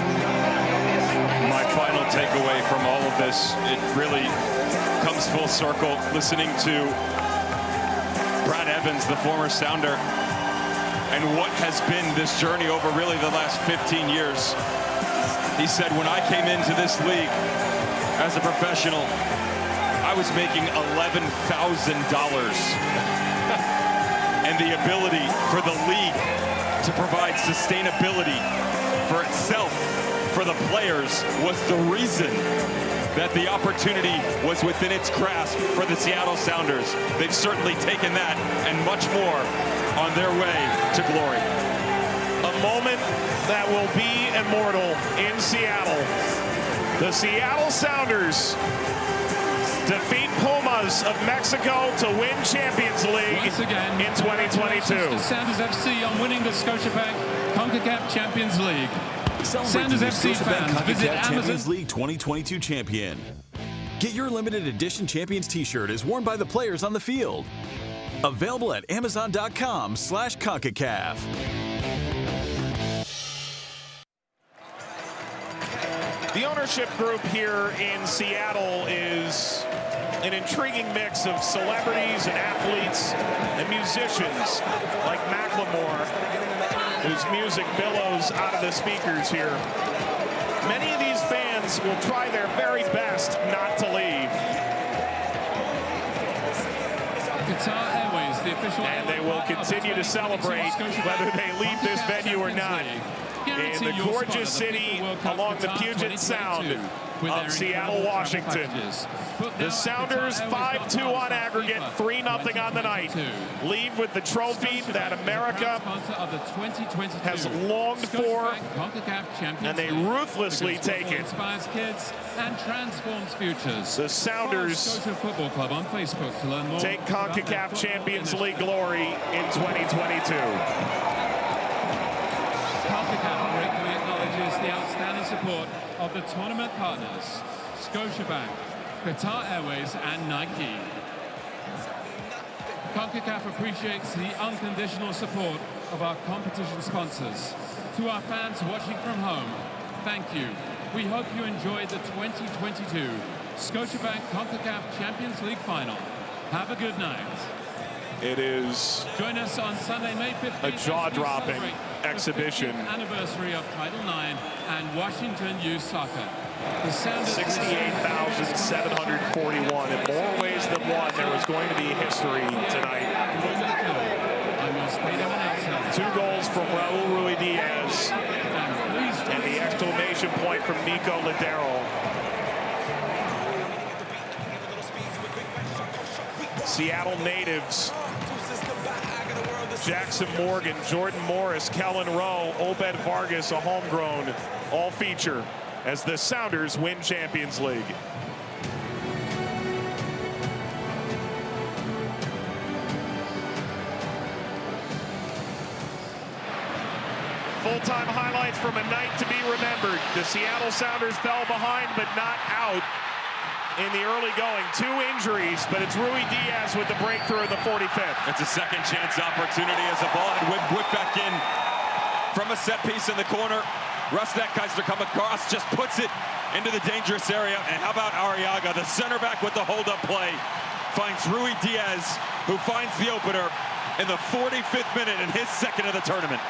My final takeaway from all of this, it really comes full circle listening to Brad Evans, the former Sounder, and what has been this journey over really the last 15 years. He said, when I came into this league as a professional, I was making $11,000. And the ability for the league to provide sustainability for itself, for the players, was the reason that the opportunity was within its grasp for the Seattle Sounders. They've certainly taken that and much more on their way to glory. A moment that will be immortal in Seattle. The Seattle Sounders defeat Pumas Sounders of Mexico to win Champions League Once again, in 2022. to Sounders FC on winning the Scotiabank Concacaf Champions League. Celebrate the new FC Scotiabank fans, visit Concacaf Champions Amazon. League 2022 champion. Get your limited edition Champions t-shirt as worn by the players on the field. Available at Amazon.com/CONCACAF. The ownership group here in Seattle is an intriguing mix of celebrities and athletes and musicians like Macklemore, whose music billows out of the speakers here. Many of these fans will try their very best not to leave. Qatar Airways, the official And they will continue to celebrate whether they leave this venue or not. In the gorgeous city along the Puget Sound of Seattle, Washington. The Sounders 5-2 on aggregate, 3-0 on the night. Leave with the trophy that America has longed for, and they ruthlessly take it. Inspires kids and transforms futures. The Sounders Football Club on Facebook to learn more. take CONCACAF Champions League glory in 2022. CONCACAF gratefully acknowledges the outstanding support of the tournament partners, Scotiabank, Qatar Airways, and Nike. CONCACAF appreciates the unconditional support of our competition sponsors. To our fans watching from home, thank you. We hope you enjoyed the 2022 Scotiabank CONCACAF Champions League Final. Have a good night. It is Join us on Sunday, May 15th. a jaw-dropping exhibition. Anniversary of Title IX and Washington Youth Soccer. The Sounders 68,741. In more ways than one, there was going to be history tonight. I'm your stadium announcer. 2 goals from Raul Ruidiaz and the exclamation point from Nico Ladero. Seattle natives, Jackson Morgan, Jordan Morris, Kellen Rowe, Obed Vargas, a homegrown, all feature as the Sounders win Champions League. Full-time highlights from a night to be remembered. The Seattle Sounders fell behind but not out in the early going. 2 injuries, but it's Ruidiaz with the breakthrough in the 45th. It's a second chance opportunity as the ball had whipped back in from a set piece in the corner. Rusnak Kaiser come across, just puts it into the dangerous area. And how about Arriaga, the center back with the hold-up play, finds Ruidiaz, who finds the opener in the 45th minute in his second of the tournament.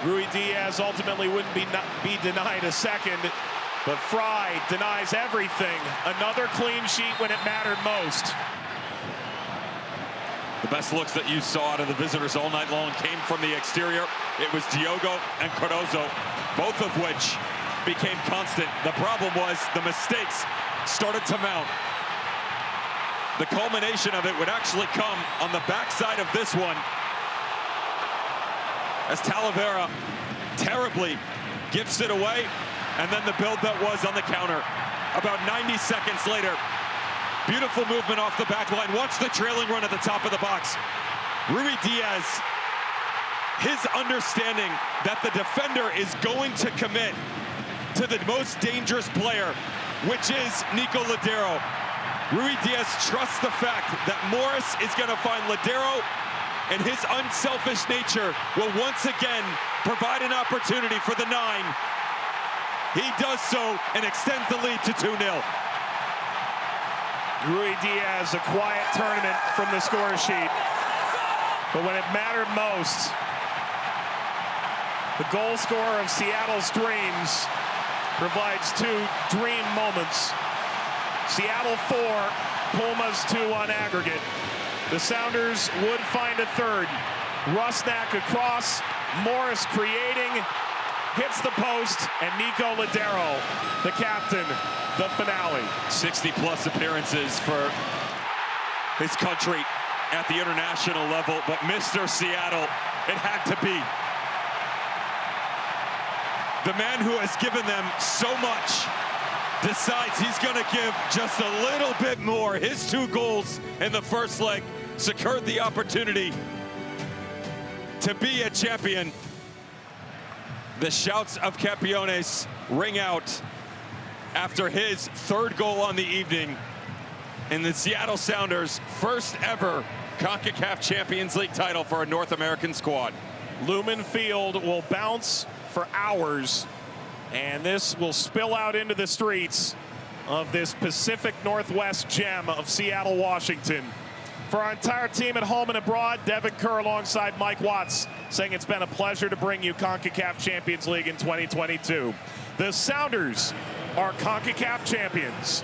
Ruidiaz ultimately wouldn't be denied a second, but Fry denies everything. Another clean sheet when it mattered most. The best looks that you saw out of the visitors all night long came from the exterior. It was Diogo and Cardozo, both of which became constant. The problem was the mistakes started to mount. The culmination of it would actually come on the backside of this one, as Talavera terribly gifts it away, and then the build that was on the counter. About 90 seconds later, beautiful movement off the back line. Watch the trailing run at the top of the box. Ruidiaz, his understanding that the defender is going to commit to the most dangerous player, which is Nico Ladero. Ruidiaz trusts the fact that Morris is going to find Ladero, and his unselfish nature will once again provide an opportunity for the 9. He does so and extends the lead to 2-0. Ruidiaz, a quiet tournament from the score sheet. But when it mattered most, the goal scorer of Seattle's dreams provides 2 dream moments. Seattle 4, Pumas 2 on aggregate. The Sounders would find a third. Rusnak across, Morris creating, hits the post, and Nico Ladero, the captain, the finale. 60-plus appearances for his country at the international level, but Mr. Seattle, it had to be. The man who has given them so much decides he's going to give just a little bit more. His 2 goals in the first leg secured the opportunity to be a champion. The shouts of Campeones ring out after his 3rd goal on the evening in the Seattle Sounders' first ever CONCACAF Champions League title for a North American squad. Lumen Field will bounce for hours, and this will spill out into the streets of this Pacific Northwest gem of Seattle, Washington. For our entire team at home and abroad, Devin Kerr alongside Mike Watts saying it's been a pleasure to bring you CONCACAF Champions League in 2022. The Sounders are CONCACAF champions.